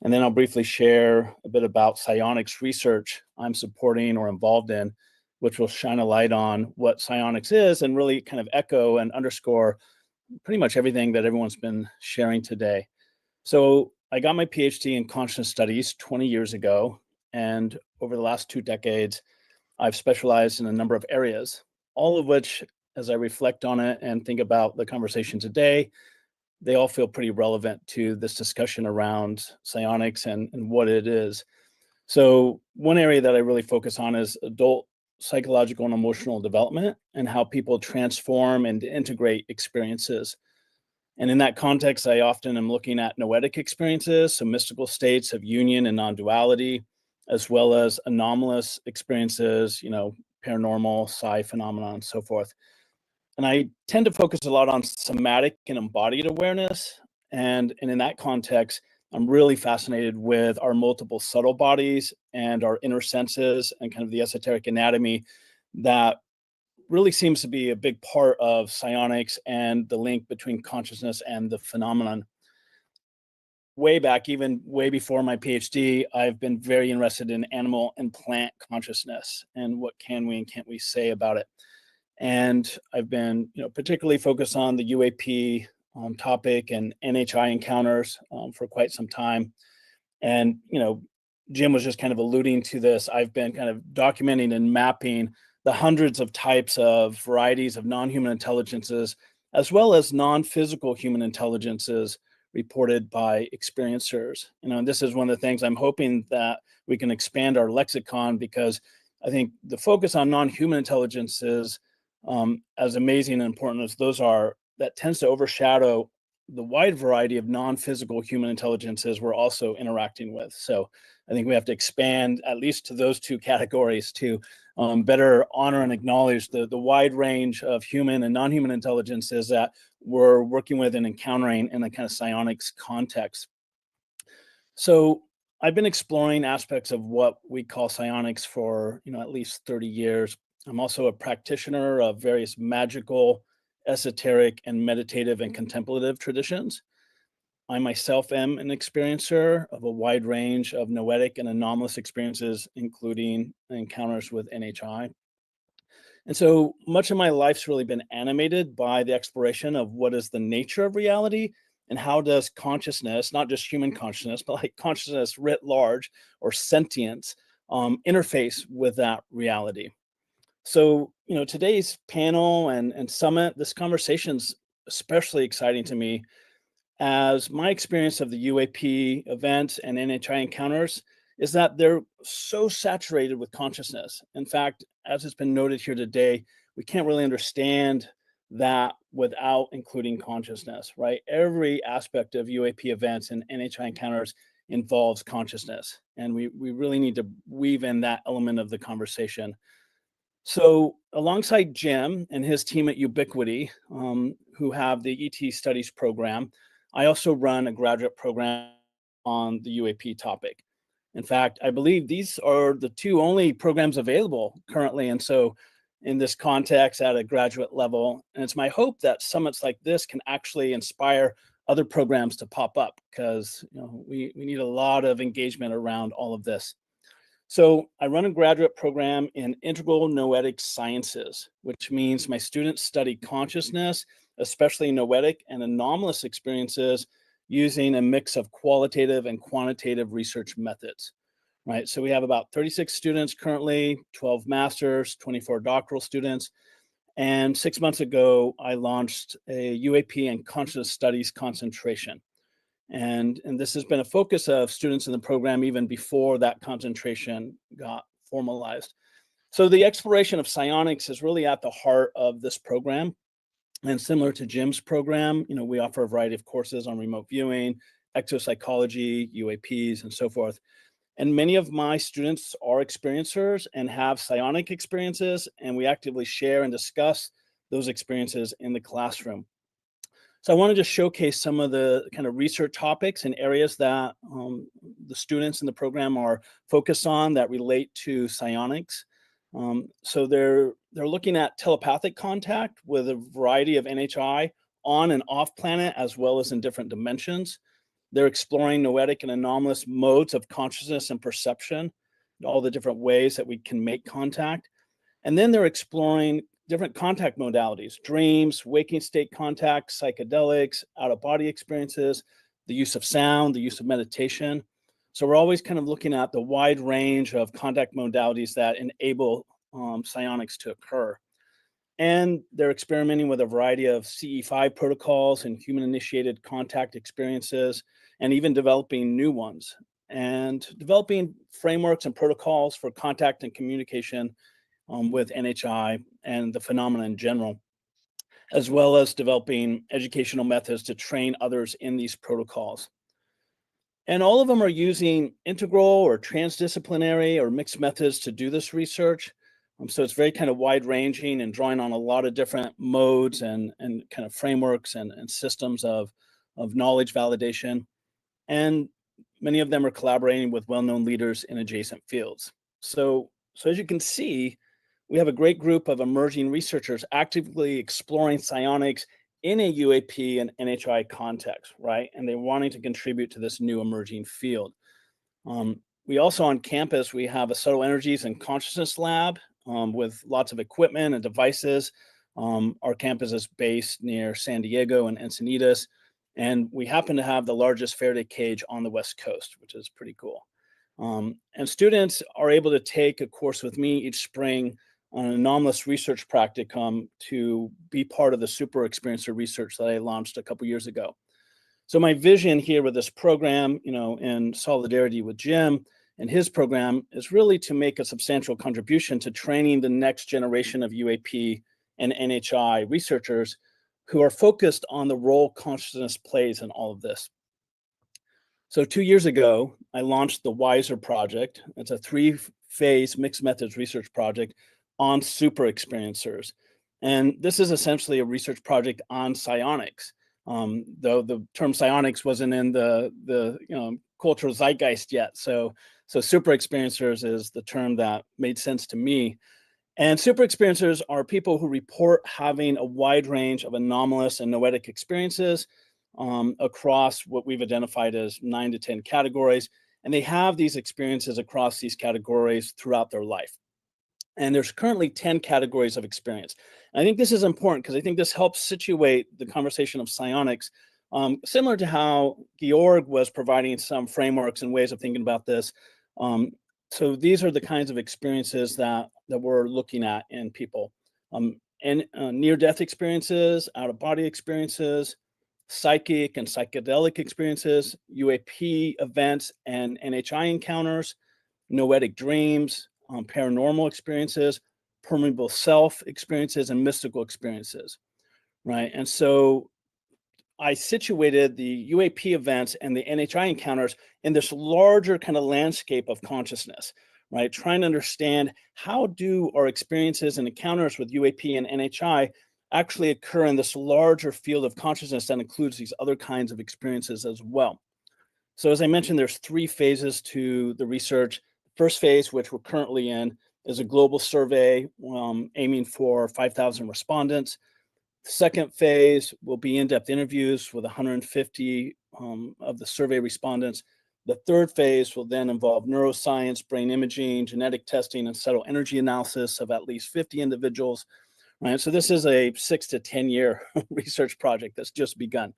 And then I'll briefly share a bit about psionics research I'm supporting or involved in, which will shine a light on what psionics is and really kind of echo and underscore pretty much everything that everyone's been sharing today. So I got my PhD in consciousness studies 20 years ago, and over the last 2 decades, I've specialized in a number of areas, all of which, as I reflect on it and think about the conversation today, they all feel pretty relevant to this discussion around psionics and what it is. So one area that I really focus on is adult psychological and emotional development and how people transform and integrate experiences. And in that context, I often am looking at noetic experiences, so mystical states of union and non-duality, as well as anomalous experiences, paranormal, psi phenomena, and so forth. And I tend to focus a lot on somatic and embodied awareness. And in that context, I'm really fascinated with our multiple subtle bodies and our inner senses and kind of the esoteric anatomy that really seems to be a big part of psionics and the link between consciousness and the phenomenon. Way back, even way before my PhD, I've been very interested in animal and plant consciousness and what can we and can't we say about it. And I've been, particularly focused on the UAP topic and NHI encounters for quite some time. And, Jim was just kind of alluding to this. I've been kind of documenting and mapping the hundreds of types of varieties of non-human intelligences, as well as non-physical human intelligences reported by experiencers. And this is one of the things I'm hoping that we can expand our lexicon, because I think the focus on non-human intelligences, as amazing and important as those are, that tends to overshadow the wide variety of non-physical human intelligences we're also interacting with. So I think we have to expand at least to those two categories to better honor and acknowledge the wide range of human and non-human intelligences that we're working with and encountering in the kind of psionics context. So I've been exploring aspects of what we call psionics for at least 30 years. I'm also a practitioner of various magical, esoteric, and meditative and contemplative traditions. I myself am an experiencer of a wide range of noetic and anomalous experiences, including encounters with NHI. And so much of my life's really been animated by the exploration of what is the nature of reality and how does consciousness, not just human consciousness, but like consciousness writ large or sentience, interface with that reality. So, today's panel and summit, this conversation's especially exciting to me, as my experience of the UAP events and NHI encounters is that they're so saturated with consciousness. In fact, as has been noted here today, we can't really understand that without including consciousness, right? Every aspect of UAP events and NHI encounters involves consciousness, and we really need to weave in that element of the conversation. So alongside Jim and his team at Ubiquity, who have the ET Studies program, I also run a graduate program on the UAP topic. In fact, I believe these are the two only programs available currently. And so in this context at a graduate level, and it's my hope that summits like this can actually inspire other programs to pop up, because we need a lot of engagement around all of this. So I run a graduate program in integral noetic sciences, which means my students study consciousness, especially noetic and anomalous experiences, using a mix of qualitative and quantitative research methods, right? So we have about 36 students currently, 12 masters, 24 doctoral students. And 6 months ago, I launched a UAP and consciousness studies concentration. And this has been a focus of students in the program even before that concentration got formalized. So the exploration of psionics is really at the heart of this program. And similar to Jim's program, we offer a variety of courses on remote viewing, exopsychology, UAPs, and so forth. And many of my students are experiencers and have psionic experiences, and we actively share and discuss those experiences in the classroom. So I want to just showcase some of the kind of research topics and areas that the students in the program are focused on that relate to psionics. So they're looking at telepathic contact with a variety of NHI on and off planet, as well as in different dimensions. They're exploring noetic and anomalous modes of consciousness and perception, all the different ways that we can make contact. And then they're exploring different contact modalities: dreams, waking state contact, psychedelics, out-of-body experiences, the use of sound, the use of meditation. So we're always kind of looking at the wide range of contact modalities that enable psionics to occur. And they're experimenting with a variety of CE5 protocols and human-initiated contact experiences, and even developing new ones, and developing frameworks and protocols for contact and communication with NHI and the phenomena in general, as well as developing educational methods to train others in these protocols. And all of them are using integral or transdisciplinary or mixed methods to do this research. So it's very kind of wide ranging and drawing on a lot of different modes and kind of frameworks and systems of knowledge validation. And many of them are collaborating with well-known leaders in adjacent fields. So as you can see, we have a great group of emerging researchers actively exploring psionics in a UAP and NHI context, right? And they're wanting to contribute to this new emerging field. We also on campus, we have a subtle energies and consciousness lab with lots of equipment and devices. Our campus is based near San Diego and Encinitas, and we happen to have the largest Faraday cage on the West Coast, which is pretty cool. And students are able to take a course with me each spring on an anomalous research practicum to be part of the super experiencer research that I launched a couple years ago. So my vision here with this program, in solidarity with Jim and his program, is really to make a substantial contribution to training the next generation of UAP and NHI researchers who are focused on the role consciousness plays in all of this. So 2 years ago, I launched the WISER project. It's a 3-phase mixed methods research project on super experiencers. And this is essentially a research project on psionics. Though the term psionics wasn't in the cultural zeitgeist yet. So super experiencers is the term that made sense to me. And super experiencers are people who report having a wide range of anomalous and noetic experiences across what we've identified as 9 to 10 categories. And they have these experiences across these categories throughout their life. And there's currently 10 categories of experience. And I think this is important because I think this helps situate the conversation of psionics, similar to how Georg was providing some frameworks and ways of thinking about this. So these are the kinds of experiences that we're looking at in people. And near-death experiences, out-of-body experiences, psychic and psychedelic experiences, UAP events and NHI encounters, noetic dreams, paranormal experiences, permeable self experiences, and mystical experiences, right? And so I situated the UAP events and the NHI encounters in this larger kind of landscape of consciousness, right? Trying to understand how do our experiences and encounters with UAP and NHI actually occur in this larger field of consciousness that includes these other kinds of experiences as well. So as I mentioned, there's 3 phases to the research. First phase, which we're currently in, is a global survey aiming for 5,000 respondents. The second phase will be in-depth interviews with 150 of the survey respondents. The third phase will then involve neuroscience, brain imaging, genetic testing, and subtle energy analysis of at least 50 individuals. Right? So this is a 6 to 10 year research project that's just begun.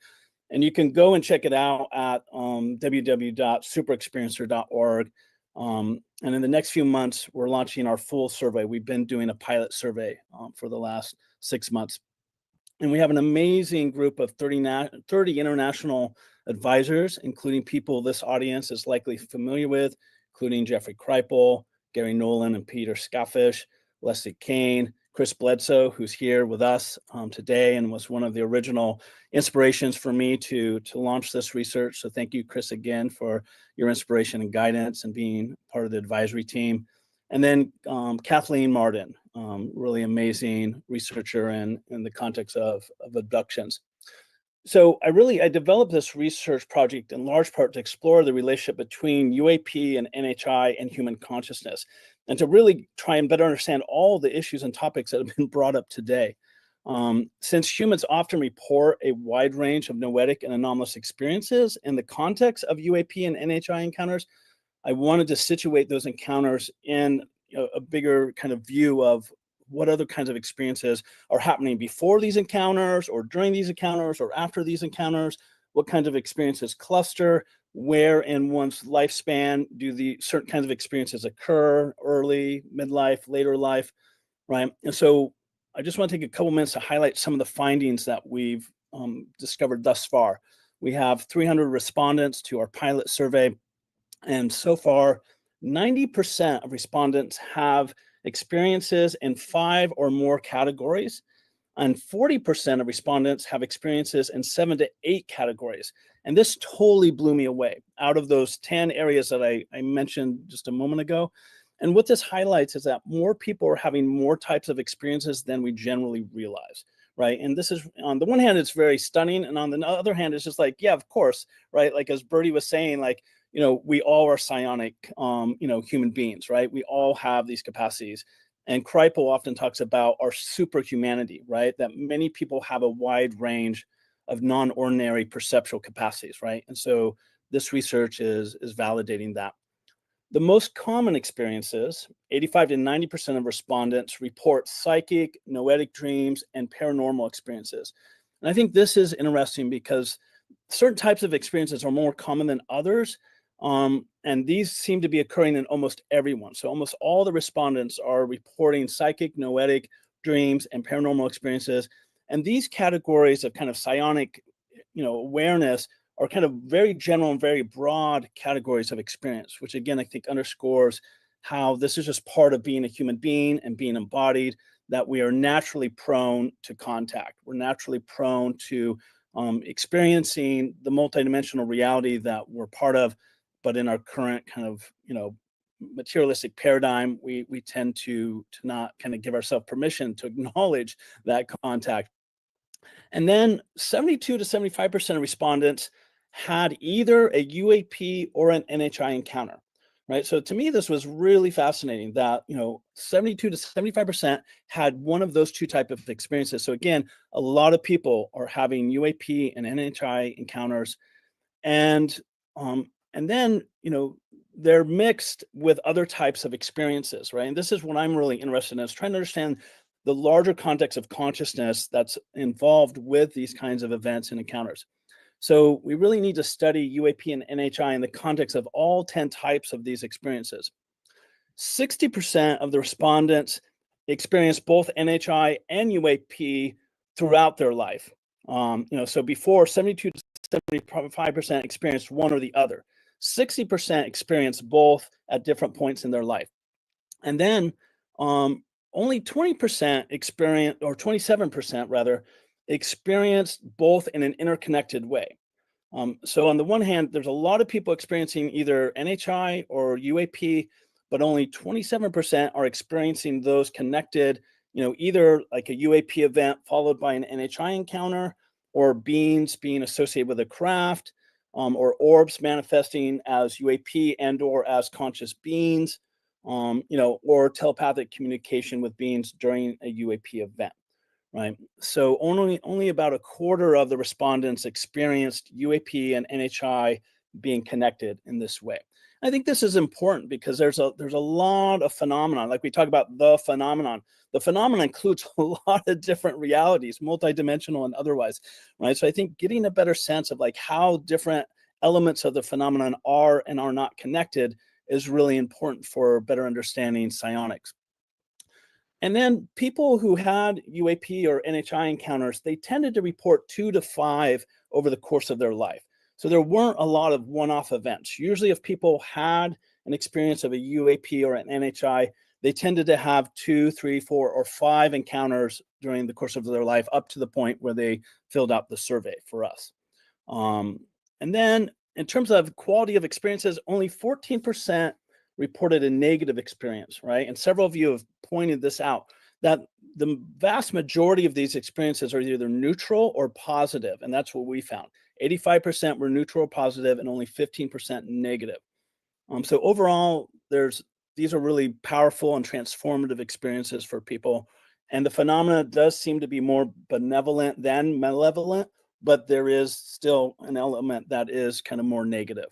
And you can go and check it out at www.superexperiencer.org. And in the next few months, we're launching our full survey. We've been doing a pilot survey for the last 6 months. And we have an amazing group of 30 international advisors, including people this audience is likely familiar with, including Jeffrey Kripal, Gary Nolan and Peter Scaffish, Leslie Kane, Chris Bledsoe, who's here with us today and was one of the original inspirations for me to launch this research. So thank you, Chris, again, for your inspiration and guidance and being part of the advisory team. And then Kathleen Martin, really amazing researcher in the context of abductions. So I developed this research project in large part to explore the relationship between UAP and NHI and human consciousness, and to really try and better understand all the issues and topics that have been brought up today. Since humans often report a wide range of noetic and anomalous experiences in the context of UAP and NHI encounters, I wanted to situate those encounters in a bigger kind of view of what other kinds of experiences are happening before these encounters or during these encounters or after these encounters, what kinds of experiences cluster, where in one's lifespan do the certain kinds of experiences occur, early, midlife, later life, right? And so I just want to take a couple minutes to highlight some of the findings that we've discovered thus far. We have 300 respondents to our pilot survey, and so far, 90% of respondents have experiences in 5 or more categories, and 40% of respondents have experiences in 7 to 8 categories. And this totally blew me away out of those 10 areas that I mentioned just a moment ago. And what this highlights is that more people are having more types of experiences than we generally realize, right? And this is, on the one hand, it's very stunning. And on the other hand, it's just like, yeah, of course, right? Like as Birdie was saying, like, you know, we all are psionic, you know, human beings, right? We all have these capacities. And Kripal often talks about our superhumanity, right? That many people have a wide range of non-ordinary perceptual capacities, right? And so this research is validating that. The most common experiences, 85 to 90% of respondents report psychic, noetic dreams, and paranormal experiences. And I think this is interesting because certain types of experiences are more common than others. And these seem to be occurring in almost everyone. So almost all the respondents are reporting psychic, noetic dreams, and paranormal experiences. And these categories of kind of psionic, you know, awareness are kind of very general and very broad categories of experience, which again, I think underscores how this is just part of being a human being and being embodied, that we are naturally prone to contact. We're naturally prone to experiencing the multidimensional reality that we're part of. But in our current kind of, you know, materialistic paradigm, we tend to not kind of give ourselves permission to acknowledge that contact. And then 72 to 75% of respondents had either a UAP or an NHI encounter, right? So to me, this was really fascinating that, you know, 72 to 75% had one of those two type of experiences. So again, a lot of people are having UAP and NHI encounters. And then, you know, they're mixed with other types of experiences, right? And this is what I'm really interested in, is trying to understand the larger context of consciousness that's involved with these kinds of events and encounters. So we really need to study UAP and NHI in the context of all 10 types of these experiences. 60% of the respondents experienced both NHI and UAP throughout their life. You know, so before 72 to 75% experienced one or the other. 60% experienced both at different points in their life. And then only 20% experienced, or 27% rather, experienced both in an interconnected way. So on the one hand, there's a lot of people experiencing either NHI or UAP, but only 27% are experiencing those connected, you know, either like a UAP event followed by an NHI encounter, or beings being associated with a craft, or orbs manifesting as UAP and or as conscious beings, you know, or telepathic communication with beings during a UAP event, right? So only about a quarter of the respondents experienced UAP and NHI being connected in this way. I think this is important because there's a lot of phenomenon, like we talk about the phenomenon. The phenomenon includes a lot of different realities, multidimensional and otherwise, right? So I think getting a better sense of like how different elements of the phenomenon are and are not connected is really important for better understanding psionics. And then people who had UAP or NHI encounters, they tended to report 2 to 5 over the course of their life. So there weren't a lot of one-off events. Usually if people had an experience of a UAP or an NHI, they tended to have 2, 3, 4, or 5 encounters during the course of their life, up to the point where they filled out the survey for us. And then in terms of quality of experiences, only 14% reported a negative experience, right? And several of you have pointed this out, that the vast majority of these experiences are either neutral or positive. And that's what we found. 85% were neutral or positive and only 15% negative. So overall, these are really powerful and transformative experiences for people. And the phenomena does seem to be more benevolent than malevolent, but there is still an element that is kind of more negative.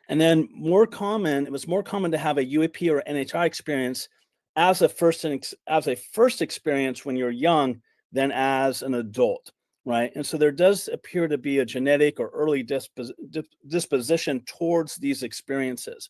And then it was more common to have a UAP or NHI experience as a first experience when you're young than as an adult, right? And so there does appear to be a genetic or early disposition towards these experiences.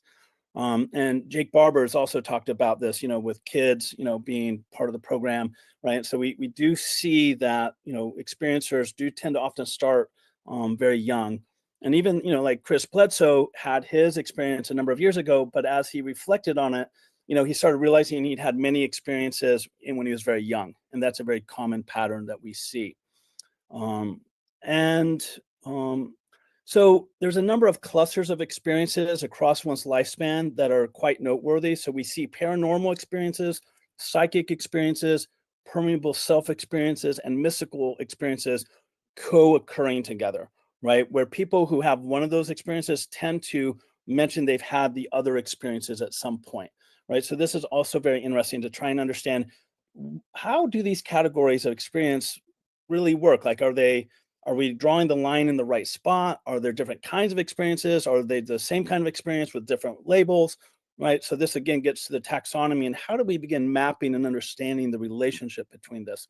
And Jake Barber has also talked about this, you know, with kids, you know, being part of the program, right? So we do see that, you know, experiencers do tend to often start very young. And even, you know, like Bledsoe had his experience a number of years ago, but as he reflected on it, he started realizing he'd had many experiences when he was very young, and that's a very common pattern that we see. So there's a number of clusters of experiences across one's lifespan that are quite noteworthy. So we see paranormal experiences, psychic experiences, permeable self experiences, and mystical experiences co-occurring together, right? Where people who have one of those experiences tend to mention they've had the other experiences at some point, right? So this is also very interesting to try and understand, how do these categories of experience really work? Like, are we drawing the line in the right spot? Are there different kinds of experiences? Are they the same kind of experience with different labels, right? So this again gets to the taxonomy and how do we begin mapping and understanding the relationship between this?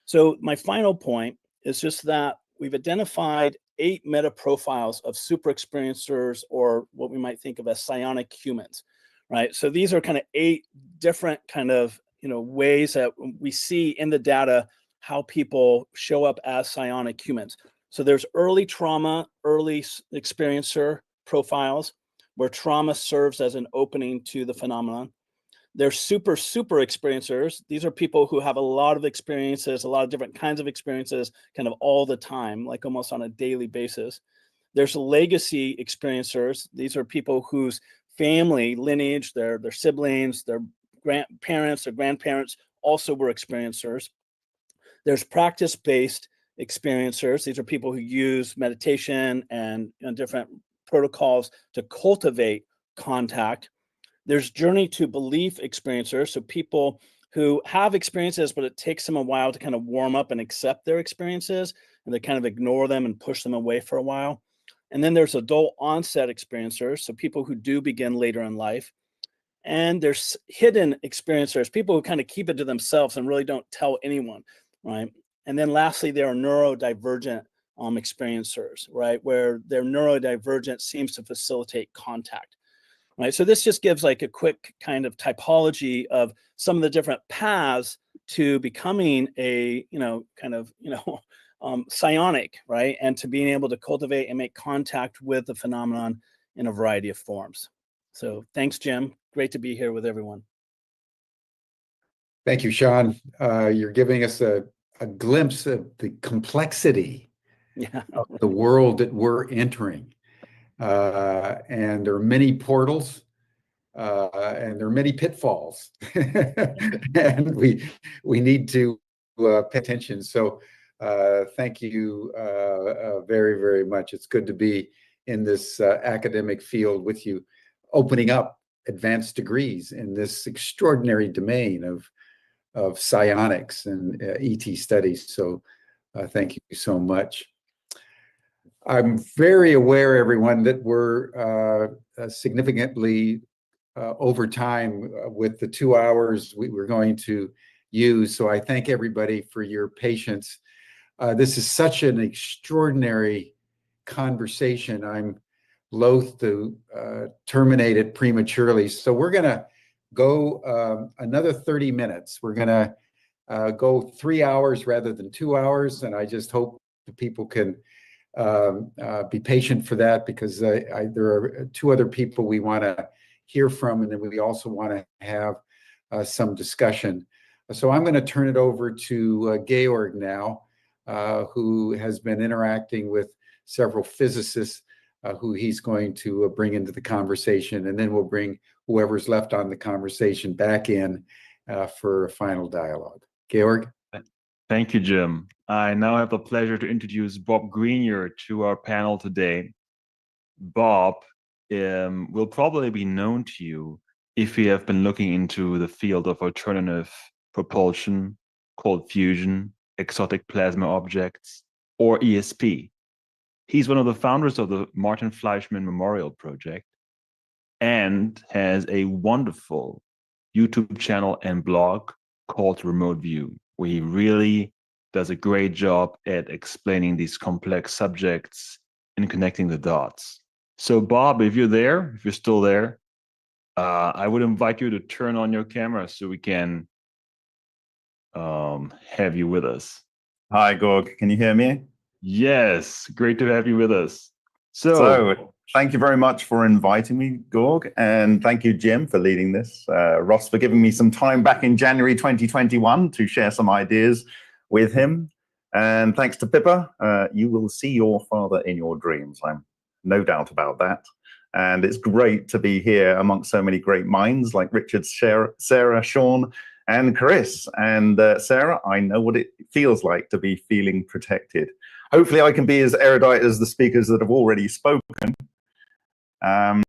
So my final point is just that we've identified 8 meta profiles of super experiencers, or what we might think of as psionic humans, right? So these are kind of 8 different kind of, ways that we see in the data how people show up as psionic humans. So there's early trauma, early experiencer profiles, where trauma serves as an opening to the phenomenon. There's super experiencers. These are people who have a lot of experiences, a lot of different kinds of experiences, kind of all the time, like almost on a daily basis. There's legacy experiencers. These are people whose family lineage, their siblings, their grandparents, their grandparents also were experiencers. There's practice-based experiencers. These are people who use meditation and different protocols to cultivate contact. There's journey to belief experiencers, so people who have experiences, but it takes them a while to kind of warm up and accept their experiences, and they kind of ignore them and push them away for a while. And then there's adult onset experiencers, so people who do begin later in life. And there's hidden experiencers, people who kind of keep it to themselves and really don't tell anyone, right? And then lastly, there are neurodivergent experiencers, right? Where their neurodivergent seems to facilitate contact, right? So this just gives like a quick kind of typology of some of the different paths to becoming a, psionic, right? And to being able to cultivate and make contact with the phenomenon in a variety of forms. So thanks, Jim. Great to be here with everyone. Thank you, Sean. You're giving us a glimpse of the complexity of the world that we're entering. And there are many portals, and there are many pitfalls, and we need to pay attention. So thank you very, very much. It's good to be in this academic field with you, opening up advanced degrees in this extraordinary domain of psionics and ET studies. So thank you so much. I'm very aware, everyone, that we're significantly over time with the 2 hours we were going to use. So I thank everybody for your patience. This is such an extraordinary conversation. I'm loath to terminate it prematurely. So we're going to go another 30 minutes. We're going to go 3 hours rather than 2 hours. And I just hope that people can be patient for that, because there are 2 other people we want to hear from, and then we also want to have some discussion. So I'm going to turn it over to Georg now, who has been interacting with several physicists who he's going to bring into the conversation, and then we'll bring whoever's left on the conversation back in for a final dialogue. Georg? Thank you, Jim. I now have the pleasure to introduce Bob Greenyer to our panel today. Bob will probably be known to you if you have been looking into the field of alternative propulsion, cold fusion, exotic plasma objects, or ESP. He's one of the founders of the Martin Fleischmann Memorial Project and has a wonderful YouTube channel and blog called Remote View, where he really does a great job at explaining these complex subjects and connecting the dots. So Bob, if you're still there, I would invite you to turn on your camera so we can have you with us. Hi, Georg. Can you hear me? Yes, great to have you with us. So Thank you very much for inviting me, Georg, and thank you, Jim, for leading this. Ross for giving me some time back in January 2021 to share some ideas with him. And thanks to Pippa, you will see your father in your dreams. I'm no doubt about that. And it's great to be here amongst so many great minds like Richard, Sarah, Sean, and Chris. And Sarah, I know what it feels like to be feeling protected. Hopefully I can be as erudite as the speakers that have already spoken. And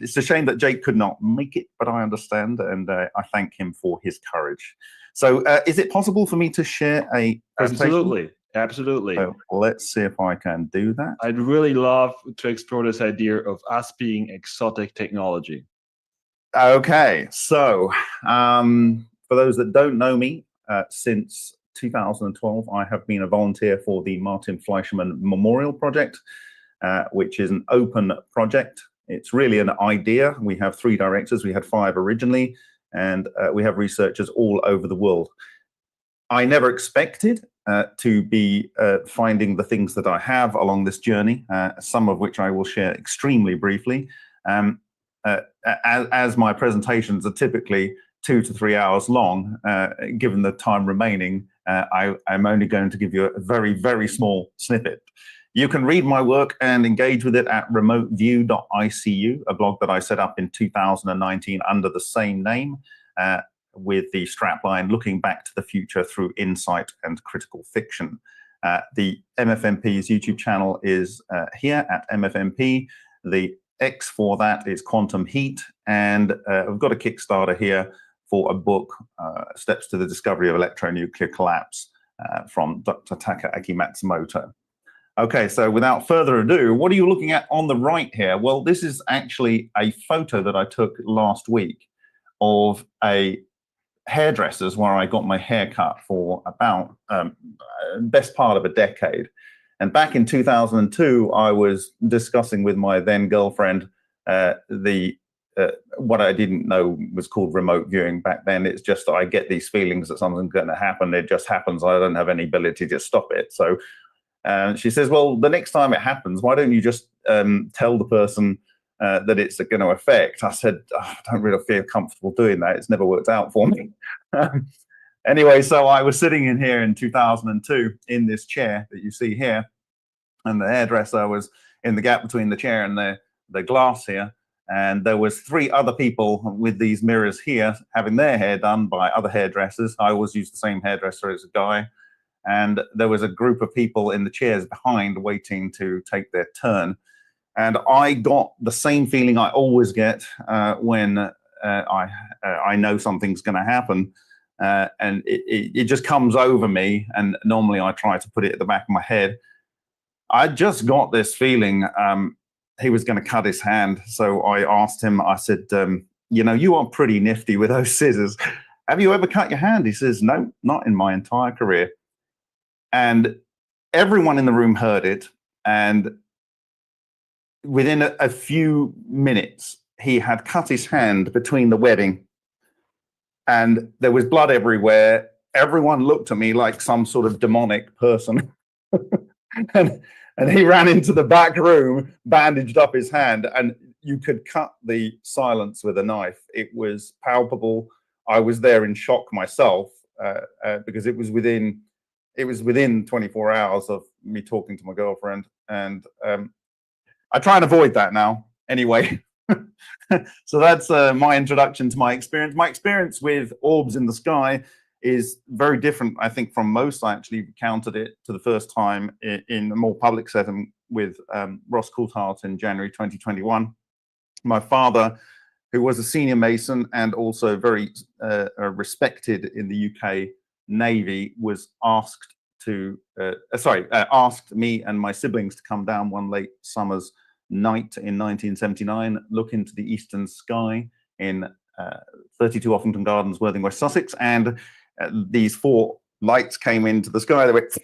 it's a shame that Jake could not make it, but I understand, and I thank him for his courage. So is it possible for me to share a presentation? Absolutely. So let's see if I can do that. I'd really love to explore this idea of us being exotic technology. Okay, so for those that don't know me, since 2012, I have been a volunteer for the Martin Fleischmann Memorial Project, which is an open project. It's really an idea. We have 3 directors. We had 5 originally, and we have researchers all over the world. I never expected to be finding the things that I have along this journey, some of which I will share extremely briefly. As my presentations are typically 2 to 3 hours long, given the time remaining, I'm only going to give you a very, very small snippet. You can read my work and engage with it at remoteview.icu, a blog that I set up in 2019 under the same name, with the strapline "Looking Back to the Future Through Insight and Critical Fiction." The MFMP's YouTube channel is here at MFMP. The X for that is Quantum Heat, and we've got a Kickstarter here for a book, Steps to the Discovery of Electronuclear Collapse, from Dr. Takaaki Matsumoto. Okay, so without further ado, what are you looking at on the right here? Well, this is actually a photo that I took last week of a hairdresser's where I got my hair cut for about best part of a decade. And back in 2002, I was discussing with my then girlfriend what I didn't know was called remote viewing back then. It's just that I get these feelings that something's going to happen. It just happens. I don't have any ability to stop it. So she says, well, the next time it happens, why don't you just tell the person that it's going to affect? I said, oh, I don't really feel comfortable doing that. It's never worked out for me. Anyway, so I was sitting in here in 2002 in this chair that you see here, and the hairdresser was in the gap between the chair and the glass here. And there was 3 other people with these mirrors here having their hair done by other hairdressers. I always use the same hairdresser as a guy. And there was a group of people in the chairs behind waiting to take their turn. And I got the same feeling I always get when I know something's going to happen. And it just comes over me. And normally I try to put it at the back of my head. I just got this feeling he was going to cut his hand. So I asked him, I said, you know, you are pretty nifty with those scissors. Have you ever cut your hand? He says, no, not in my entire career. And everyone in the room heard it. And within a few minutes, he had cut his hand between the wedding. And there was blood everywhere. Everyone looked at me like some sort of demonic person. and he ran into the back room, bandaged up his hand, and you could cut the silence with a knife. It was palpable. I was there in shock myself because it was within 24 hours of me talking to my girlfriend. And I try and avoid that now anyway. So that's my introduction to my experience. My experience with orbs in the sky is very different, I think, from most. I actually encountered it for the first time in a more public setting with Ross Coulthart in January 2021. My father, who was a senior Mason and also very respected in the UK Navy, was asked me and my siblings to come down one late summer's night in 1979, look into the eastern sky in 32 Offington Gardens, Worthing, West Sussex, and these 4 lights came into the sky. They went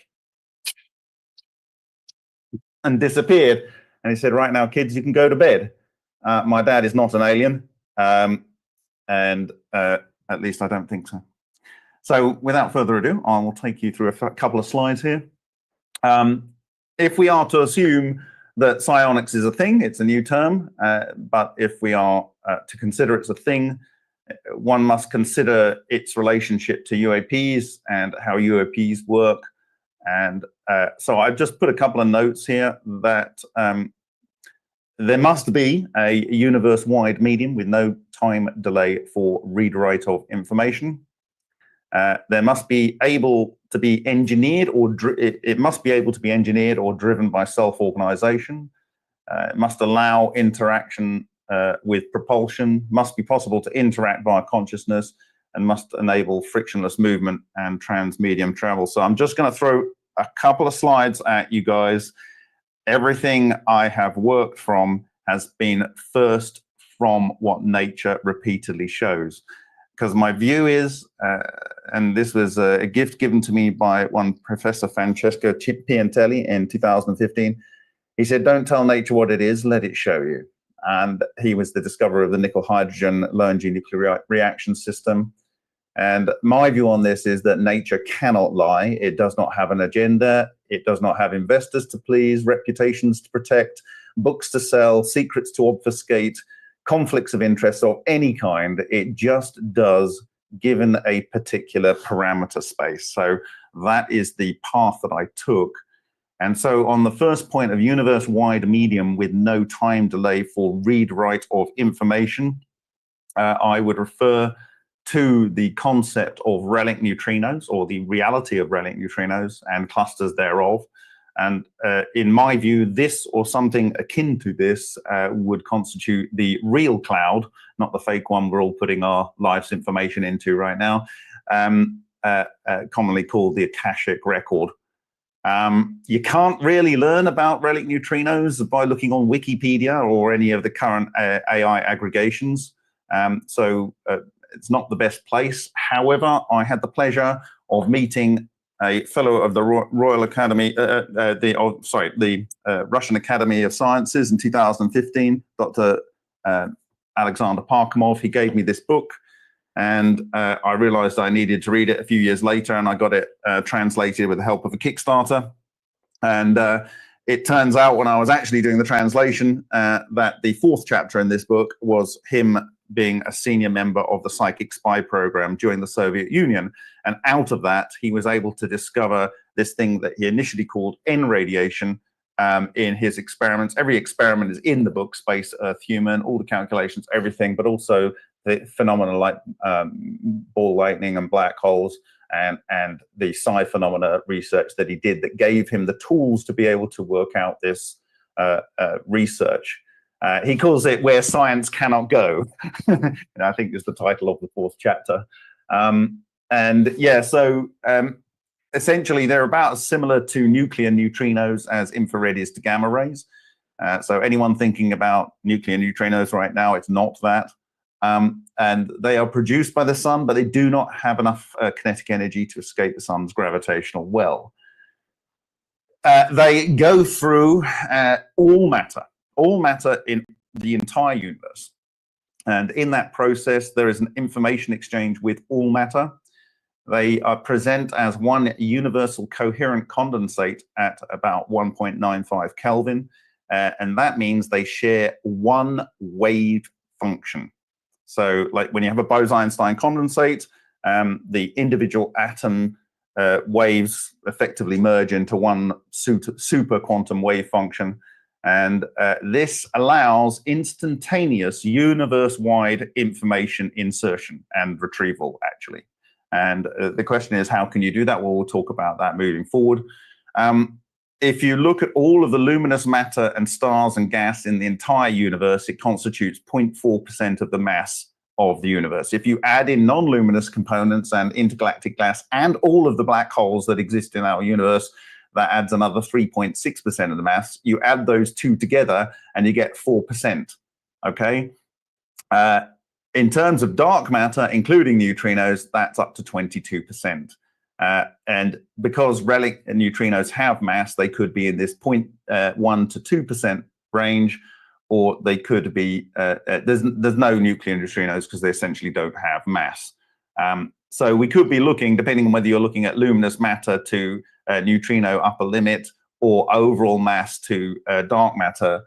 and disappeared. And he said, right now, kids, you can go to bed. My dad is not an alien. And at least I don't think so. So without further ado, I will take you through a couple of slides here. If we are to assume that psionics is a thing. It's a new term, but if we are to consider it's a thing, one must consider its relationship to UAPs and how UAPs work. And so I've just put a couple of notes here that there must be a universe-wide medium with no time delay for read-write of information. There must be able to be engineered, or it must be able to be engineered or driven by self-organization. It must allow interaction with propulsion, must be possible to interact via consciousness, and must enable frictionless movement and transmedium travel. So I'm just going to throw a couple of slides at you guys. Everything I have worked from has been first from what nature repeatedly shows. Because my view is, and this was a gift given to me by one Professor Francesco Piantelli in 2015, he said, don't tell nature what it is, let it show you. And he was the discoverer of the nickel-hydrogen low-energy nuclear reaction system. And my view on this is that nature cannot lie. It does not have an agenda. It does not have investors to please, reputations to protect, books to sell, secrets to obfuscate, conflicts of interest of any kind. It just does, given a particular parameter space. So that is the path that I took. And so on the first point of universe-wide medium with no time delay for read-write of information, I would refer to the concept of relic neutrinos, or the reality of relic neutrinos and clusters thereof. And in my view, this or something akin to this would constitute the real cloud, not the fake one we're all putting our life's information into right now, commonly called the Akashic record. You can't really learn about relic neutrinos by looking on Wikipedia or any of the current AI aggregations. So it's not the best place. However, I had the pleasure of meeting a fellow of the Royal Academy, the Russian Academy of Sciences in 2015, Dr. Alexander Parkhomov. He gave me this book, and I realized I needed to read it a few years later, and I got it translated with the help of a Kickstarter. And it turns out when I was actually doing the translation that the fourth chapter in this book was him being a senior member of the psychic spy program during the Soviet Union. And out of that, he was able to discover this thing that he initially called N radiation in his experiments. Every experiment is in the book, Space, Earth, Human, all the calculations, everything, but also the phenomena like ball lightning and black holes, and the psi phenomena research that he did that gave him the tools to be able to work out this research. He calls it Where Science Cannot Go. I think is the title of the fourth chapter. And yeah, so essentially they're about as similar to nuclear neutrinos as infrared is to gamma rays. So anyone thinking about nuclear neutrinos right now, it's not that. And they are produced by the sun, but they do not have enough kinetic energy to escape the sun's gravitational well. They go through all matter in the entire universe. And in that process, there is an information exchange with all matter. They are present as one universal coherent condensate at about 1.95 Kelvin. And that means they share one wave function. So like when you have a Bose-Einstein condensate, the individual atom waves effectively merge into one super quantum wave function. And this allows instantaneous universe-wide information insertion and retrieval, actually. And the question is, how can you do that? Well, we'll talk about that moving forward. If you look at all of the luminous matter and stars and gas in the entire universe, it constitutes 0.4% of the mass of the universe. If you add in non-luminous components and intergalactic gas and all of the black holes that exist in our universe, that adds another 3.6% of the mass. You add those two together and you get 4%, okay? In terms of dark matter, including neutrinos, that's up to 22%. And because relic neutrinos have mass, they could be in this 0.1 to 2% range, or they could be, there's no nuclear neutrinos because they essentially don't have mass. So we could be looking, depending on whether you're looking at luminous matter to neutrino upper limit, or overall mass to dark matter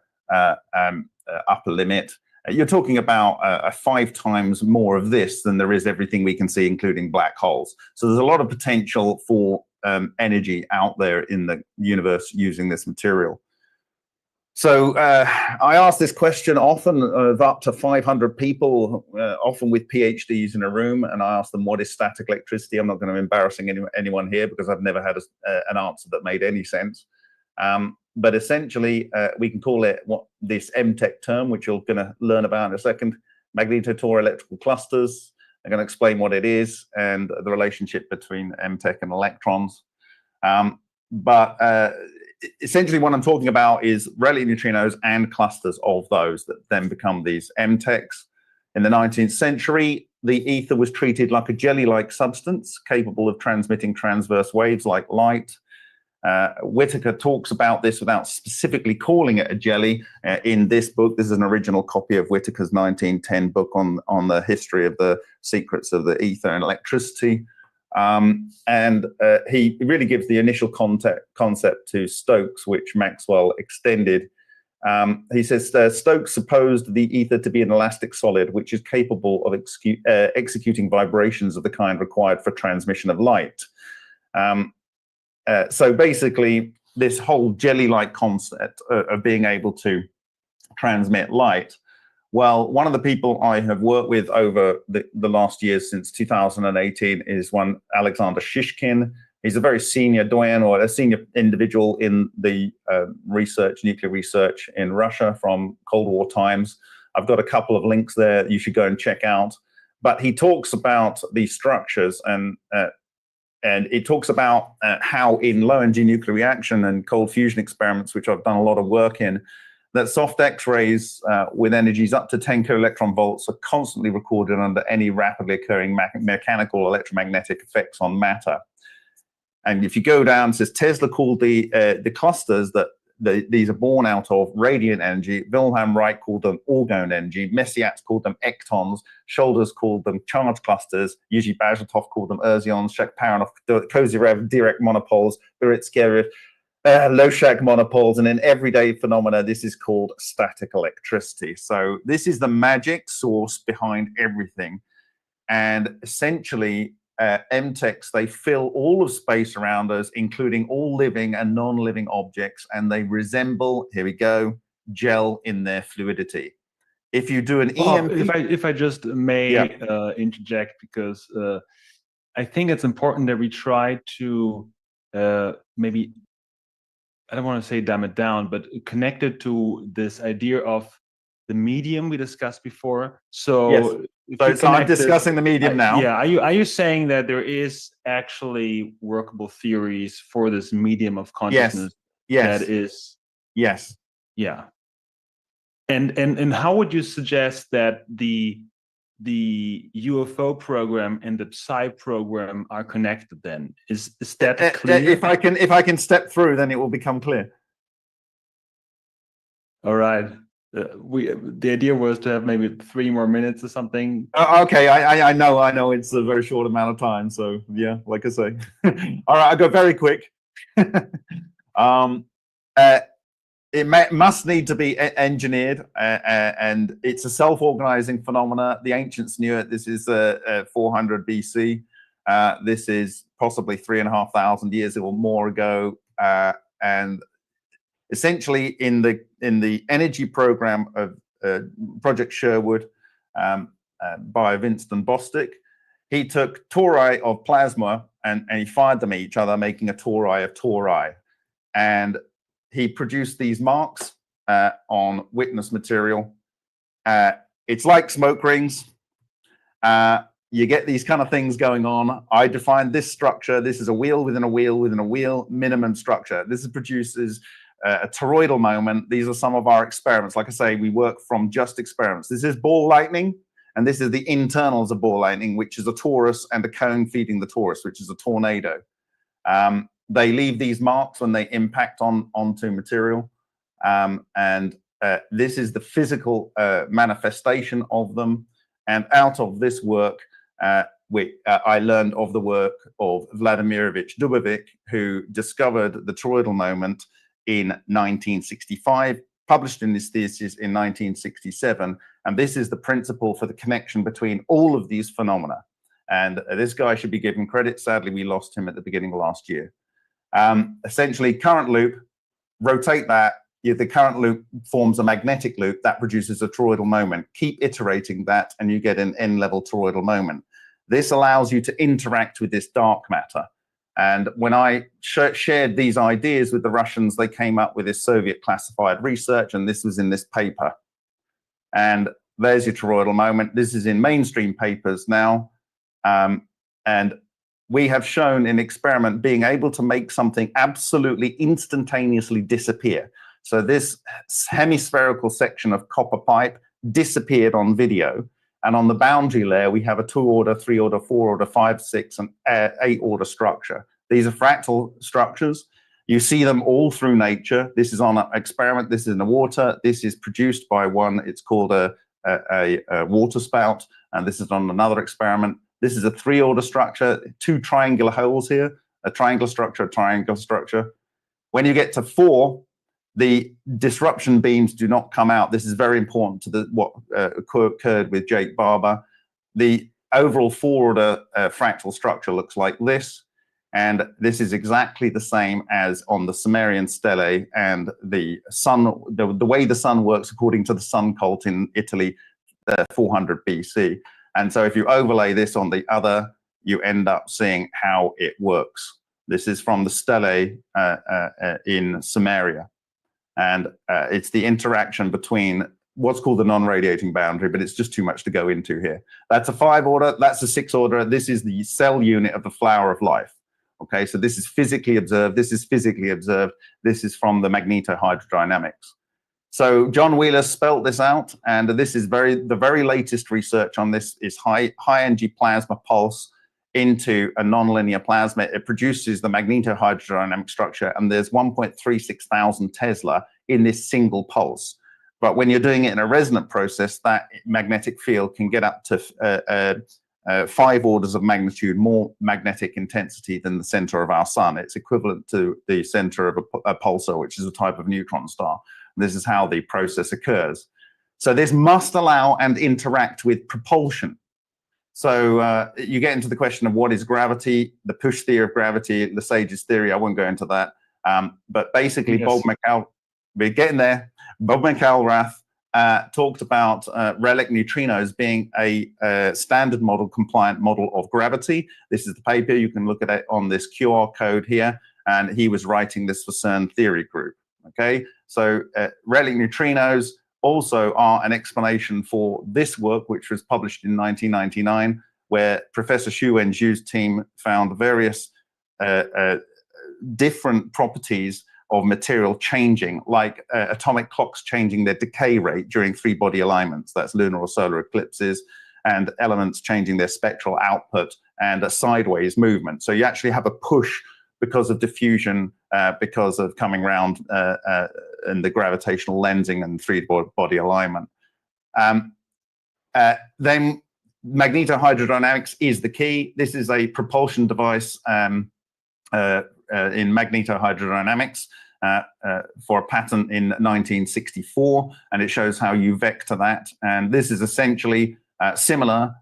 upper limit, you're talking about 5 times more of this than there is everything we can see, including black holes. So there's a lot of potential for energy out there in the universe using this material. So I ask this question often of up to 500 people, often with PhDs in a room, and I ask them, what is static electricity? I'm not going to embarrass anyone here because I've never had an answer that made any sense. But essentially, we can call it this MTech term, which you're going to learn about in a second, magnetotor electrical clusters. I'm going to explain what it is and the relationship between MTech and electrons. Essentially what I'm talking about is relative neutrinos and clusters of those that then become these MTechs. In the 19th century, the ether was treated like a jelly-like substance capable of transmitting transverse waves like light. Whittaker talks about this without specifically calling it a jelly in this book. This is an original copy of Whittaker's 1910 book on the history of the secrets of the ether and electricity. He really gives the initial concept to Stokes, which Maxwell extended. He says Stokes supposed the ether to be an elastic solid, which is capable of executing vibrations of the kind required for transmission of light. So basically, this whole jelly-like concept of being able to transmit light. Well, one of the people I have worked with over the last years since 2018 is one Alexander Shishkin. He's a very senior doyen or a senior individual in the nuclear research in Russia from Cold War times. I've got a couple of links there you should go and check out. But he talks about these structures and it talks about how in low-energy nuclear reaction and cold fusion experiments, which I've done a lot of work in, that soft X-rays with energies up to 10 kiloelectron volts are constantly recorded under any rapidly occurring mechanical or electromagnetic effects on matter. And if you go down, it says Tesla called the clusters that these are born out of radiant energy. Wilhelm Reich called them orgone energy. Messias called them ectons. Shoulders called them charge clusters. Yuji Bazhatov called them erzions. Shakparanov, Kozyrev, Dirac monopoles. Beritskerev, Loschak monopoles. And in everyday phenomena, this is called static electricity. So this is the magic source behind everything. And essentially, MTechs, they fill all of space around us, including all living and non-living objects, and they resemble, here we go, gel in their fluidity. If you do an EMP... If I just may interject, because I think it's important that we try to maybe, I don't want to say dumb it down, but connect it to this idea of the medium we discussed before. So yes. So I'm discussing the medium now. Yeah. Are you saying that there is actually workable theories for this medium of consciousness? Yes. That is. Yes. Yeah. And how would you suggest that the UFO program and the Psi program are connected? Then is that clear? If I can step through, then it will become clear. All right. The idea was to have maybe 3 more minutes or something. Okay, I know it's a very short amount of time, so yeah, like I say. All right, I'll go very quick. It must need to be engineered, and it's a self-organizing phenomena. The ancients knew it. This is 400 BC. This is possibly 3,500 years or more ago, and essentially in the energy program of Project Sherwood by Winston Bostick, he took tori of plasma and he fired them at each other, making a tori of tori. And he produced these marks on witness material. It's like smoke rings. You get these kind of things going on. I defined this structure. This is a wheel within a wheel within a wheel, minimum structure. This produces a toroidal moment. These are some of our experiments. Like I say, we work from just experiments. This is ball lightning, and this is the internals of ball lightning, which is a torus and a cone feeding the torus, which is a tornado. They leave these marks when they impact onto material, and this is the physical manifestation of them. And out of this work, I learned of the work of Vladimirovich Dubovik, who discovered the toroidal moment in 1965, published in his thesis in 1967. And this is the principle for the connection between all of these phenomena. And this guy should be given credit. Sadly, we lost him at the beginning of last year. Essentially, current loop, rotate that. The current loop forms a magnetic loop that produces a toroidal moment. Keep iterating that, and you get an n-level toroidal moment. This allows you to interact with this dark matter. And when I shared these ideas with the Russians, they came up with this Soviet classified research, and this was in this paper. And there's your toroidal moment. This is in mainstream papers now. And we have shown in experiment being able to make something absolutely instantaneously disappear. So this hemispherical section of copper pipe disappeared on video. And on the boundary layer, we have a 2-order, 3-order, 4-order, 5, 6, and 8-order structure. These are fractal structures. You see them all through nature. This is on an experiment. This is in the water. This is produced by one. It's called a water spout. And this is on another experiment. This is a 3-order structure, 2 triangular holes here, a triangle structure, a triangle structure. When you get to 4, the disruption beams do not come out. This is very important to what occurred with Jake Barber. The overall 4-order fractal structure looks like this. And this is exactly the same as on the Sumerian stelae and the sun, the way the sun works according to the sun cult in Italy, 400 BC. And so if you overlay this on the other, you end up seeing how it works. This is from the stelae in Sumeria. And it's the interaction between what's called the non-radiating boundary, but it's just too much to go into here. That's a 5-order, that's a 6-order. This is the cell unit of the flower of life. Okay, so this is physically observed. This is physically observed. This is from the magnetohydrodynamics. So John Wheeler spelt this out, and this is the very latest research on this is high energy plasma pulse into a nonlinear plasma. It produces the magnetohydrodynamic structure, and there's 1.36 thousand Tesla in this single pulse. But when you're doing it in a resonant process, that magnetic field can get up to 5 orders of magnitude more magnetic intensity than the center of our sun. It's equivalent to the center of a pulsar, which is a type of neutron star. This is how the process occurs. So this must allow and interact with propulsion. So you get into the question of what is gravity, the push theory of gravity, the Sage's theory. I won't go into that. But basically, yes. We're getting there. Bob McElrath talked about relic neutrinos being a standard model, compliant model of gravity. This is the paper. You can look at it on this QR code here. And he was writing this for CERN theory group. Okay, so relic neutrinos also are an explanation for this work, which was published in 1999, where Professor Xu Wenju's team found various different properties of material changing, like atomic clocks changing their decay rate during 3-body alignments, that's lunar or solar eclipses, and elements changing their spectral output and a sideways movement. So you actually have a push because of diffusion, because of coming round and the gravitational lensing and 3-body alignment. Then magnetohydrodynamics is the key. This is a propulsion device in magnetohydrodynamics for a patent in 1964, and it shows how you vector that. And this is essentially similar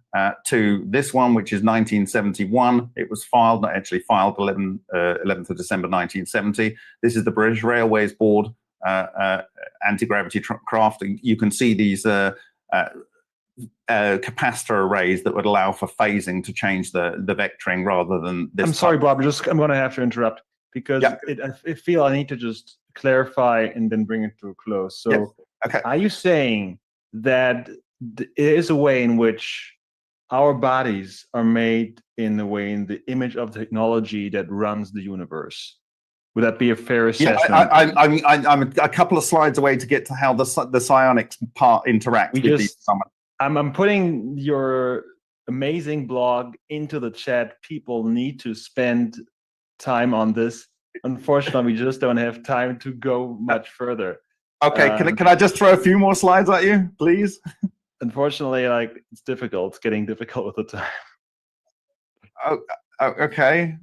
to this one, which is 1971. It was filed, not actually filed 11th of December 1970. This is the British Railways Board anti-gravity craft. You can see these capacitor arrays that would allow for phasing to change the vectoring rather than this. I'm sorry, Bob, I'm going to have to interrupt because yeah. I feel I need to just clarify and then bring it to a close. So yes. Okay. Are you saying that there is a way in which our bodies are made in the way in the image of technology that runs the universe? Would that be a fair assessment? Yeah, I'm a couple of slides away to get to how the psionics part interacts with these. I'm putting your amazing blog into the chat. People need to spend time on this. Unfortunately, we just don't have time to go much further. Okay, can I just throw a few more slides at you, please? Unfortunately, it's difficult. It's getting difficult with the time. Oh, okay.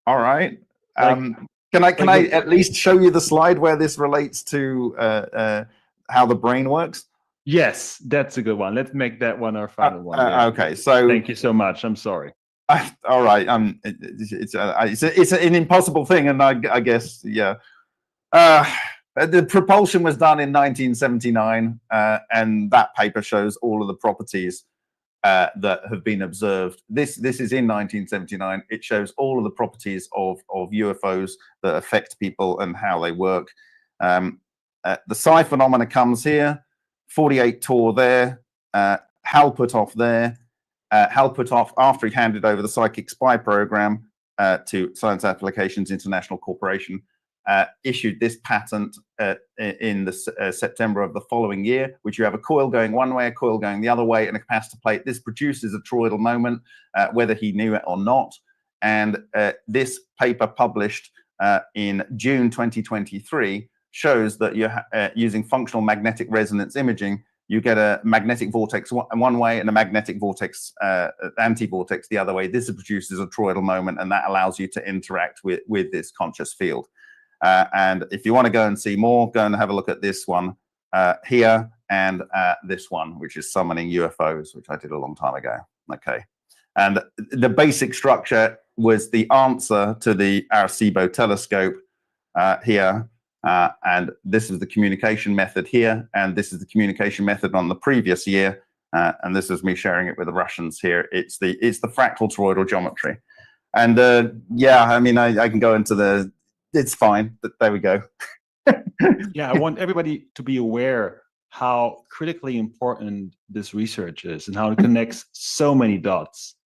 All right. Can I at least show you the slide where this relates to how the brain works? Yes, that's a good one. Let's make that one our final one. Yeah. Okay, so Thank you so much. I'm sorry. all right. It's an impossible thing, and I guess yeah. The propulsion was done in 1979, and that paper shows all of the properties that have been observed. This is in 1979. It shows all of the properties of UFOs that affect people and how they work. The psi phenomena comes here. 48 Tor there. Hal Puthoff there. Hal Puthoff, after he handed over the Psychic Spy program to Science Applications International Corporation, issued this patent in the September of the following year, which you have a coil going one way, a coil going the other way, and a capacitor plate. This produces a toroidal moment, whether he knew it or not. And this paper published in June 2023 shows that you're using functional magnetic resonance imaging, you get a magnetic vortex one way and a magnetic vortex, anti-vortex the other way. This produces a toroidal moment, and that allows you to interact with this conscious field. And if you want to go and see more, go and have a look at this one here and this one, which is summoning UFOs, which I did a long time ago. Okay. And the basic structure was the answer to the Arecibo telescope here. And this is the communication method here. And this is the communication method on the previous year. And this is me sharing it with the Russians here. It's the fractal toroidal geometry. And yeah, I mean, I can go into the, it's fine, but there we go. Yeah, I want everybody to be aware how critically important this research is and how it connects so many dots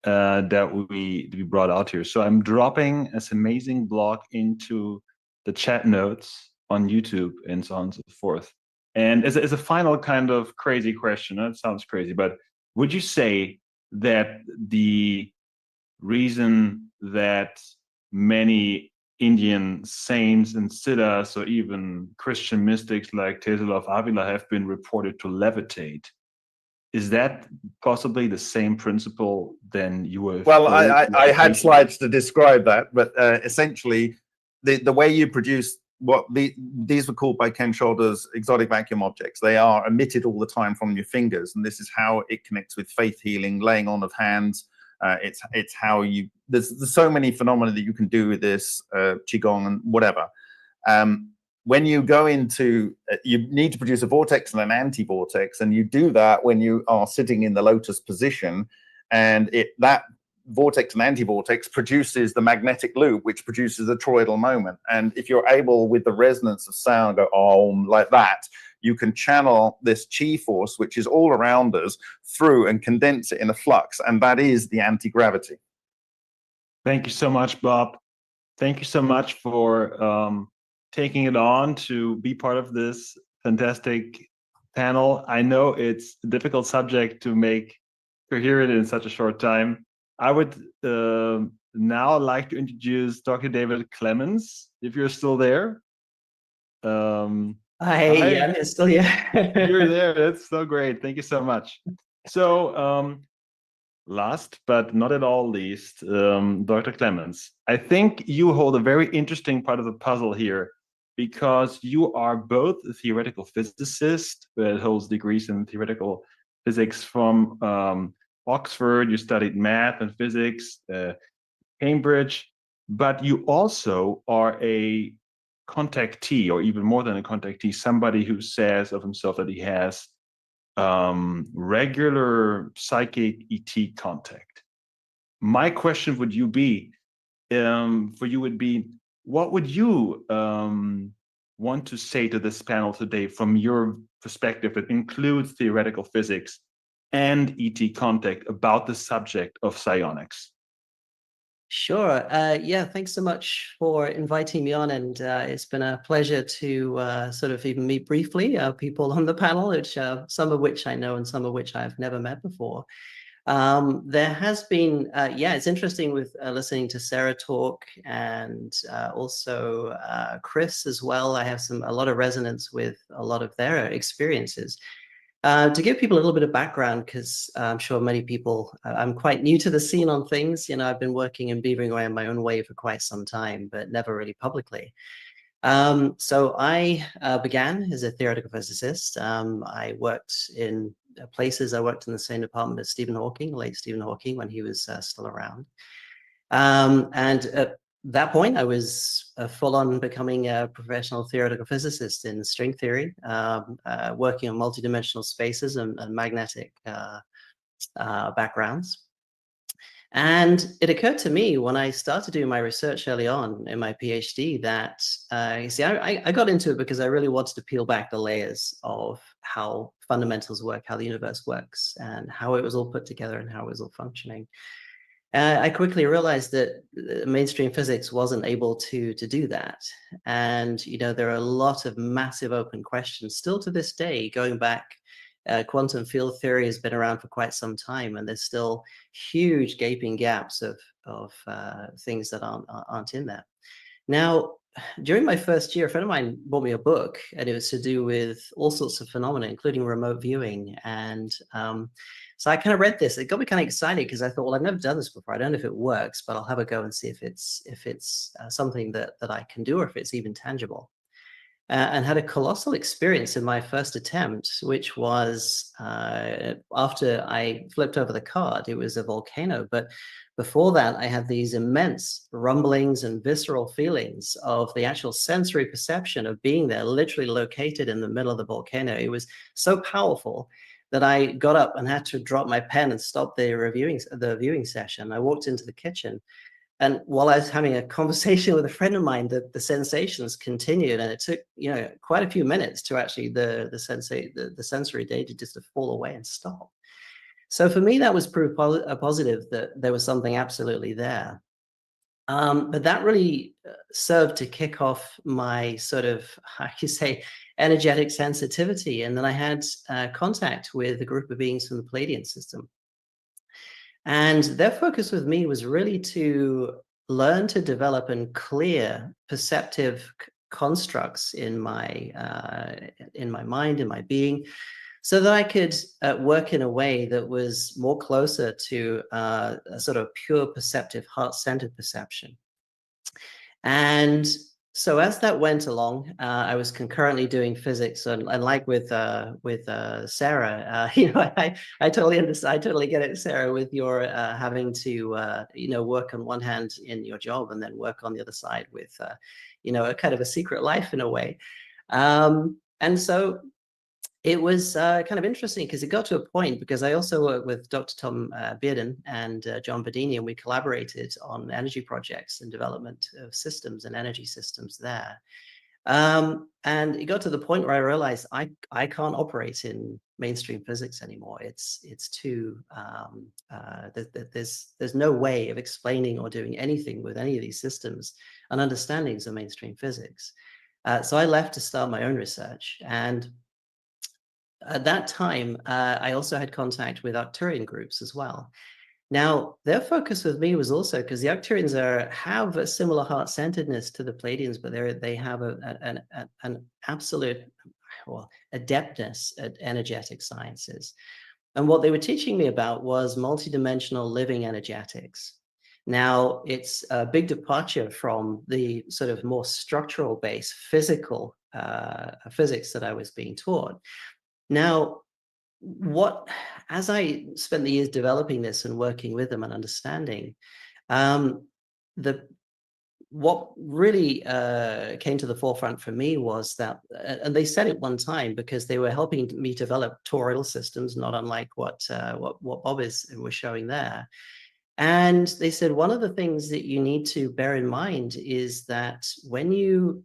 that we brought out here. So I'm dropping this amazing blog into the chat notes on YouTube and so on and so forth. And as a final kind of crazy question, that sounds crazy, but would you say that the reason that many Indian saints and siddhas, or even Christian mystics like Tesla of Avila, have been reported to levitate, is that possibly the same principle than UFO? Well, I had slides to describe that, but essentially, the way you produce what these were called by Ken Shoulders exotic vacuum objects. They are emitted all the time from your fingers, and this is how it connects with faith healing, laying on of hands. It's how you there's so many phenomena that you can do with this qigong and whatever. When you go into you need to produce a vortex and an anti-vortex, and you do that when you are sitting in the lotus position, and that vortex and anti-vortex produces the magnetic loop, which produces a toroidal moment. And if you're able, with the resonance of sound, go om like that, you can channel this chi force, which is all around us, through and condense it in a flux, and that is the anti-gravity. Thank you so much, Bob. Thank you so much for taking it on to be part of this fantastic panel. I know it's a difficult subject to make coherent in such a short time. I would now like to introduce Dr. David Clements, if you're still there. Hi, I'm still here. You're there. That's so great. Thank you so much. So last but not at all least, Dr. Clements, I think you hold a very interesting part of the puzzle here, because you are both a theoretical physicist that holds degrees in theoretical physics from Oxford. You studied math and physics, Cambridge, but you also are a contactee, or even more than a contactee, somebody who says of himself that he has regular psychic ET contact. My question would be, what would you want to say to this panel today from your perspective that includes theoretical physics and ET contact about the subject of psionics? Sure. Yeah, thanks so much for inviting me on. And it's been a pleasure to sort of even meet briefly people on the panel, which some of which I know and some of which I've never met before. There has been, yeah, it's interesting with listening to Sarah talk, and also Chris as well. I have a lot of resonance with a lot of their experiences. To give people a little bit of background, because I'm sure many people, I'm quite new to the scene on things. You know, I've been working and beavering away in my own way for quite some time, but never really publicly. So I began as a theoretical physicist. I worked in places. I worked in the same department as Stephen Hawking, late Stephen Hawking, when he was still around. And at that point, I was full on becoming a professional theoretical physicist in string theory, working on multidimensional spaces and magnetic backgrounds. And it occurred to me when I started doing my research early on in my PhD that, you see, I got into it because I really wanted to peel back the layers of how fundamentals work, how the universe works, and how it was all put together and how it was all functioning. I quickly realized that mainstream physics wasn't able to do that. And, you know, there are a lot of massive open questions still to this day, going back. Quantum field theory has been around for quite some time, and there's still huge gaping gaps of things that aren't in there. Now, during my first year, a friend of mine bought me a book, and it was to do with all sorts of phenomena, including remote viewing. And so I kind of read this. It got me kind of excited because I thought, well, I've never done this before. I don't know if it works, but I'll have a go and see if it's something that I can do, or if it's even tangible. And had a colossal experience in my first attempt, which was after I flipped over the card. It was a volcano, but before that, I had these immense rumblings and visceral feelings of the actual sensory perception of being there, literally located in the middle of the volcano. It was so powerful that I got up and had to drop my pen and stop the viewing session. I walked into the kitchen. And while I was having a conversation with a friend of mine, the sensations continued, and it took, you know, quite a few minutes to actually the sensory data just to fall away and stop. So for me, that was proof positive that there was something absolutely there. But that really served to kick off my sort of, how you say, energetic sensitivity. And then I had contact with a group of beings from the Pleiadian system. And their focus with me was really to learn to develop and clear perceptive constructs in my mind, in my being, so that I could work in a way that was more closer to a sort of pure perceptive, heart-centered perception. And so as that went along, I was concurrently doing physics, and like with Sarah, you know, I totally understand. I totally get it, Sarah, with your having to you know, work on one hand in your job and then work on the other side with you know, a kind of a secret life in a way. And so it was kind of interesting because it got to a point, because I also worked with Dr. Tom Bearden and John Bedini, and we collaborated on energy projects and development of systems and energy systems there. And it got to the point where I realized I can't operate in mainstream physics anymore. It's too, there's no way of explaining or doing anything with any of these systems and understandings of mainstream physics. So I left to start my own research. And at that time, I also had contact with Arcturian groups as well. Now, their focus with me was also because the Arcturians have a similar heart-centeredness to the Pleiadians, but they have an absolute, well, adeptness at energetic sciences. And what they were teaching me about was multidimensional living energetics. Now, it's a big departure from the sort of more structural-based physical physics that I was being taught. Now, as I spent the years developing this and working with them and understanding, what really came to the forefront for me was that, and they said it one time because they were helping me develop toroidal systems, not unlike what Bob was showing there. And they said, one of the things that you need to bear in mind is that when you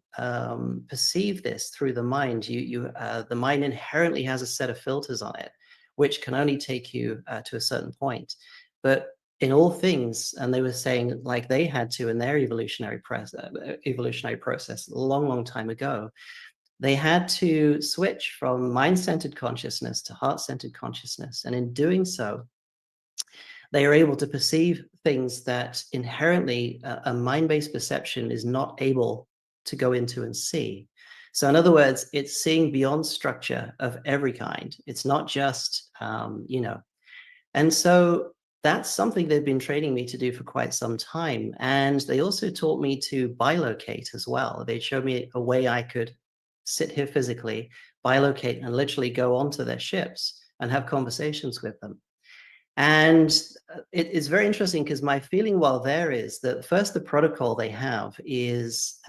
perceive this through the mind, the mind inherently has a set of filters on it, which can only take you to a certain point. But in all things, and they were saying, like they had to in their evolutionary process a long, long time ago, they had to switch from mind-centered consciousness to heart-centered consciousness. And in doing so, they are able to perceive things that inherently a mind-based perception is not able to go into and see. So in other words, it's seeing beyond structure of every kind. It's not just, and so that's something they've been training me to do for quite some time. And they also taught me to bilocate as well. They showed me a way I could sit here physically, bilocate, and literally go onto their ships and have conversations with them. And it is very interesting because my feeling while there is that first, the protocol they have is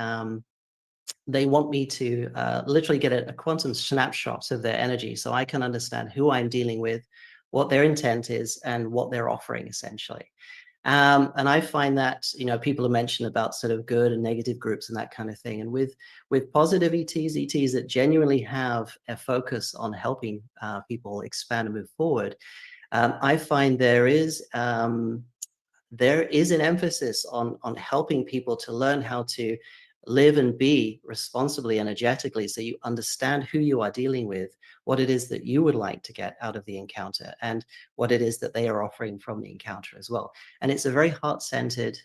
they want me to literally get a quantum snapshot of their energy so I can understand who I'm dealing with, what their intent is, and what they're offering, essentially. And I find that, people have mentioned about sort of good and negative groups and that kind of thing. And with positive ETs that genuinely have a focus on helping people expand and move forward, I find there is an emphasis on helping people to learn how to live and be responsibly energetically, so you understand who you are dealing with, what it is that you would like to get out of the encounter, and what it is that they are offering from the encounter as well. And it's a very heart-centered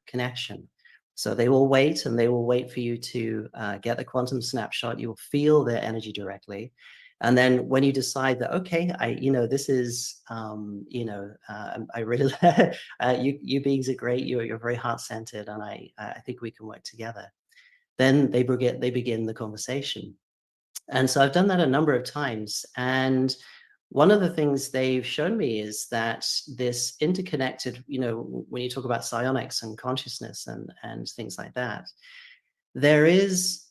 connection. So they will wait, and they will wait for you to get the quantum snapshot. You will feel their energy directly. And then when you decide that, okay, this is, I really, you beings are great. You're very heart-centered, and I think we can work together. Then they begin the conversation. And so I've done that a number of times. And one of the things they've shown me is that this interconnected, when you talk about psionics and consciousness and things like that, there is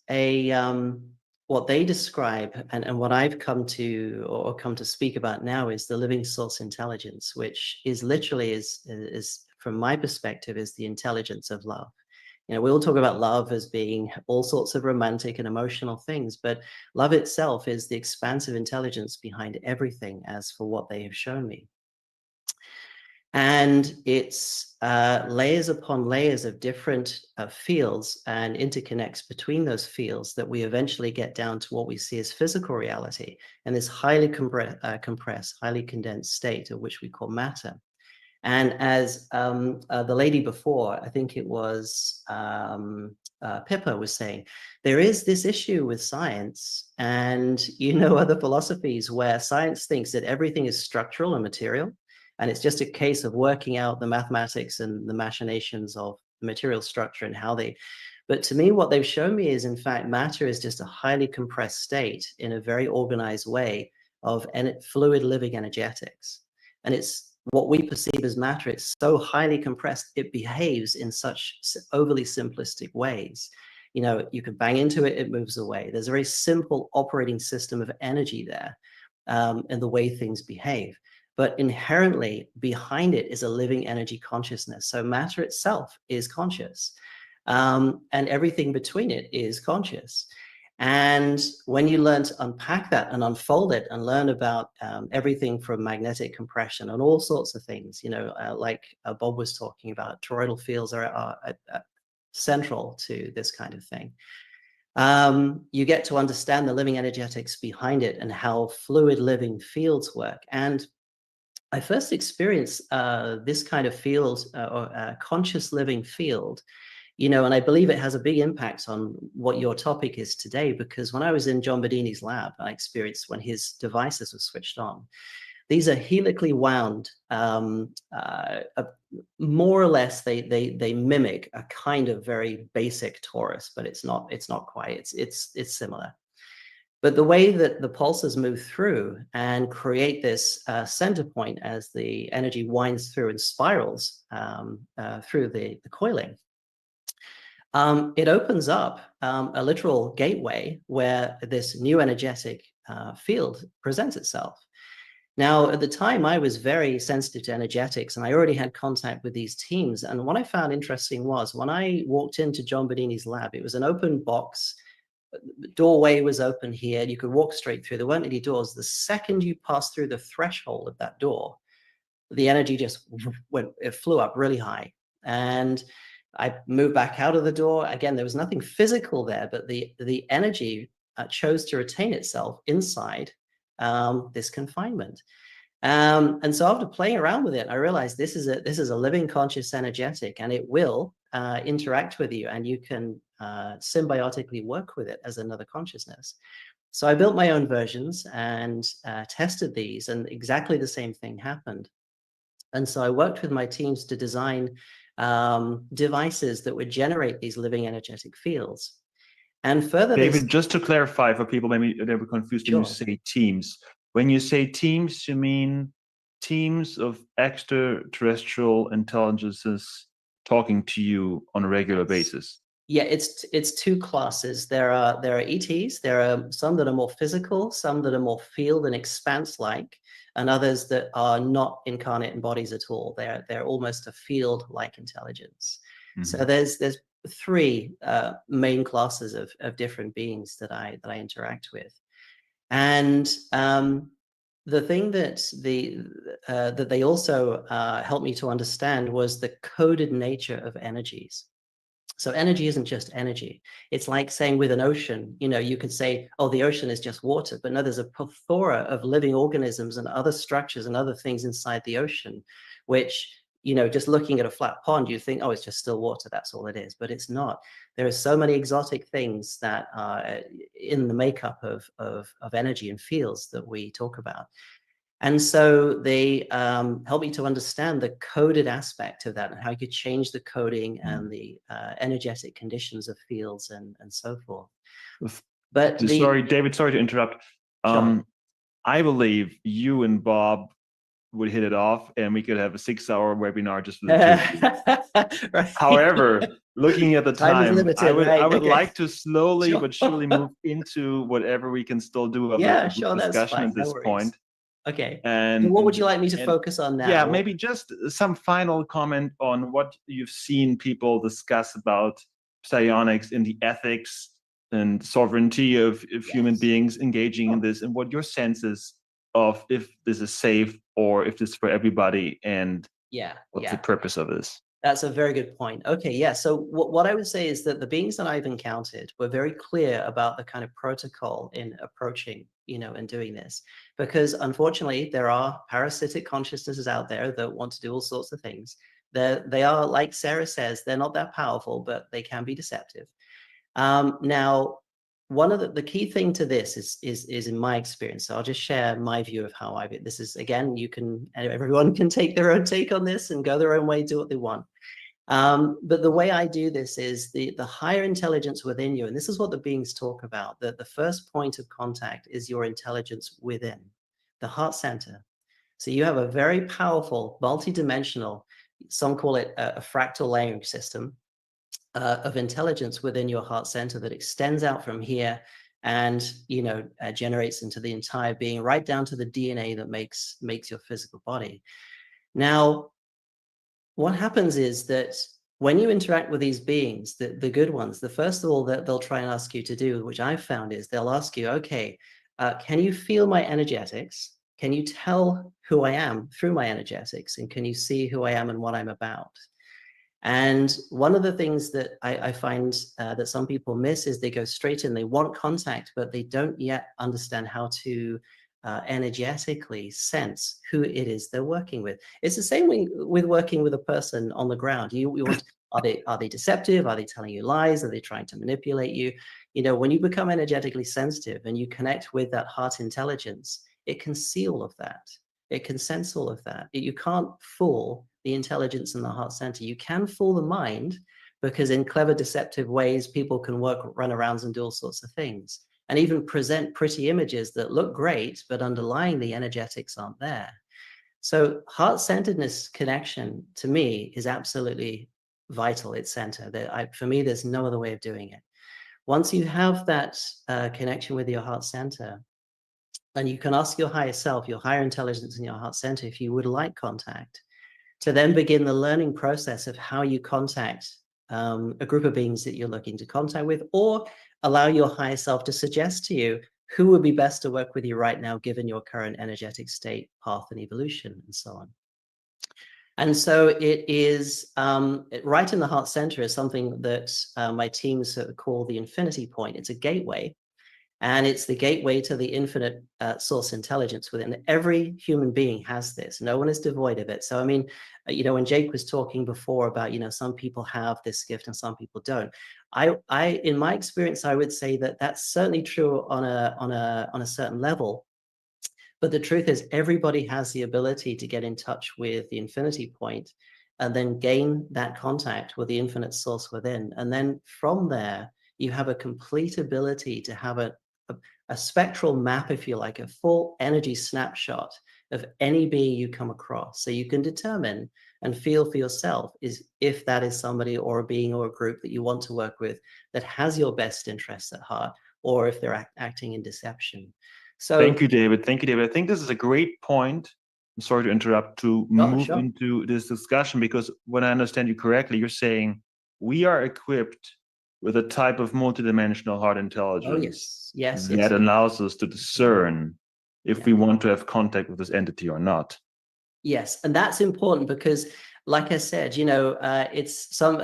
what they describe, and what I've come to speak about now, is the living source intelligence, which is literally is from my perspective is the intelligence of love. We all talk about love as being all sorts of romantic and emotional things, but love itself is the expansive intelligence behind everything, as for what they have shown me. And it's layers upon layers of different fields and interconnects between those fields that we eventually get down to what we see as physical reality, and this highly compressed, highly condensed state of which we call matter. And as the lady before, I think it was Pippa, was saying, there is this issue with science and other philosophies where science thinks that everything is structural and material. And it's just a case of working out the mathematics and the machinations of the material structure and how they. But to me, what they've shown me is, in fact, matter is just a highly compressed state in a very organized way of fluid living energetics. And it's what we perceive as matter. It's so highly compressed, it behaves in such overly simplistic ways. You can bang into it, it moves away. There's a very simple operating system of energy there, and the way things behave. But inherently behind it is a living energy consciousness. So matter itself is conscious, and everything between it is conscious. And when you learn to unpack that and unfold it and learn about everything from magnetic compression and all sorts of things, like Bob was talking about, toroidal fields are central to this kind of thing. You get to understand the living energetics behind it and how fluid living fields work. And I first experienced this kind of field, or conscious living field, and I believe it has a big impact on what your topic is today, because when I was in John Bedini's lab, I experienced when his devices were switched on. These are helically wound, more or less, they mimic a kind of very basic torus, but it's not quite, it's similar. But the way that the pulses move through and create this center point as the energy winds through and spirals through the coiling, it opens up a literal gateway where this new energetic field presents itself. Now, at the time, I was very sensitive to energetics, and I already had contact with these teams. And what I found interesting was when I walked into John Bedini's lab, it was an open box. The doorway was open here. You could walk straight through. There weren't any doors. The second you passed through the threshold of that door, the energy just it flew up really high. And I moved back out of the door. Again, there was nothing physical there, but the energy chose to retain itself inside this confinement. And so after playing around with it, I realized this is a living conscious energetic, and it will interact with you, and you can symbiotically work with it as another consciousness. So I built my own versions and tested these, and exactly the same thing happened. And so I worked with my teams to design devices that would generate these living energetic fields. And further, David, just to clarify for people, maybe they were confused when you Sure. say teams. When you say teams, you mean teams of extraterrestrial intelligences talking to you on a regular basis? Yeah, it's two classes. There are ETs. There are some that are more physical, some that are more field and expanse-like, and others that are not incarnate in bodies at all. They're almost a field-like intelligence. So there's three main classes of different beings that I interact with, and the thing that that they also helped me to understand was the coded nature of energies. So energy isn't just energy. It's like saying with an ocean, you know, you could say, oh, the ocean is just water, but no, there's a plethora of living organisms and other structures and other things inside the ocean, which, you know, just looking at a flat pond, you think, oh, it's just still water, that's all it is, but it's not. There are so many exotic things that are in the makeup of energy and fields that we talk about. And so they helped me to understand the coded aspect of that and how you could change the coding and the energetic conditions of fields and so forth. But sorry, David, sorry to interrupt. Sure. I believe you and Bob would hit it off and we could have a 6-hour webinar just for the two. Right. However, looking at the Time is time, limited, I would right, okay. like to slowly Sure. but surely move into whatever we can still do of Yeah, a sure, that's discussion fine, at this no worries. point. Okay. And What would you like me to focus on now? Yeah, maybe just some final comment on what you've seen people discuss about psionics in the ethics and sovereignty of human beings engaging in this, and what your sense is of if this is safe or if this is for everybody, and what's the purpose of this. That's a very good point. Okay, yeah. So what I would say is that the beings that I've encountered were very clear about the kind of protocol in approaching, you know, and doing this, because unfortunately there are parasitic consciousnesses out there that want to do all sorts of things. They are, like Sarah says, they're not that powerful, but they can be deceptive. Now, one of the key thing to this is in my experience. So I'll just share my view of how this is, again, everyone can take their own take on this and go their own way, do what they want. But the way I do this is the higher intelligence within you, and this is what the beings talk about, that the first point of contact is your intelligence within, the heart center. So you have a very powerful, multi-dimensional, some call it a fractal layering system, of intelligence within your heart center that extends out from here and, you know, generates into the entire being, right down to the DNA that makes your physical body. Now, what happens is that when you interact with these beings, the good ones, the first of all that they'll try and ask you to do, which I've found, is they'll ask you, okay, can you feel my energetics? Can you tell who I am through my energetics? And can you see who I am and what I'm about? And one of the things that I find that some people miss is they go straight in, they want contact, but they don't yet understand how to energetically sense who it is they're working with. It's the same with working with a person on the ground. You want, are they deceptive? Are they telling you lies? Are they trying to manipulate you? You know, when you become energetically sensitive and you connect with that heart intelligence, it can see all of that. It can sense all of that. You can't fool the intelligence in the heart center. You can fool the mind, because in clever, deceptive ways, people can run arounds and do all sorts of things, and even present pretty images that look great, but underlying the energetics aren't there. So heart-centeredness connection, to me, is absolutely vital. It's center. For me, there's no other way of doing it. Once you have that connection with your heart center, and you can ask your higher self, your higher intelligence in your heart center, if you would like contact, to then begin the learning process of how you contact a group of beings that you're looking to contact with, or allow your higher self to suggest to you who would be best to work with you right now, given your current energetic state, path, and evolution, and so on. And so it is right in the heart center is something that my teams call the infinity point. It's a gateway. And it's the gateway to the infinite source intelligence within. Every human being has this. No one is devoid of it. So, I mean, when Jake was talking before about, some people have this gift and some people don't. In my experience, I would say that that's certainly true on a certain level. But the truth is, everybody has the ability to get in touch with the infinity point and then gain that contact with the infinite source within. And then from there, you have a complete ability to have a spectral map, if you like, a full energy snapshot of any being you come across. So you can determine and feel for yourself if that is somebody or a being or a group that you want to work with that has your best interests at heart, or if they're acting in deception. So thank you, David. Thank you, David. I think this is a great point. I'm sorry to interrupt, to move into this discussion, because when I understand you correctly, you're saying we are equipped with a type of multidimensional heart intelligence that allows us to discern if we want to have contact with this entity or not. Yes, and that's important because, like I said, it's some,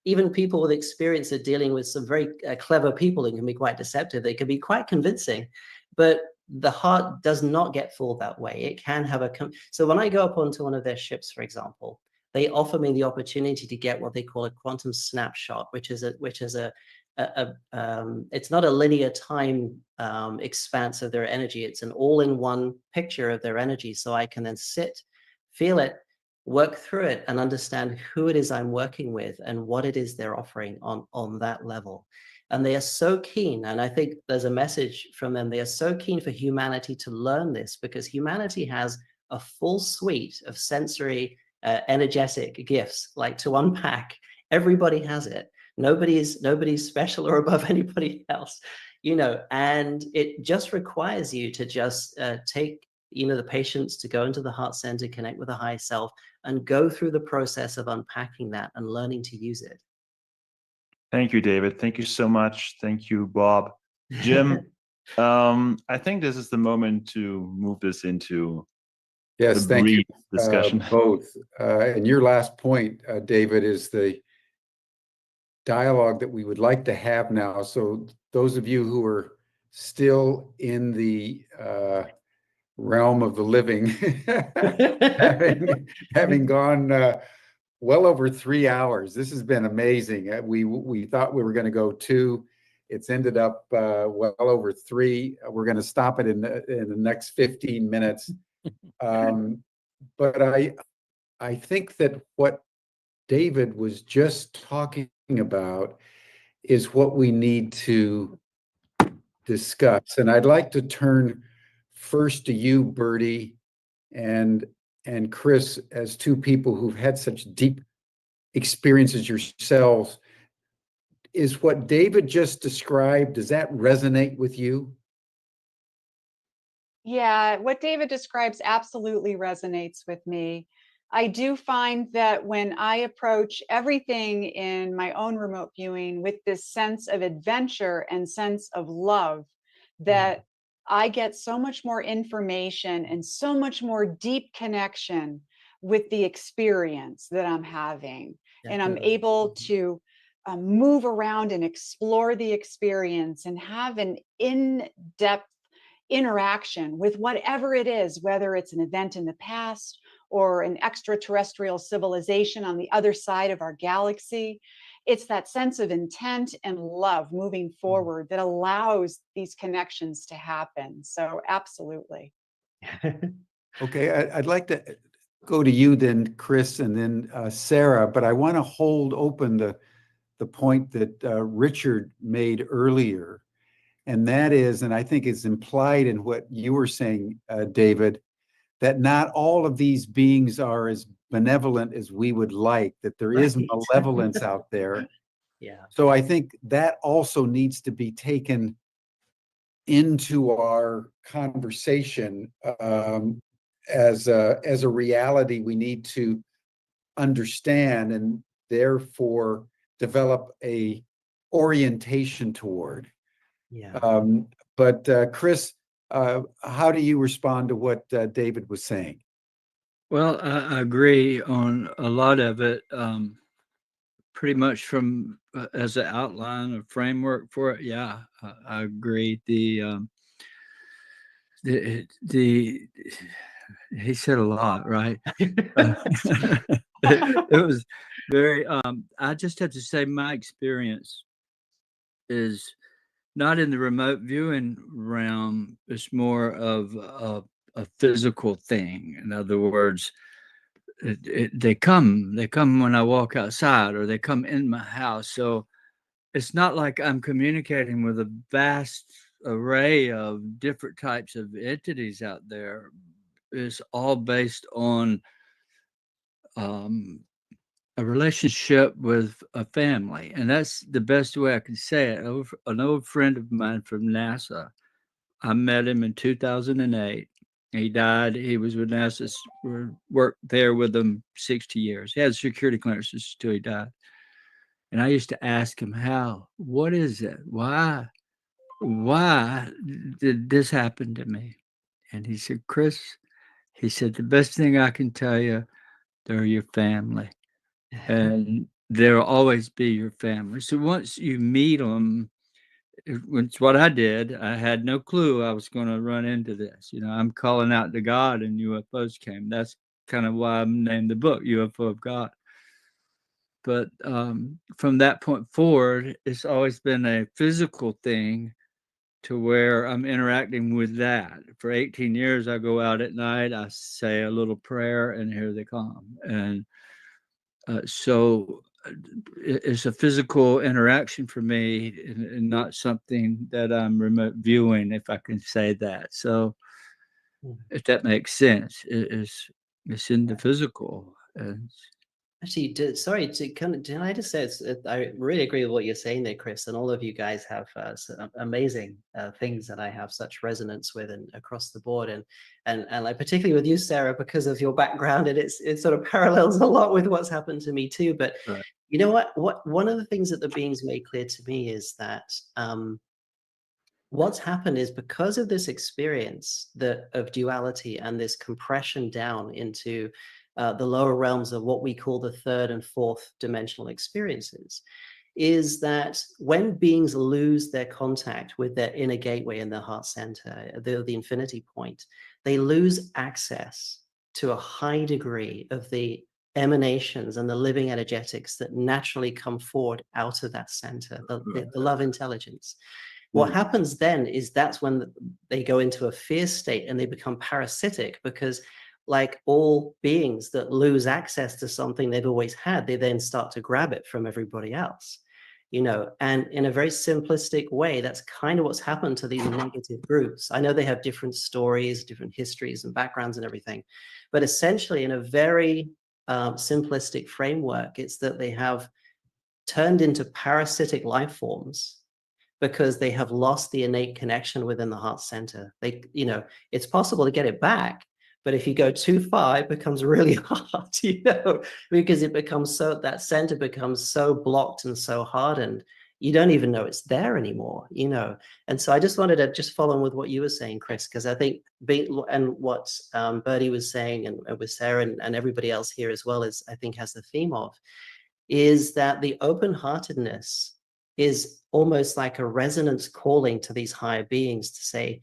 even people with experience are dealing with some very clever people who can be quite deceptive. They can be quite convincing, but the heart does not get fooled that way. It can have so when I go up onto one of their ships, for example, they offer me the opportunity to get what they call a quantum snapshot, which is it's not a linear time expanse of their energy. It's an all-in-one picture of their energy. So I can then sit, feel it, work through it, and understand who it is I'm working with and what it is they're offering on that level. And they are so keen, and I think there's a message from them. They are so keen for humanity to learn this, because humanity has a full suite of sensory, energetic gifts, like to unpack. Everybody has it. Nobody's special or above anybody else, and it just requires you to just take, the patience to go into the heart center, connect with the higher self, and go through the process of unpacking that and learning to use it. Thank you, David. Thank you so much. Thank you, Bob. Jim, I think this is the moment to move this into yes, the thank brief you, discussion. both. And your last point, David, is the dialogue that we would like to have now. So those of you who are still in the realm of the living, having gone well over 3 hours. This has been amazing. We thought we were going to go 2. It's ended up well over 3. We're going to stop it in the next 15 minutes. But I think that what David was just talking about is what we need to discuss. And I'd like to turn first to you, Birdie, and Chris, as two people who've had such deep experiences yourselves. Is what David just described, does that resonate with you? Yeah, what David describes absolutely resonates with me. I do find that when I approach everything in my own remote viewing with this sense of adventure and sense of love, that I get so much more information and so much more deep connection with the experience that I'm having. And I'm able to move around and explore the experience and have an in-depth interaction with whatever it is, whether it's an event in the past or an extraterrestrial civilization on the other side of our galaxy. It's that sense of intent and love moving forward that allows these connections to happen. So absolutely. Okay, I'd like to go to you then, Chris, and then Sarah, but I want to hold open the point that Richard made earlier. And that is, and I think it's implied in what you were saying, David, that not all of these beings are as benevolent as we would like, that there is malevolence out there. Yeah. So I think that also needs to be taken into our conversation as a reality we need to understand and therefore develop a orientation toward. Yeah. But Chris, how do you respond to what David was saying? Well, I agree on a lot of it. pretty much from as an outline, a framework for it. Yeah, I agree. The he said a lot, right? It was very. I just have to say, my experience is not in the remote viewing realm. It's more of a physical thing. In other words, they come when I walk outside, or they come in my house. So it's not like I'm communicating with a vast array of different types of entities out there. It's all based on a relationship with a family, and that's the best way I can say it. An old friend of mine from NASA, I met him in 2008. He died. He was with NASA, worked there with them 60 years. He had security clearances till he died. And I used to ask him, what is it? Why did this happen to me? And he said, Chris, he said, the best thing I can tell you, they're your family. And they'll always be your family. So once you meet them, it's what I did. I had no clue I was going to run into this. I'm calling out to God, and UFOs came. That's kind of why I named the book UFO of God. But from that point forward, it's always been a physical thing to where I'm interacting with that. For 18 years, I go out at night, I say a little prayer, and here they come. And so it's a physical interaction for me, and not something that I'm remote viewing, if I can say that. So if that makes sense, it's in the physical. And Actually, sorry to can I just say I really agree with what you're saying there, Chris, and all of you guys have some amazing things that I have such resonance with, and across the board, and like particularly with you, Sarah, because of your background, and it sort of parallels a lot with what's happened to me too. But right. You know what? One of the things that the beings made clear to me is that what's happened is, because of this experience of duality and this compression down into the lower realms of what we call the third and fourth dimensional experiences, is that when beings lose their contact with their inner gateway in their heart center, the infinity point, they lose access to a high degree of the emanations and the living energetics that naturally come forward out of that center, the love intelligence. What happens then is that's when they go into a fear state, and they become parasitic, because like all beings that lose access to something they've always had, they then start to grab it from everybody else, and in a very simplistic way, that's kind of what's happened to these negative groups. I know they have different stories, different histories and backgrounds and everything, but essentially in a very simplistic framework, it's that they have turned into parasitic life forms because they have lost the innate connection within the heart center. It's possible to get it back, but if you go too far, it becomes really hard, because it becomes that center becomes so blocked and so hardened, you don't even know it's there anymore, And so I just wanted to follow on with what you were saying, Chris, because I think and what Birdie was saying, and with Sarah and everybody else here as well, is I think has the theme of, is that the open-heartedness is almost like a resonance calling to these higher beings to say,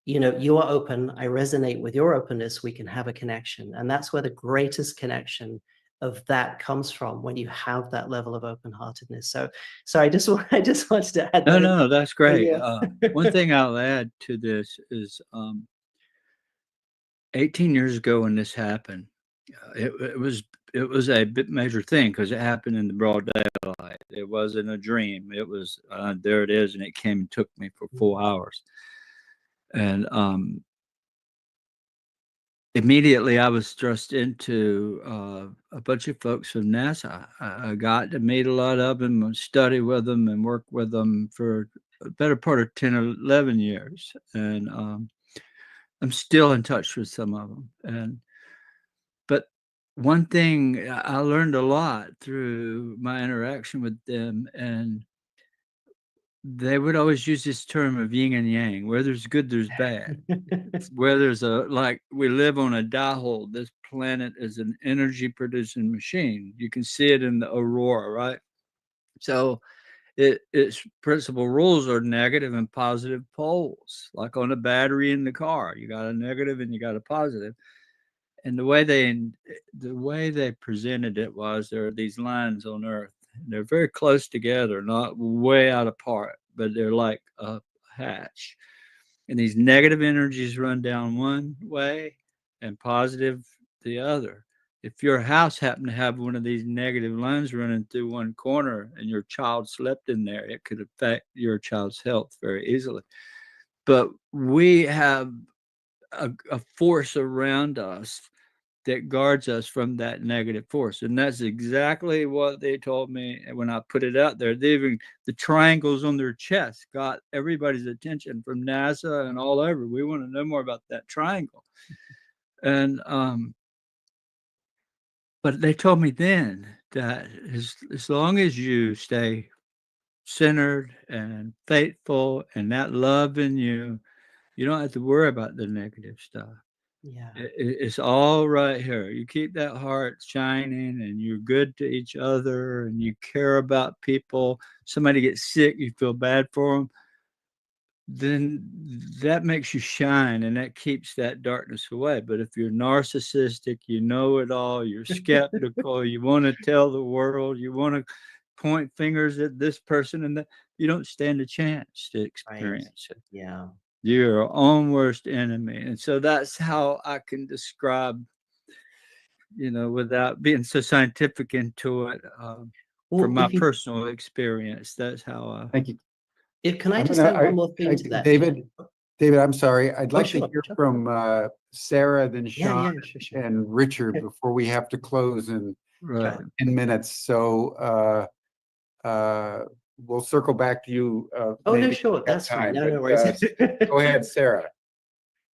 you are open, I resonate with your openness, we can have a connection. And that's where the greatest connection of that comes from, when you have that level of open-heartedness. So I just wanted to add that. No, that's great. Yeah. One thing I'll add to this is 18 years ago when this happened, it was a bit major thing, because it happened in the broad daylight. It wasn't a dream. It was there it is, and it came and took me for 4 hours. And immediately I was thrust into a bunch of folks from NASA. I got to meet a lot of them and study with them and work with them for a better part of 10 or 11 years. And I'm still in touch with some of them. But one thing I learned a lot through my interaction with them, and they would always use this term of yin and yang. Where there's good, there's bad. Where there's like we live on a dipole, this planet is an energy producing machine. You can see it in the aurora, right? So its principal rules are negative and positive poles, like on a battery in the car. You got a negative and you got a positive. And the way they presented it was there are these lines on Earth. They're very close together, not way out apart, but they're like a hatch. And these negative energies run down one way and positive the other. If your house happened to have one of these negative lines running through one corner and your child slept in there, it could affect your child's health very easily. But we have a force around us that guards us from that negative force. And that's exactly what they told me when I put it out there. They even, the triangles on their chest got everybody's attention from NASA and all over. We want to know more about that triangle. And, but they told me then that as long as you stay centered and faithful and that love in you, you don't have to worry about the negative stuff. Yeah. It's all right here. You keep that heart shining and you're good to each other and you care about people. Somebody gets sick, you feel bad for them. Then that makes you shine and that keeps that darkness away. But if you're narcissistic, you know it all, you're skeptical, you want to tell the world, you want to point fingers at this person and that, you don't stand a chance to experience it. Yeah. You're your own worst enemy. And so that's how I can describe, without being so scientific into it, from my personal experience. That's how Thank you. Can I just add one more thing to that? David, I'm sorry. I'd like to sure, hear sure. from Sarah, then Sean, sure. and Richard before we have to close in right. 10 minutes. So we'll circle back to you. Oh, no, maybe sure. at That's fine. time, No, no but, worries. go ahead, Sarah.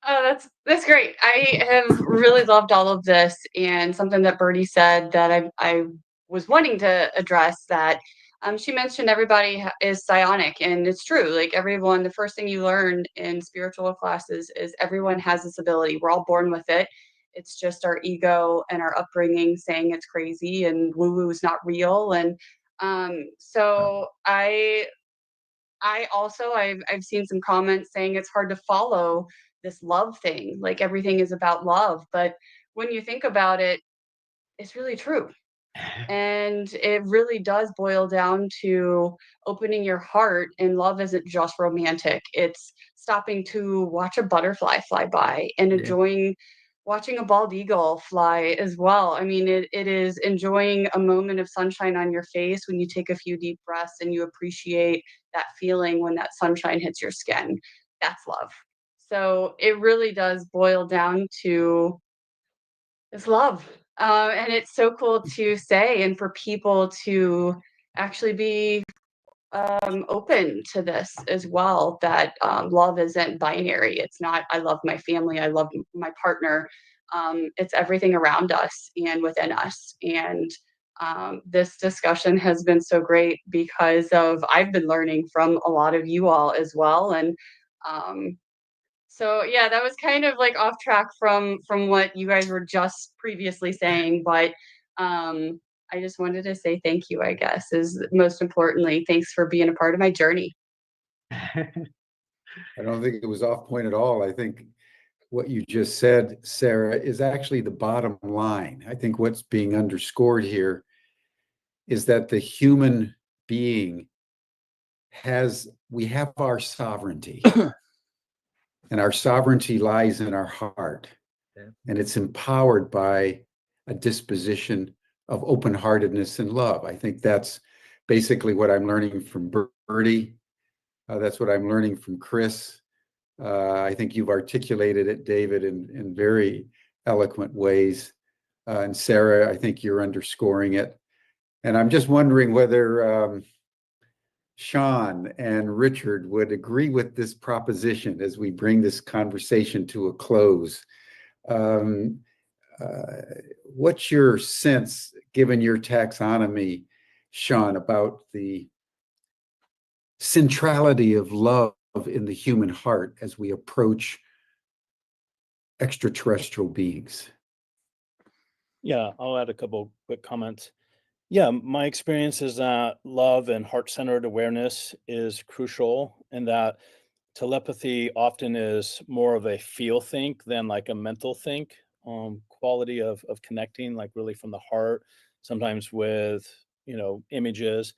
Oh, that's great. I have really loved all of this, and something that Birdie said that I was wanting to address, that she mentioned everybody is psionic, and it's true. Like everyone, the first thing you learn in spiritual classes is everyone has this ability. We're all born with it. It's just our ego and our upbringing saying it's crazy and woo-woo is not real. And so I've seen some comments saying it's hard to follow this love thing, like everything is about love. But when you think about it, it's really true. And it really does boil down to opening your heart, and love isn't just romantic. It's stopping to watch a butterfly fly by and enjoying watching a bald eagle fly as well. I mean, it is enjoying a moment of sunshine on your face when you take a few deep breaths and you appreciate that feeling when that sunshine hits your skin. That's love. So it really does boil down to it's love. And it's so cool to say and for people to actually be open to this as well, that love isn't binary. It's not, I love my family, I love my partner. It's everything around us and within us. And this discussion has been so great because I've been learning from a lot of you all as well. And so yeah, that was kind of like off track from what you guys were just previously saying, but I just wanted to say thank you, I guess, is most importantly. Thanks for being a part of my journey. I don't think it was off point at all. I think what you just said, Sarah, is actually the bottom line. I think what's being underscored here is that the human being we have our sovereignty. And our sovereignty lies in our heart. And it's empowered by a disposition of open-heartedness and love. I think that's basically what I'm learning from Birdie. That's what I'm learning from Chris. I think you've articulated it, David, in very eloquent ways. And Sarah, I think you're underscoring it. And I'm just wondering whether Sean and Richard would agree with this proposition as we bring this conversation to a close. What's your sense, given your taxonomy, Sean, about the centrality of love in the human heart as we approach extraterrestrial beings? Yeah, I'll add a couple quick comments. Yeah, my experience is that love and heart-centered awareness is crucial, and that telepathy often is more of a feel think than like a mental think. Quality of connecting, like really from the heart, sometimes with images.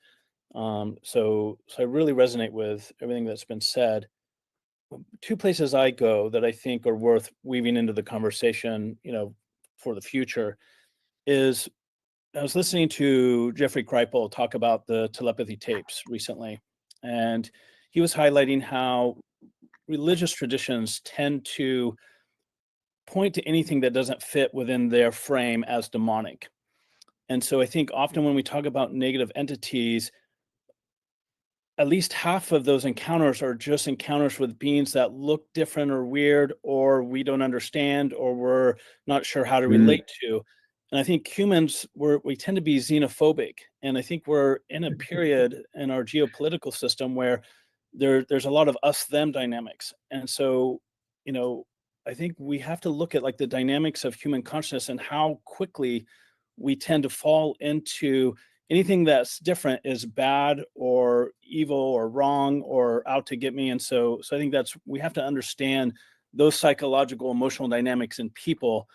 So I really resonate with everything that's been said. Two places I go that I think are worth weaving into the conversation, for the future is I was listening to Jeffrey Kripal talk about the telepathy tapes recently, and he was highlighting how religious traditions tend to point to anything that doesn't fit within their frame as demonic. And so I think often when we talk about negative entities, at least half of those encounters are just encounters with beings that look different or weird, or we don't understand, or we're not sure how to relate to. And I think humans, we tend to be xenophobic. And I think we're in a period in our geopolitical system where there's a lot of us-them dynamics. And so, I think we have to look at like the dynamics of human consciousness and how quickly we tend to fall into anything that's different is bad or evil or wrong or out to get me. And so I think we have to understand those psychological, emotional dynamics in people,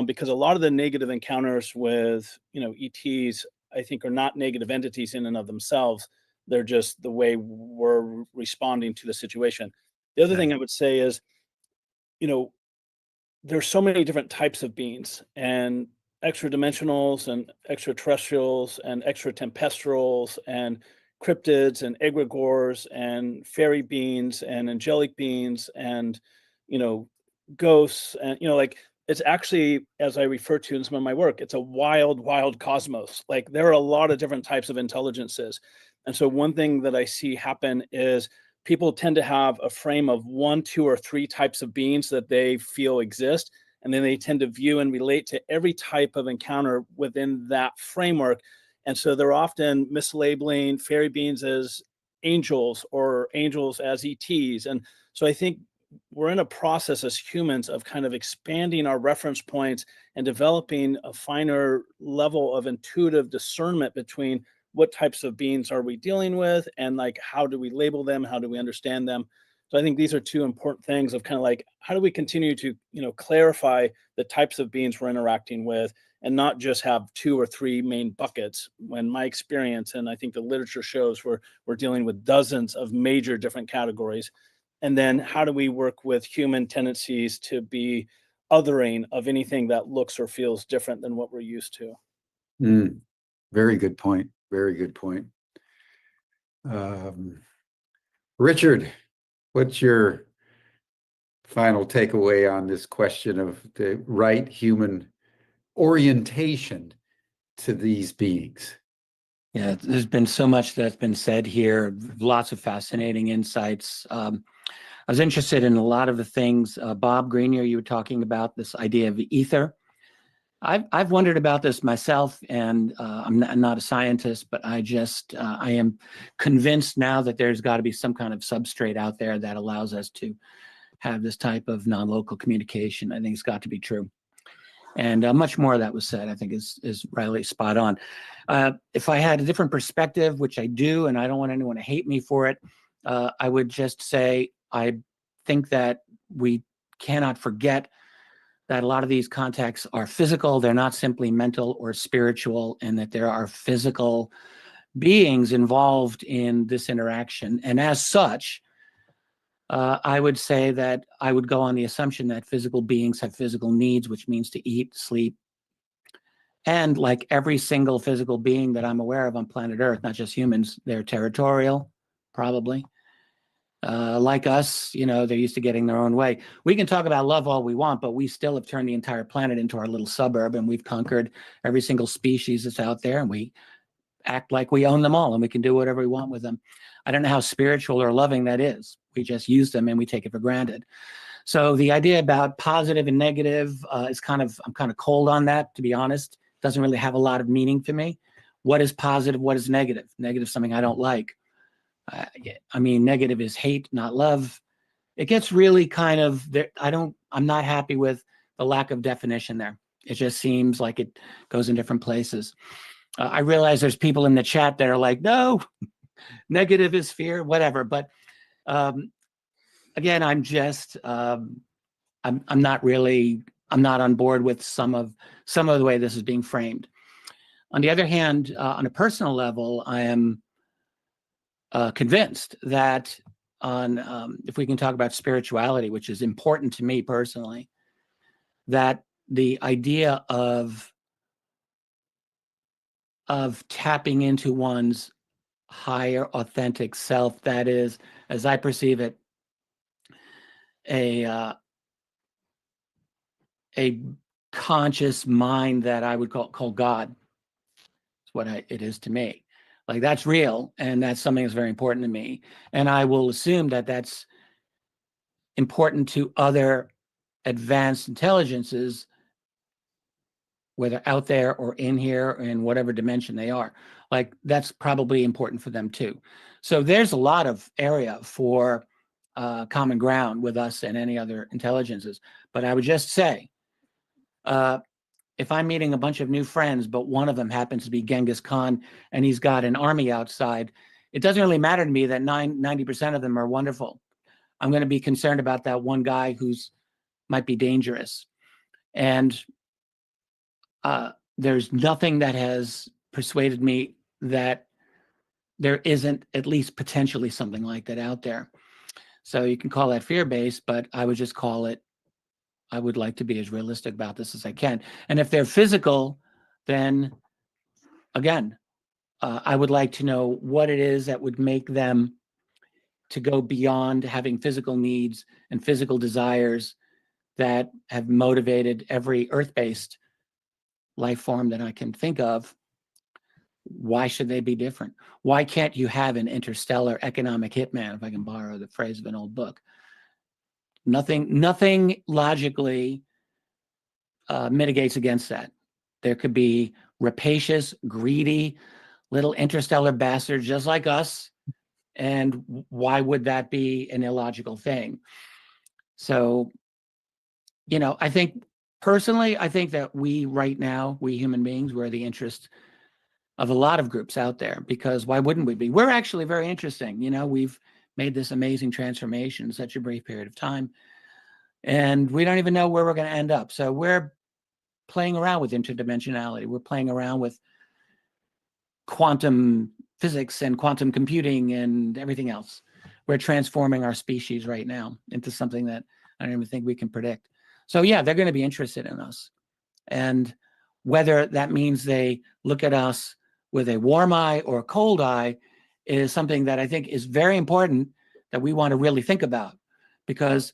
because a lot of the negative encounters with, ETs, I think are not negative entities in and of themselves. They're just the way we're responding to the situation. The other thing I would say is, there's so many different types of beings, and extra dimensionals and extraterrestrials and extratempestrals and cryptids and egregores and fairy beings and angelic beings and ghosts, and it's actually, as I refer to in some of my work, it's a wild cosmos. Like there are a lot of different types of intelligences. And so one thing that I see happen is people tend to have a frame of 1, 2, or 3 types of beings that they feel exist. And then they tend to view and relate to every type of encounter within that framework. And so they're often mislabeling fairy beings as angels or angels as ETs. And so I think we're in a process as humans of kind of expanding our reference points and developing a finer level of intuitive discernment between what types of beings are we dealing with and like how do we label them, how do we understand them. So I think these are two important things of kind of like, how do we continue to, clarify the types of beings we're interacting with and not just have 2 or 3 main buckets. When my experience, and I think the literature shows, we're dealing with dozens of major different categories. And then how do we work with human tendencies to be othering of anything that looks or feels different than what we're used to? Very good point. Very good point. Richard, what's your final takeaway on this question of the right human orientation to these beings? Yeah, there's been so much that's been said here, lots of fascinating insights. I was interested in a lot of the things, Bob Greenyer, you were talking about this idea of ether. I've wondered about this myself, and I'm not a scientist, but I am convinced now that there's got to be some kind of substrate out there that allows us to have this type of non-local communication. I think it's got to be true. And much more of that was said, I think is Riley spot on. If I had a different perspective, which I do, and I don't want anyone to hate me for it, I would just say I think that we cannot forget that a lot of these contacts are physical. They're not simply mental or spiritual, and that there are physical beings involved in this interaction. And as such, I would say that I would go on the assumption that physical beings have physical needs, which means to eat, sleep. And like every single physical being that I'm aware of on planet Earth, not just humans, they're territorial, probably. Like us, they're used to getting their own way. We can talk about love all we want, but we still have turned the entire planet into our little suburb, and we've conquered every single species that's out there, and we act like we own them all, and we can do whatever we want with them. I don't know how spiritual or loving that is. We just use them, and we take it for granted. So the idea about positive and negative I'm kind of cold on that, to be honest. It doesn't really have a lot of meaning to me. What is positive? What is negative? Negative is something I don't like. I mean, negative is hate, not love. It gets really kind of there. I'm not happy with the lack of definition there. It just seems like it goes in different places. I realize there's people in the chat that are like, no, negative is fear, whatever. But again, I'm just, I'm not on board with some of the way this is being framed. On the other hand, on a personal level, I am convinced that if we can talk about spirituality, which is important to me personally, that the idea of tapping into one's higher authentic self, that is, as I perceive it, a conscious mind that I would call God. It's what it is to me. Like, that's real, and that's something that's very important to me. And I will assume that that's important to other advanced intelligences, whether out there or in here or in whatever dimension they are. Like, that's probably important for them too. So there's a lot of area for common ground with us and any other intelligences. But I would just say, if I'm meeting a bunch of new friends, but one of them happens to be Genghis Khan and he's got an army outside, it doesn't really matter to me that 90% of them are wonderful. I'm going to be concerned about that one guy who's might be dangerous. And there's nothing that has persuaded me that there isn't at least potentially something like that out there. So you can call that fear-based, but I would just call it, I would like to be as realistic about this as I can. And if they're physical, then again, I would like to know what it is that would make them to go beyond having physical needs and physical desires that have motivated every earth-based life form that I can think of. Why should they be different? Why can't you have an interstellar economic hitman, if I can borrow the phrase of an old book? Nothing logically mitigates against that. There could be rapacious, greedy, little interstellar bastards just like us. And why would that be an illogical thing? So, you know, I think personally, I think that we right now, we human beings, we're the interest of a lot of groups out there, because why wouldn't we be? We're actually very interesting. You know, we've made this amazing transformation in such a brief period of time, and we don't even know where we're going to end up. So we're playing around with interdimensionality. We're playing around with quantum physics and quantum computing and everything else. We're transforming our species right now into something that I don't even think we can predict. So yeah, they're going to be interested in us. And whether that means they look at us with a warm eye or a cold eye is something that I think is very important that we want to really think about. Because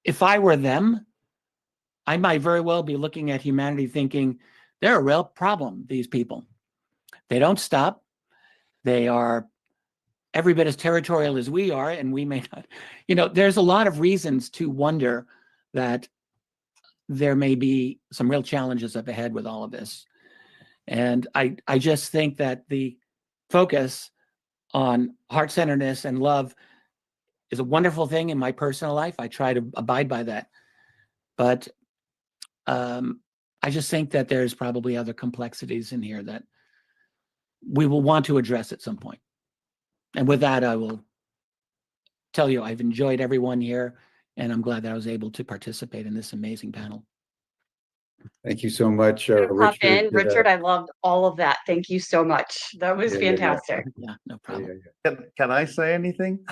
if I were them, I might very well be looking at humanity thinking, they're a real problem, these people. They don't stop. They are every bit as territorial as we are, and we may not. You know, there's a lot of reasons to wonder that there may be some real challenges up ahead with all of this. And I just think that the focus on heart-centeredness and love is a wonderful thing in my personal life. I try to abide by that. But I just think that there's probably other complexities in here that we will want to address at some point. And with that, I will tell you, I've enjoyed everyone here, and I'm glad that I was able to participate in this amazing panel. Thank you so much, Hop in. Richard. Richard, I loved all of that. Thank you so much. That was Yeah. fantastic. Yeah, no problem. Can I say anything?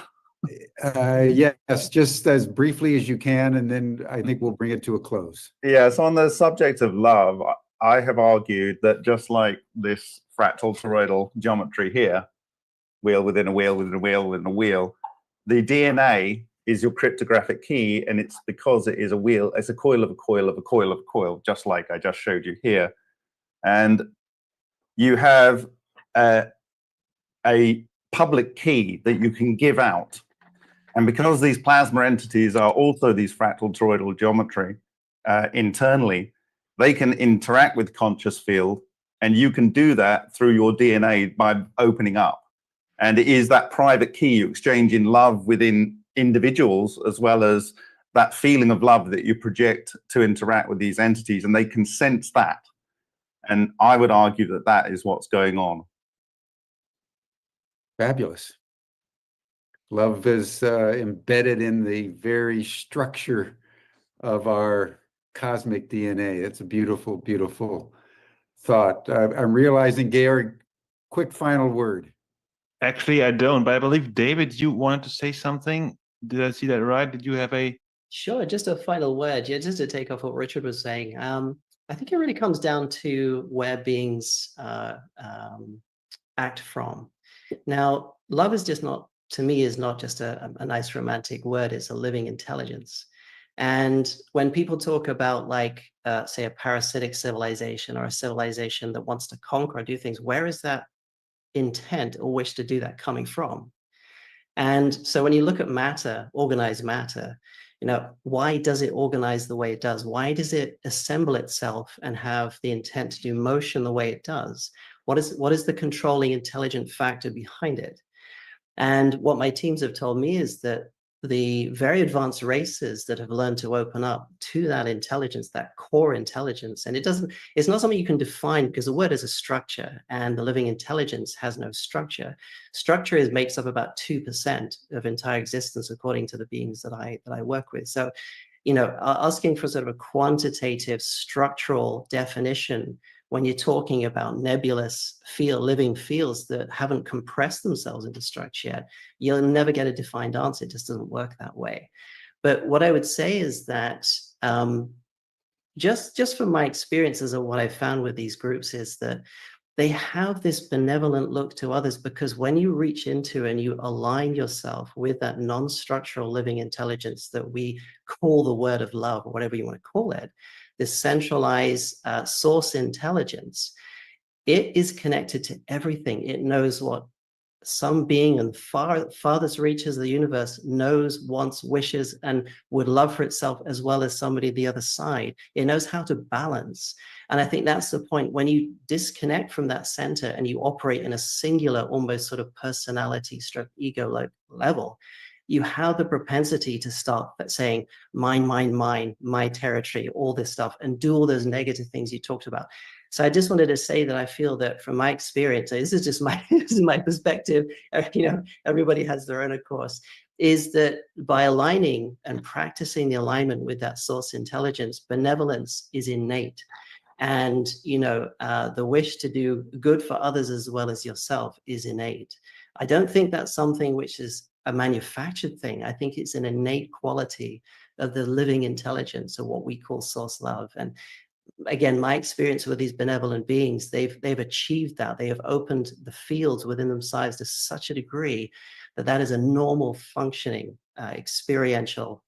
Yes, just as briefly as you can, and then I think we'll bring it to a close. Yeah, so on the subject of love, I have argued that just like this fractal toroidal geometry here, wheel within a wheel within a wheel within a wheel, the DNA is your cryptographic key, and it's because it is a wheel, it's a coil of a coil of a coil of a coil, just like I just showed you here. And you have a public key that you can give out. And because these plasma entities are also these fractal toroidal geometry internally, they can interact with conscious field, and you can do that through your DNA by opening up. And it is that private key you exchange in love within individuals, as well as that feeling of love that you project to interact with these entities, and they can sense that. And I would argue that that is what's going on. Fabulous. Love is embedded in the very structure of our cosmic DNA. It's a beautiful, beautiful thought. I'm realizing, Georg, quick final word. Actually, I don't, but I believe, David, you wanted to say something. Did I see that right? Did you have a... Sure, just a final word. Yeah, just to take off what Richard was saying. I think it really comes down to where beings act from. Now, love is just not, to me, is not just a nice romantic word. It's a living intelligence. And when people talk about, like, say, a parasitic civilization or a civilization that wants to conquer or do things, where is that intent or wish to do that coming from? And so when you look at matter, organized matter, you know, why does it organize the way it does? Why does it assemble itself and have the intent to do motion the way it does? What is the controlling intelligent factor behind it? And what my teams have told me is that the very advanced races that have learned to open up to that intelligence, that core intelligence, and it's not something you can define, because the word is a structure, and the living intelligence has no structure. Structure makes up about 2% of entire existence, according to the beings that I work with. So, you know, asking for sort of a quantitative structural definition when you're talking about nebulous living fields that haven't compressed themselves into structure yet, you'll never get a defined answer. It just doesn't work that way. But what I would say is that just from my experiences of what I found with these groups is that they have this benevolent look to others, because when you reach into and you align yourself with that non-structural living intelligence that we call the word of love, or whatever you want to call it, this centralized source intelligence, it is connected to everything. It knows what some being in farthest reaches of the universe knows, wants, wishes, and would love for itself, as well as somebody the other side. It knows how to balance. And I think that's the point. When you disconnect from that center and you operate in a singular, almost sort of personality stroke ego level, you have the propensity to start saying, mine, mine, mine, my territory, all this stuff, and do all those negative things you talked about. So I just wanted to say that I feel that from my experience, this is just this is my perspective, you know, everybody has their own, of course, is that by aligning and practicing the alignment with that source intelligence, benevolence is innate. And, you know, the wish to do good for others as well as yourself is innate. I don't think that's something which is a manufactured thing. I think it's an innate quality of the living intelligence, or what we call source love. And again, my experience with these benevolent beings, they've achieved that. They have opened the fields within themselves to such a degree that that is a normal functioning, experiential,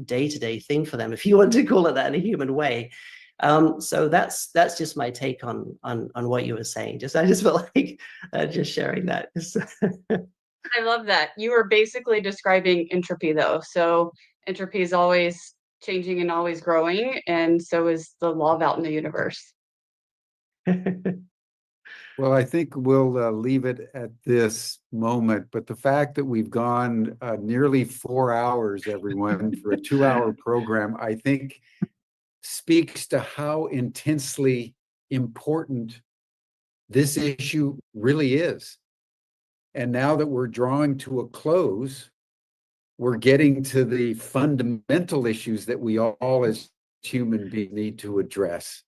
day-to-day thing for them, if you want to call it that in a human way. So that's just my take on what you were saying. I just felt like just sharing that. I love that. You were basically describing entropy, though. So entropy is always changing and always growing, and so is the love out in the universe. Well, I think we'll leave it at this moment, but the fact that we've gone nearly 4 hours, everyone, for a 2-hour program, I think speaks to how intensely important this issue really is. And now that we're drawing to a close, we're getting to the fundamental issues that we all as human beings need to address.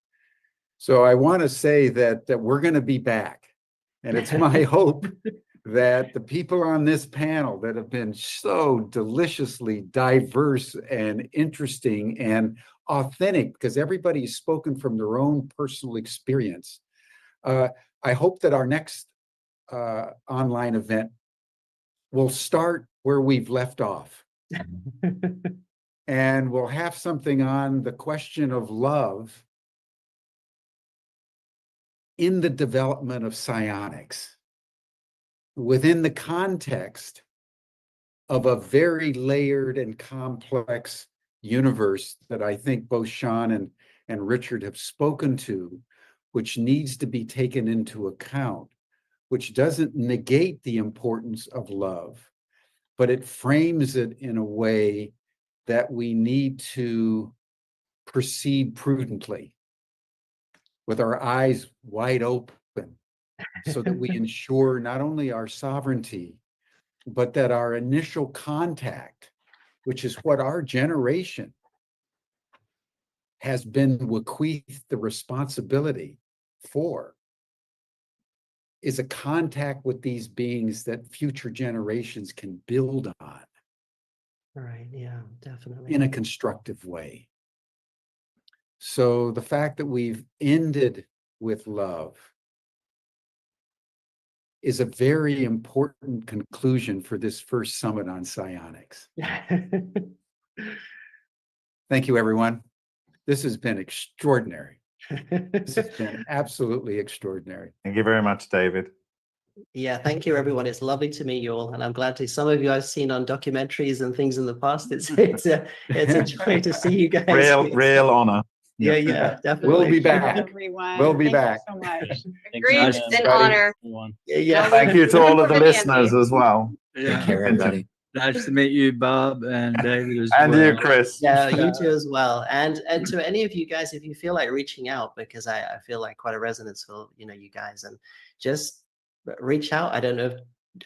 So I want to say that we're going to be back. And it's my hope that the people on this panel that have been so deliciously diverse and interesting and authentic, because everybody's spoken from their own personal experience. I hope that our next online event will start where we've left off. And we'll have something on the question of love in the development of psionics within the context of a very layered and complex universe that I think both Sean and Richard have spoken to, which needs to be taken into account which doesn't negate the importance of love, but it frames it in a way that we need to proceed prudently with our eyes wide open so that we ensure not only our sovereignty, but that our initial contact, which is what our generation has been bequeathed the responsibility for, is a contact with these beings that future generations can build on. Right, yeah, definitely. In a constructive way. So the fact that we've ended with love is a very important conclusion for this first summit on psionics. Thank you, everyone. This has been extraordinary. This has been absolutely extraordinary. Thank you very much, David. Yeah, thank you, everyone. It's lovely to meet you all, and I'm glad to. Some of you I've seen on documentaries and things in the past. It's a joy to see you guys. Real honor. Yeah, definitely. We'll be back. Everyone. We'll be Thank back. you so much. Agreed. Nice It's an everybody. honor. Yeah. Thank you to all of the Everybody listeners as well. Yeah. care, everybody. Nice to meet you, Bob and David as And well. you, Chris. Yeah, you too as well. And to any of you guys, if you feel like reaching out, because I feel like quite a resonance for you guys, and just reach out. I don't know,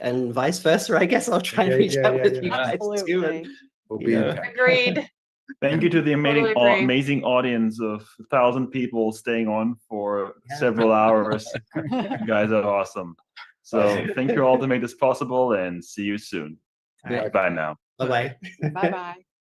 and vice versa. I guess I'll try and reach out with you guys too. Absolutely. And, We'll be in touch. Agreed. Thank you to the Totally agree. amazing audience of 1,000 people staying on for several hours. You guys are awesome. So thank you all to make this possible, and see you soon. all right, Bye now. bye-bye. Bye-bye.